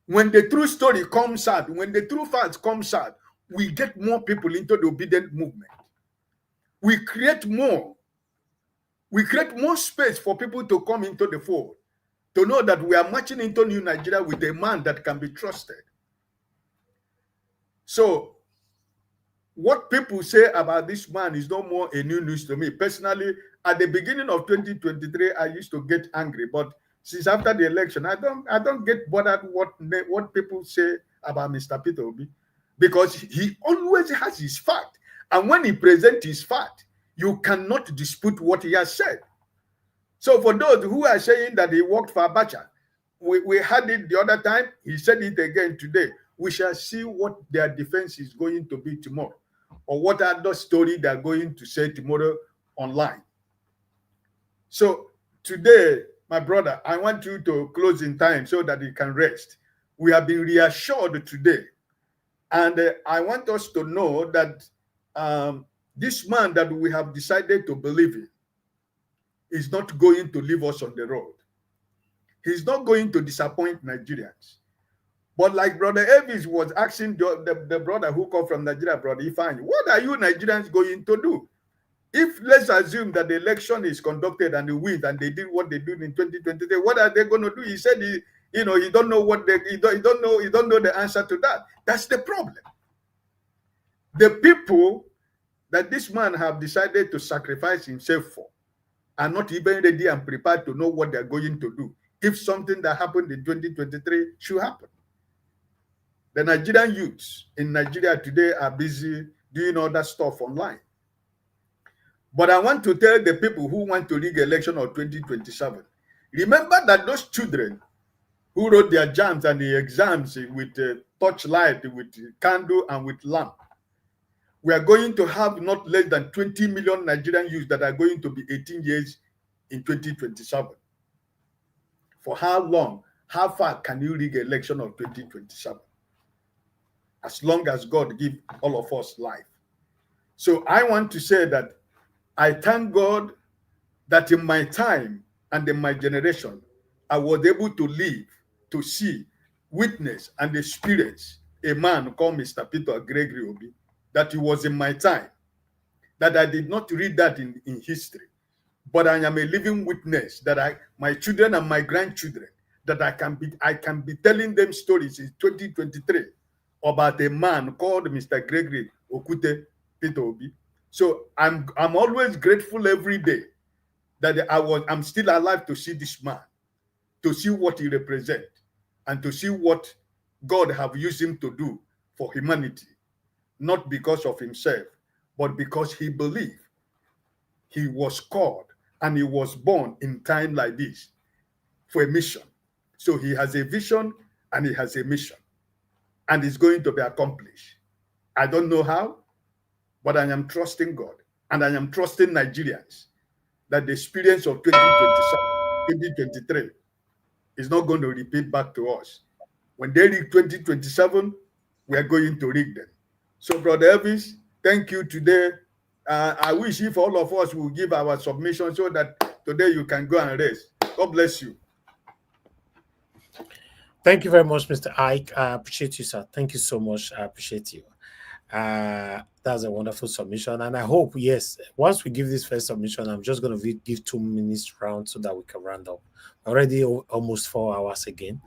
when the true story comes out, when the true facts comes out, we get more people into the obedient movement. We create more space for people to come into the fold, to know that we are marching into New Nigeria with a man that can be trusted. So what people say about this man is no more a new news to me. Personally, at the beginning of 2023, I used to get angry, but since after the election, I don't get bothered what people say about Mr. Peter Obi, because he always has his fact. And when he presents his fact, you cannot dispute what he has said. So for those who are saying that he worked for Abacha, we had it the other time, he said it again today. We shall see what their defense is going to be tomorrow, or what other story they're going to say tomorrow online. So today, my brother, I want you to close in time so that you can rest. We have been reassured today. And I want us to know that this man that we have decided to believe in is not going to leave us on the road. He's not going to disappoint Nigerians. But like Brother Elvis was asking the brother who come from Nigeria, Brother Ifan, what are you Nigerians going to do? If let's assume that the election is conducted and they win and they did what they did in 2023, what are they going to do? He said he don't know what he don't know the answer to that. That's the problem. The people that this man have decided to sacrifice himself for are not even ready and prepared to know what they're going to do if something that happened in 2023 should happen. The Nigerian youths in Nigeria today are busy doing all that stuff online. But I want to tell the people who want to rig election of 2027, remember that those children who wrote their jams and the exams with torchlight, with candle, and with lamp, we are going to have not less than 20 million Nigerian youths that are going to be 18 years in 2027. For how long? How far can you rig election of 2027? As long as God give all of us life. So I want to say that I thank God that in my time and in my generation, I was able to live, to see, witness, and experience a man called Mr. Peter Gregory Obi, that he was in my time, that I did not read that in history, but I am a living witness that my children and my grandchildren, that I can be telling them stories in 2023 about a man called Mr. Gregory Okute Peter Obi. So I'm always grateful every day that I'm still alive to see this man, to see what he represents, and to see what God have used him to do for humanity, not because of himself, but because he believed he was called and he was born in time like this for a mission. So he has a vision and he has a mission, and it's going to be accomplished. I don't know how, but I am trusting God and I am trusting Nigerians that the experience of 2023 is not going to repeat back to us. When they rig 2027, we are going to rig them. So, Brother Elvis, thank you today. I wish if all of us will give our submission so that today you can go and rest. God bless you. Thank you very much, Mr. Ike. I appreciate you, sir. Thank you so much. I appreciate you. That's a wonderful submission. And I hope, yes, once we give this first submission, I'm just going to give 2 minutes round so that we can round up. Already almost 4 hours again.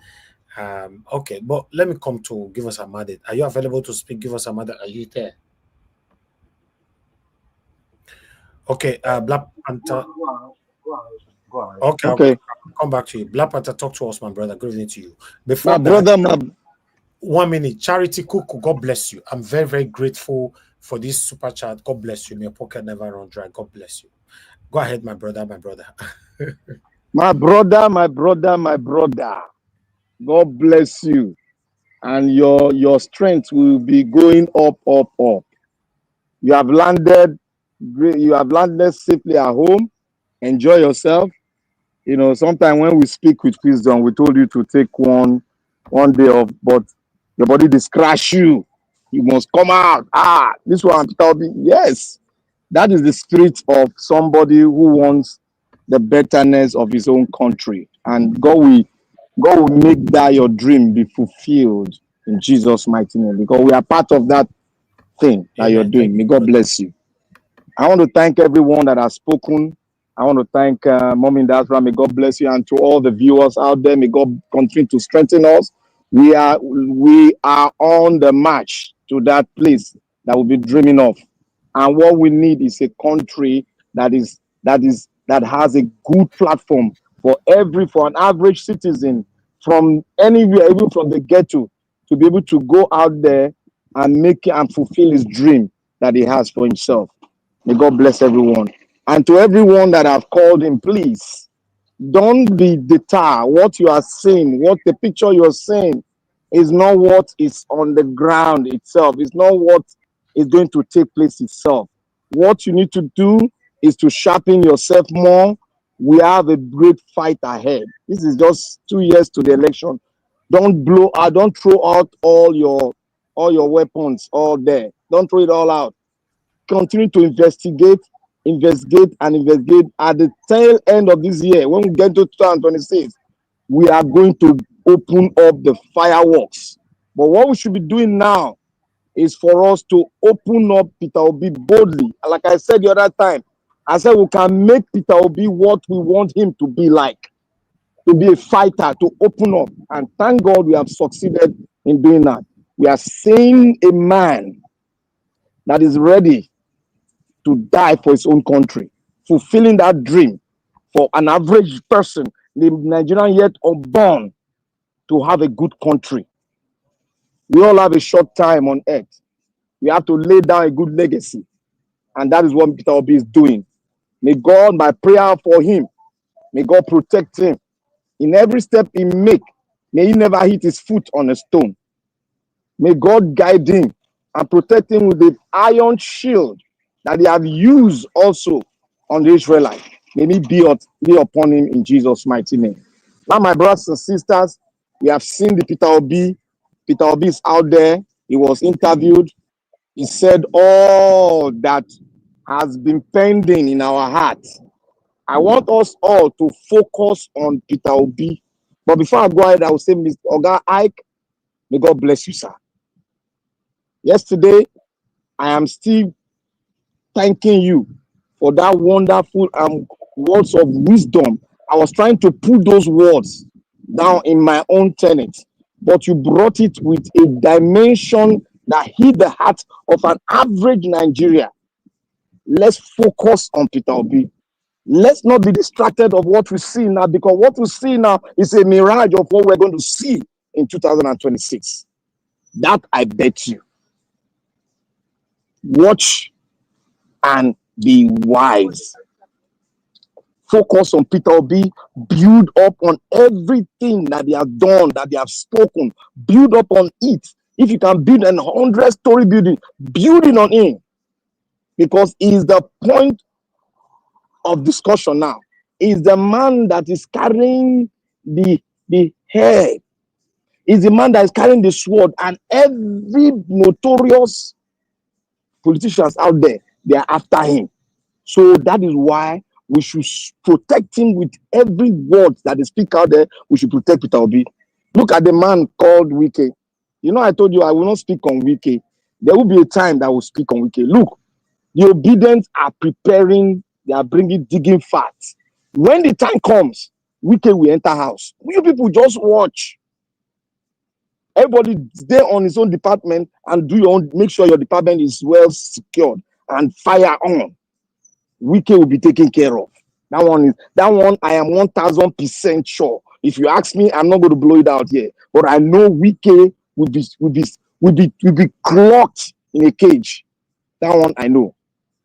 Okay, but let me come to Give Us Amade. Are you available to speak? Give Us Amade. Are you there? Okay, Black Panther. Go ahead. Okay, Okay. I'll come back to you. Black Panther, talk to us, my brother. Good evening to you. Before that, 1 minute. Charity Cook, God bless you. I'm very, very grateful for this super chat. God bless you. May your pocket never run dry. God bless you. Go ahead, my brother, my brother. my brother. God bless you. And your strength will be going up. You have landed safely at home. Enjoy yourself. You know, sometimes when we speak with wisdom, we told you to take one day off, but your body discrash you. You must come out. This one, yes. That is the spirit of somebody who wants the betterness of his own country. And God will make that your dream be fulfilled in Jesus' mighty name, because we are part of that thing that you're doing. May God bless you. I want to thank everyone that has spoken. I want to thank Mom and Dad. May God bless you, and to all the viewers out there, may God continue to strengthen us. We are on the march to that place that we'll be dreaming of. And what we need is a country that has a good platform for an average citizen from anywhere, even from the ghetto, to be able to go out there and make and fulfill his dream that he has for himself. May God bless everyone. And to everyone that have called him, please don't be deterred. What you are seeing, what the picture you're seeing, is not what is on the ground itself. It's not what is going to take place itself. What you need to do is to sharpen yourself more. We have a great fight ahead. This is just 2 years to the election. Don't throw out all your weapons all there. Don't throw it all out. Continue to investigate. At the tail end of this year, when we get to 2026, we are going to open up the fireworks But what we should be doing now is for us to open up Peter Obi boldly. Like I said the other time, I said we can make Peter Obi what we want him to be like, to be a fighter, to open up. And thank God we have succeeded in doing that. We are seeing a man that is ready to die for his own country, fulfilling that dream for an average person, the Nigerian yet unborn, to have a good country. We all have a short time on earth. We have to lay down a good legacy. And that is what Peter Obi is doing. May God, my prayer for him, may God protect him. In every step he make, may he never hit his foot on a stone. May God guide him and protect him with the iron shield that they have used also on the Israelites. May it be upon him in Jesus' mighty name. Now, my brothers and sisters, we have seen the Peter Obi. Peter Obi is out there. He was interviewed. He said all that has been pending in our hearts. I want us all to focus on Peter Obi. But before I go ahead, I will say, Mr. Oga Ike, may God bless you, sir. Yesterday, I am still thanking you for that wonderful words of wisdom. I was trying to put those words down in my own tenet, but you brought it with a dimension that hit the heart of an average Nigerian. Let's focus on Peter Obi. Let's not be distracted of what we see now, because what we see now is a mirage of what we're going to see in 2026. That I bet you. Watch and be wise. Focus on Peter Obi. Build up on everything that they have done, that they have spoken. Build up on it. If you can build an 100-story building, build it on it. Because it is the point of discussion now. Is the man that is carrying the head. Is the man that is carrying the sword, and every notorious politicians out there, they are after him. So that is why we should protect him with every word that they speak out there. We should protect Peter Obi. Look at the man called Wike. You know, I told you I will not speak on Wike. There will be a time that I will speak on Wike. Look, the obedient are preparing. They are digging facts. When the time comes, Wike will enter house. You people just watch. Everybody stay on his own department and do your own. Make sure your department is well secured and fire on. Wike will be taken care of. That one I am 1000% sure. If you ask me, I'm not going to blow it out here, but I know Wike will be clocked in a cage. That one I know.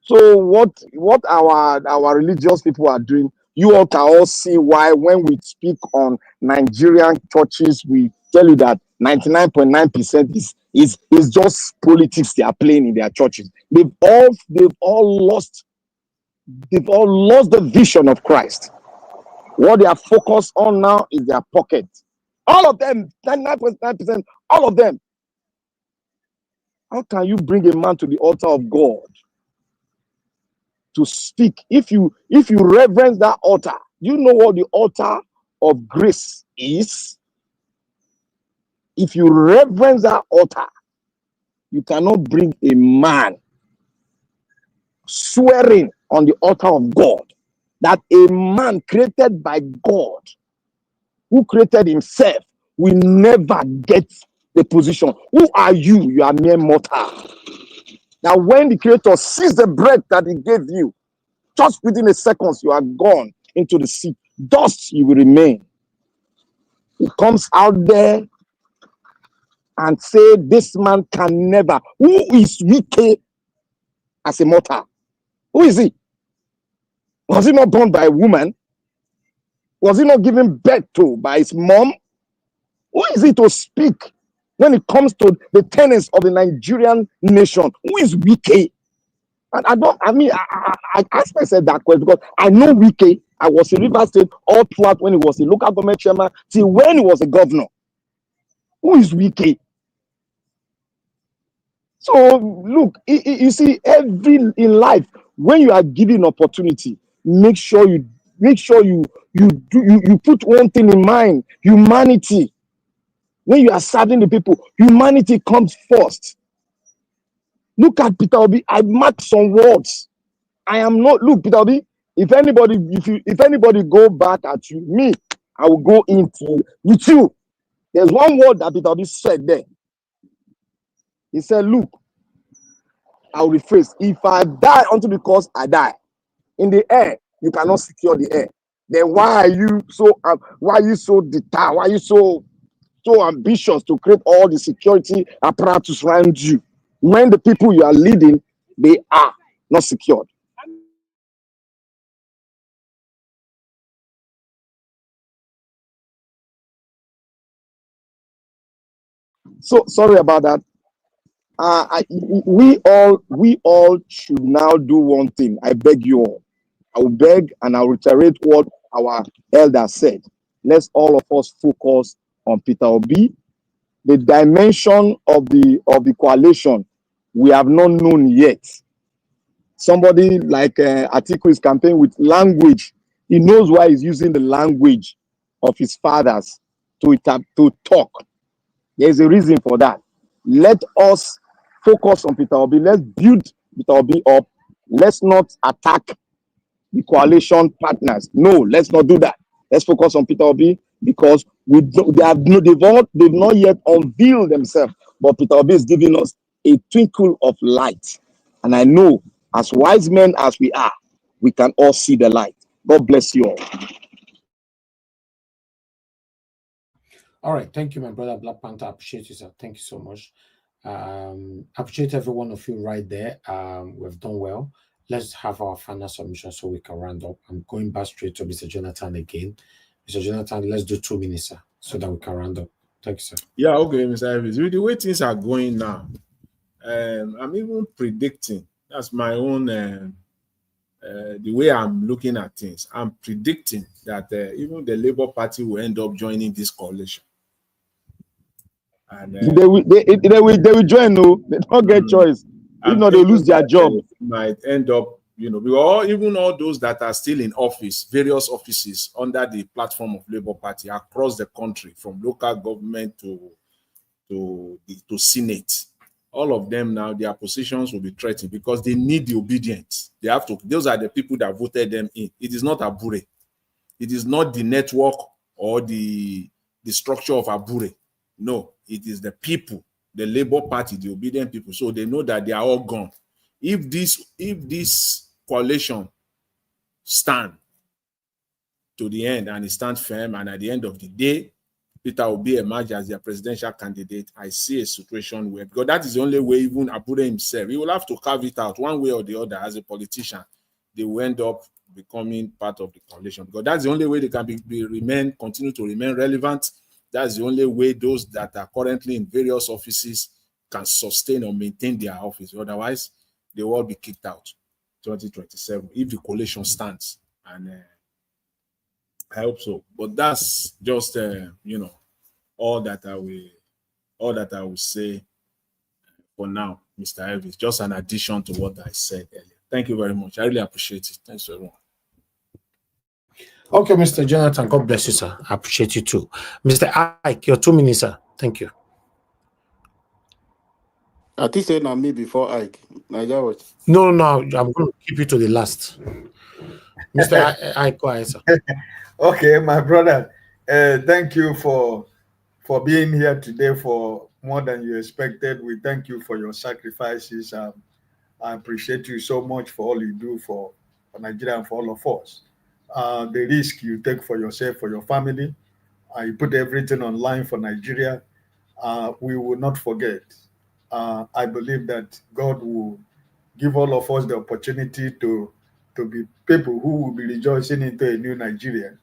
So what our religious people are doing, you all can all see why when we speak on Nigerian churches, we tell you that 99.9% is just politics they are playing in their churches. They've all lost the vision of Christ. What they are focused on now is their pocket. All of them, 99.9%, all of them. How can you bring a man to the altar of God to speak? If you reverence that altar, you know what the altar of grace is? If you reverence that altar, you cannot bring a man swearing on the altar of God that a man created by God, who created himself, will never get the position. Who are you? You are mere mortal. Now, when the Creator sees the breath that he gave you, just within a second, you are gone into the sea. Dust you will remain. He comes out there and say, this man can never. Who is Wike as a mortal? Who is he? Was he not born by a woman? Was he not given birth to by his mom? Who is he to speak when it comes to the tenets of the Nigerian nation? Who is Wike? And I asked myself that question because I know Wike. I was in River State all throughout when he was a local government chairman till when he was a governor. Who is Wike? So look, you see, every in life, when you are given opportunity, make sure you put one thing in mind: humanity. When you are serving the people, humanity comes first. Look at Peter Obi. I marked some words. I am not, look, Peter Obi, if anybody go back at you, me, I will go into with you. There's one word that Peter Obi said there. He said, look, I'll rephrase. If I die unto the cause, I die. In the air, you cannot secure the air. Then why are you so determined? Why are you so ambitious to create all the security apparatus around you when the people you are leading, they are not secured? So sorry about that. We all should now do one thing. I beg you all. I will beg and I'll reiterate what our elder said. Let's all of us focus on Peter Obi. The dimension of the coalition we have not known yet. Somebody like Atiku is campaigning with language. He knows why he's using the language of his fathers to talk. There's a reason for that. Let us focus on Peter Obi. Let's build Peter Obi up. Let's not attack the coalition partners. No, let's not do that. Let's focus on Peter Obi because they've not yet unveiled themselves. But Peter Obi is giving us a twinkle of light. And I know, as wise men as we are, we can all see the light. God bless you all. All right. Thank you, my brother Black Panther. I appreciate you, sir. Thank you so much. Appreciate every one of you right there. We've done well. Let's have our final submission so we can round up. I'm going back straight to Mr. Jonathan again. Mr. Jonathan, let's do 2 minutes, sir, so that we can round up. Thank you, sir. Yeah, okay, Mr. Evans. With the way things are going now, I'm even predicting, that's my own, the way I'm looking at things, I'm predicting that even the Labour Party will end up joining this coalition. And they will join. No, they don't get choice. If not, they lose their job. Might end up, because even all those that are still in office, various offices under the platform of Labour Party across the country, from local government to Senate, all of them now, their positions will be threatened because they need the obedience. They have to. Those are the people that voted them in. It is not Abure. It is not the network or the structure of Abure. No, it is the people, the Labour Party, the obedient people. So they know that they are all gone. If this coalition stand to the end and it stands firm, and at the end of the day, Peter Obi emerge as their presidential candidate, I see a situation where, because that is the only way, even Abure himself, he will have to carve it out one way or the other as a politician. They will end up becoming part of the coalition, because that's the only way they can continue to remain relevant. That's the only way those that are currently in various offices can sustain or maintain their office. Otherwise, they will all be kicked out 2027 if the coalition stands. And I hope so. But that's just all that I will say for now, Mr. Elvis. Just an addition to what I said earlier. Thank you very much. I really appreciate it. Thanks everyone. Okay, Mr. Jonathan, God bless you, sir. I appreciate you too. Mr. Ike, your 2 minutes, sir. Thank you. I think say me before Ike. No, I'm going to keep you to the last. Mr. Ike, go ahead, sir. Okay, my brother. Thank you for being here today for more than you expected. We thank you for your sacrifices. I appreciate you so much for all you do for Nigeria and for all of us. The risk you take for yourself, for your family, you put everything online for Nigeria. We will not forget. I believe that God will give all of us the opportunity to be people who will be rejoicing into a new Nigeria.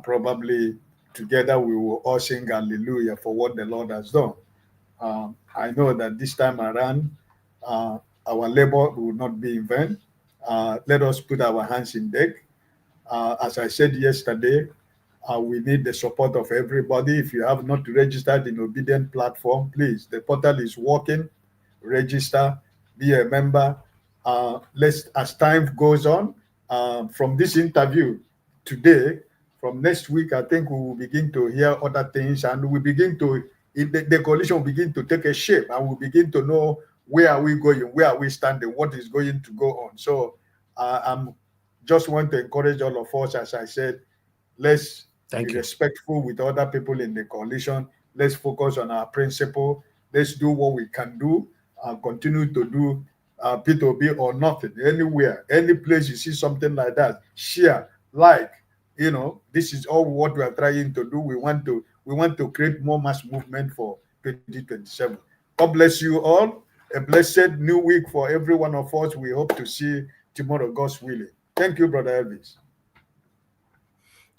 Probably together we will all sing hallelujah for what the Lord has done. I know that this time around, our labor will not be in vain. Let us put our hands in deck. As I said yesterday, we need the support of everybody. If you have not registered in Obedient platform, please, the portal is working. Register, be a member. As time goes on, from this interview today, from next week, I think we will begin to hear other things, and we begin to the coalition will begin to take a shape, and we'll begin to know where are we going, where are we standing, what is going to go on. So I'm just want to encourage all of us, as I said, let's Thank be you. respectful with other people in the coalition. Let's focus on our principle. Let's do what we can do and continue to do P2B or nothing. Anywhere, any place you see something like that, share, like. This is all what we are trying to do. We want to create more mass movement for 2027. God bless you all. A blessed new week for every one of us. We hope to see tomorrow, God's willing. Thank you, Brother Elvis.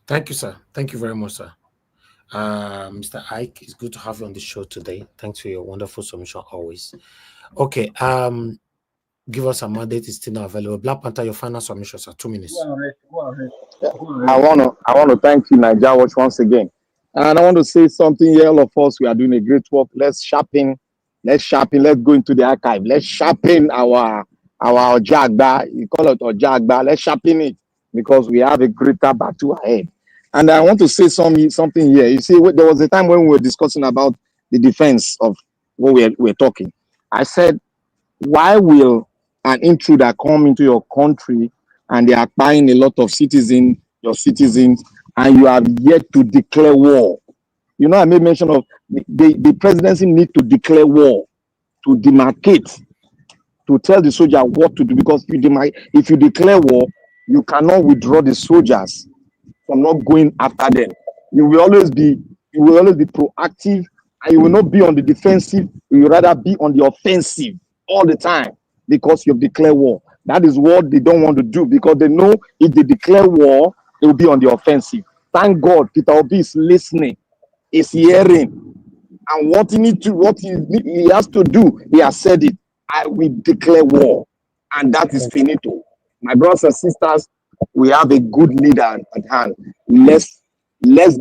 Thank you, sir. Thank you very much, sir. Mr. Ike, it's good to have you on the show today. Thanks for your wonderful submission always. Okay, give us a mandate is still not available. Black Panther, your final submission, sir. 2 minutes. I want to thank you, Nigeria Watch, once again. And I want to say something here. All of us, we are doing a great work. Let's sharpen. Let's go into the archive. Let's sharpen our Ojagba. You call it Ojagba. Let's sharpen it because we have a greater battle ahead. And I want to say something here. You see, there was a time when we were discussing about the defense of what we're talking. I said, why will an intruder come into your country and they are buying a lot of your citizens, and you have yet to declare war? I made mention of the presidency need to declare war, to demarcate, to tell the soldier what to do, because if you declare war, you cannot withdraw the soldiers from not going after them. You will always be proactive, and you will not be on the defensive. You will rather be on the offensive all the time because you've declared war. That is what they don't want to do, because they know if they declare war, they will be on the offensive. Thank God Peter Obi is listening, is hearing, and what he has to do, he has said it. I will declare war, and that is finito. My brothers and sisters, we have a good leader at hand. Let's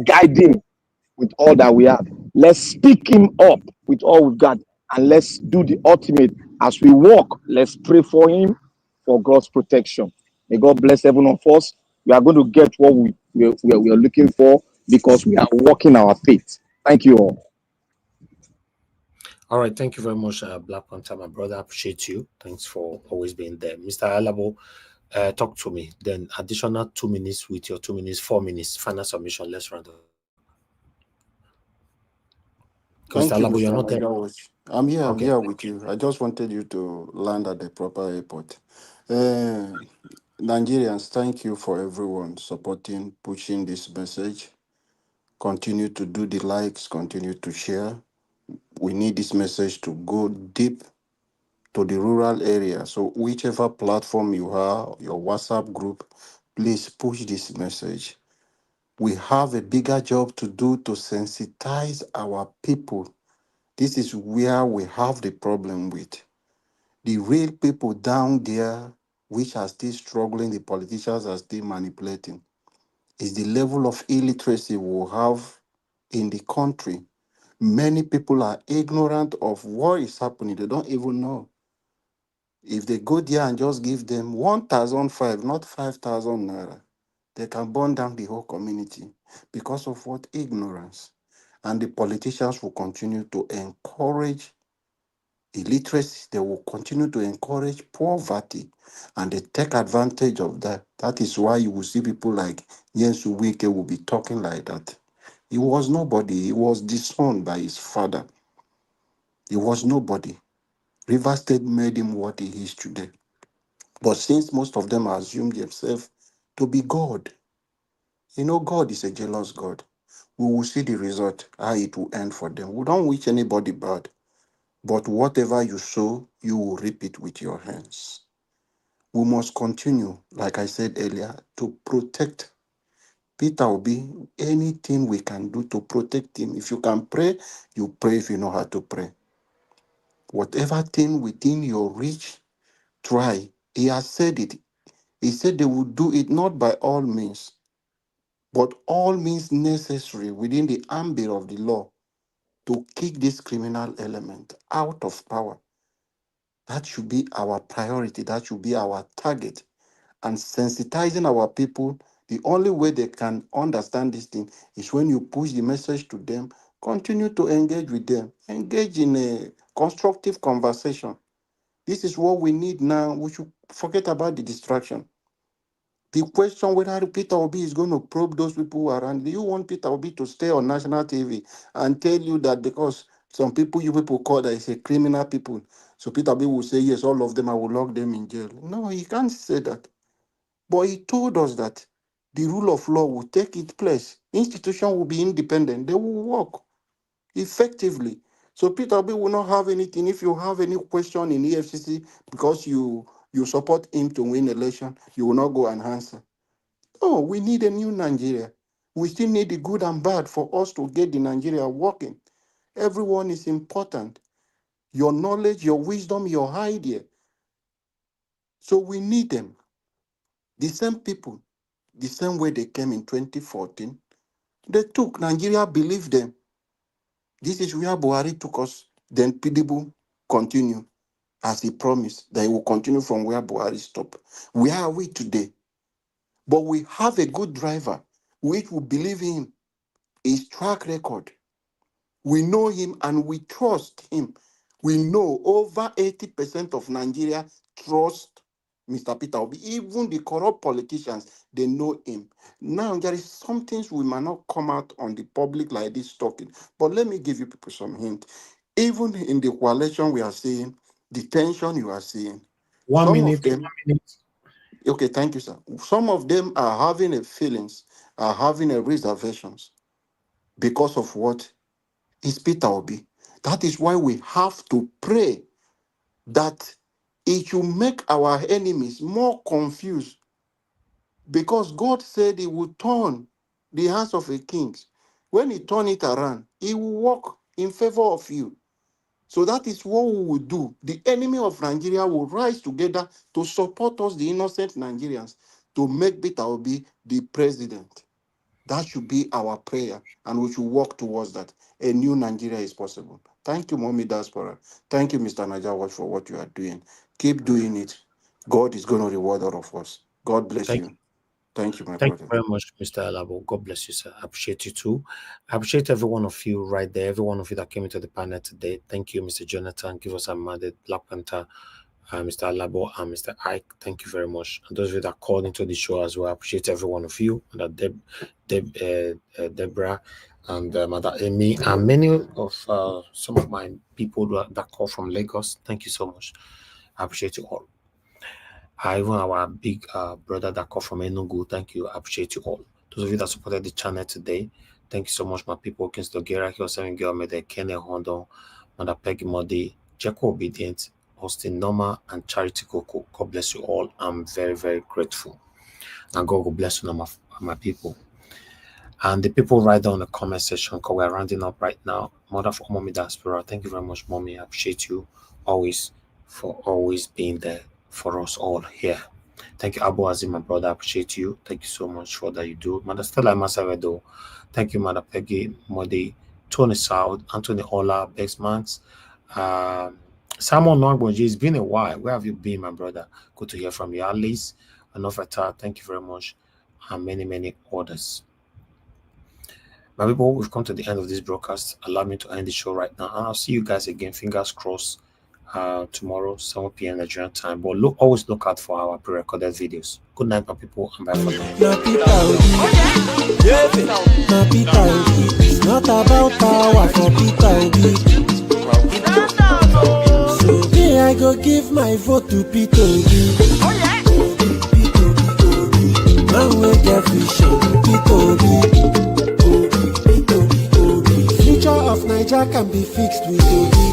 guide him with all that we have. Let's speak him up with all we've got, and let's do the ultimate. As we walk, let's pray for him, for God's protection. May God bless every one of us. We are going to get what we are looking for, because we are walking our faith. Thank you all. All right, thank you very much, Black Panther, my brother. I appreciate you. Thanks for always being there. Mr. Alabo, talk to me. Then additional 2 minutes with your 2 minutes, 4 minutes, final submission. Let's round up. Thank you, Alabo, you're Mr. not there. Nagawich. I'm here. I'm Okay. here with you. I just wanted you to land at the proper airport. Nigerians, thank you for everyone supporting, pushing this message. Continue to do the likes, continue to share. We need this message to go deep to the rural area. So whichever platform you have, your WhatsApp group, please push this message. We have a bigger job to do to sensitize our people. This is where we have the problem with. The real people down there, which are still struggling, the politicians are still manipulating, is the level of illiteracy we have in the country. Many people are ignorant of what is happening. They don't even know. If they go there and just give them 1,500, not 5,000 naira, they can burn down the whole community because of what? Ignorance. And the politicians will continue to encourage illiteracy. They will continue to encourage poverty, and they take advantage of that. That is why you will see people like Yensu Wike will be talking like that. He was nobody. He was disowned by his father. He was nobody. River State made him what he is today. But since most of them assume themselves to be God, God is a jealous God. We will see the result, how it will end for them. We don't wish anybody bad. But whatever you sow, you will reap it with your hands. We must continue, like I said earlier, to protect Peter Obi. Anything we can do to protect him. If you can pray, you pray if you know how to pray. Whatever thing within your reach, try. He has said it. He said they will do it not by all means, but all means necessary within the ambit of the law to kick this criminal element out of power. That should be our priority. That should be our target. And sensitizing our people, the only way they can understand this thing is when you push the message to them Continue to engage with them. Engage in a constructive conversation. This is what we need now. We should forget about the distraction. The question whether Peter Obi is going to probe those people who are around. Do you want Peter Obi to stay on national TV and tell you that because some people you people call that is a criminal people, so Peter Obi will say, yes, all of them, I will lock them in jail? No, he can't say that. But he told us that the rule of law will take its place. Institution will be independent. They will work effectively. So Peter Obi will not have anything. If you have any question in EFCC because you support him to win election, you will not go and answer. Oh, we need a new Nigeria. We still need the good and bad for us to get the Nigeria working. Everyone is important. Your knowledge, your wisdom, your idea. So we need them. The same people, the same way they came in 2014, they took Nigeria, believed them. This is where Buhari took us. Then PDB continue as he promised that he will continue from where Buhari stopped. Where are we today? But we have a good driver, which we believe in his track record. We know him and we trust him. We know over 80% of Nigeria trust Mr. Peter Obi. Even the corrupt politicians, they know him. Now, there is some things we might not come out on the public like this talking. But let me give you people some hint. Even in the coalition we are seeing, the tension you are seeing, One some minute. of them, okay, thank you, sir. Some of them are having a feelings, are having a reservations because of what is Peter Obi. That is why we have to pray that it will make our enemies more confused, because God said he will turn the hands of a king. When he turn it around, he will work in favor of you. So that is what we will do. The enemy of Nigeria will rise together to support us, the innocent Nigerians, to make Peter Obi the president. That should be our prayer, and we should work towards that. A new Nigeria is possible. Thank you, Mommy Diaspora. Thank you, Mr. Najawat, for what you are doing. Keep doing it. God is going to reward all of us. God bless you. Thank you, my Thank you brother. very much, Mr. Alabo. God bless you, sir. I appreciate you too. I appreciate every one of you right there, every one of you that came into the panel today. Thank you, Mr. Jonathan. Give us a mandate, Black Panther, Mr. Alabo, and Mr. Ike. Thank you very much. And those of you that called into the show as well, I appreciate every one of you. And Deborah, and Mother Amy, and many of some of my people that call from Lagos. Thank you so much. I appreciate you all. Even our big brother that called from Enugu, thank you. I appreciate you all. Those of you that supported the channel today, thank you so much, my people. Kingsley Ogera, Hioseven Girl, Kenny Hondo, Mother Peggy Modi, Jacko Obedient, Austin Norma, and Charity Coco. God bless you all. I'm very, very grateful. And God will bless you, my people. And the people right down in the comment section, because we're rounding up right now. Mother for Mommy Diaspora, thank you very much, Mommy. I appreciate you always for always being there for us all here. Thank you, Abu Azim, my brother. I appreciate you. Thank you so much for that you do. Mother Stella Masavedo. Thank you, Mother Peggy, Modi, Tony South, Anthony Ola, Bex Max, Simon Nogboji. It's been a while. Where have you been, my brother? Good to hear from you. Alice, Anofata, thank you very much. And many, many others. My people, we've come to the end of this broadcast. Allow me to end the show right now. And I'll see you guys again. Fingers crossed. Tomorrow, 7 p.m. Nigerian time. But always look out for our pre-recorded videos. Good night, my people, and bye for now. It's not about power for Peter Obi. So me, I go give my vote to Peter Obi. Man will get vision, Peter Obi. Future of Nigeria can be fixed with Obi.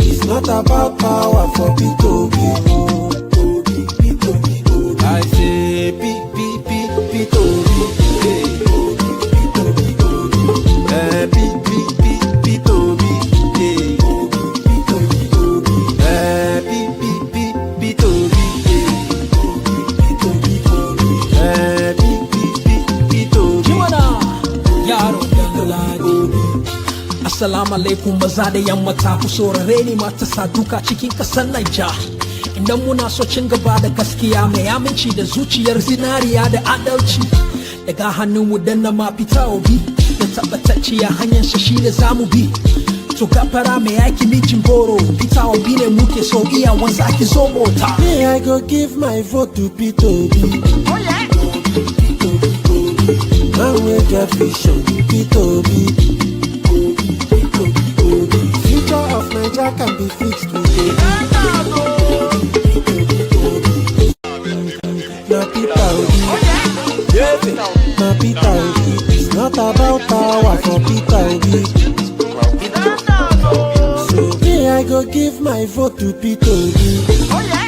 It's not about power for Peter I say Peter Assalamu alaikum maza da yamma ta ku saurare ni matasa duka cikin kasar Naija. Idan muna so cin gaba da gaskiya mai aminci da zuciyar zinariya da adalci, daga hannun mu danna ma Peter Obi. da tabbatacciya hanyar sa shine zamu bi. To gafara mai aiki mijin boro, Peter Obi ne muke so iya wansa ake so mota. Me, I go give my vote to Peter Obi. Oh yeah. Man wey get vision, Peter Obi. Future of Naija can be fixed with Obi. Na Peter Obi. Na Peter Obi. It's not about power for Peter Obi. So me, I go give my vote to Peter Obi. Oh yeah.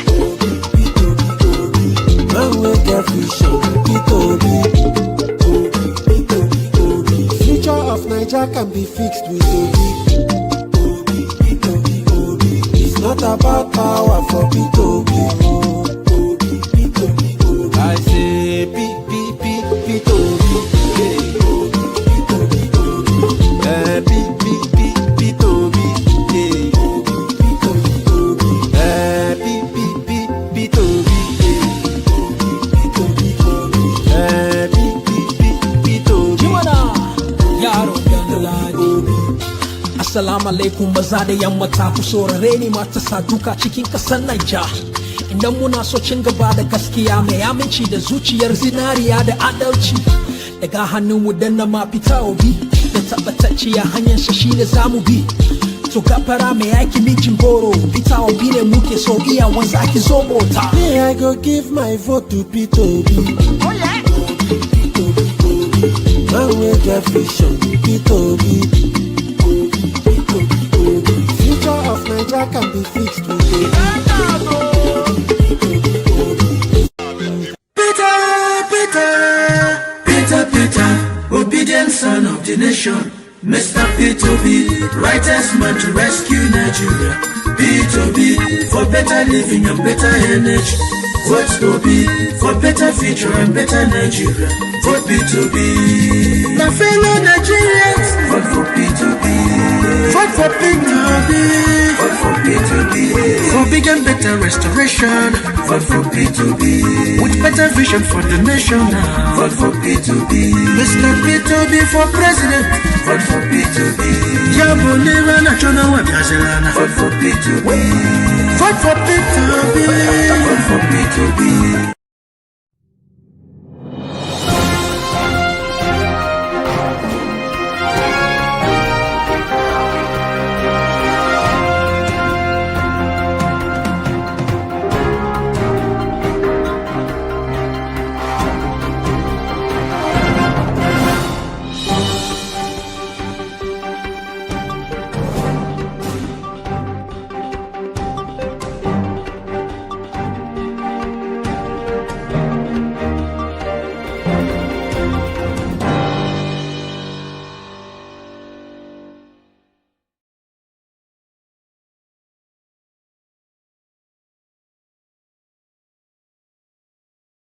Man wey get vision, Peter Obi. Future of Naija can be fixed with Obi. It's not about power for Peter Obi. I say Peter Obi. Peter Obi. Assalamu alaikum maza da yamma ta ku saurare ni matasa duka cikin kasar Naija. Idan muna so cin gaba da gaskiya mai aminci da zuciyar zinariya da adalci. Daga hannun mu dan na mafita Obi da tabbatacciya hanyar sa shine zamu bi. To gafara mai aiki mijin boro, Peter Obi ne muke so iya wansa ake so mota. Me, I go give my vote to Peter Obi. Oh yeah. Man wey get vision, Peter Obi. Future of Naija can be fixed with Peter, obedient son of the nation. Mr. P2B, righteous man to rescue Nigeria. P2B, for better living and better energy. Vote Obi, for better future and better Nigeria. Vote P2B. My fellow Nigerians, vote for P2B. Vote for P2B. Vote for P2B. For big and better restoration. Vote for P2B. With better vision for the nation. Vote for P2B. Mr. P2B for president. Vote for P2B. Yabonera National Wabazelana. Vote for P2B. Vote for P2B. Vote for P2B.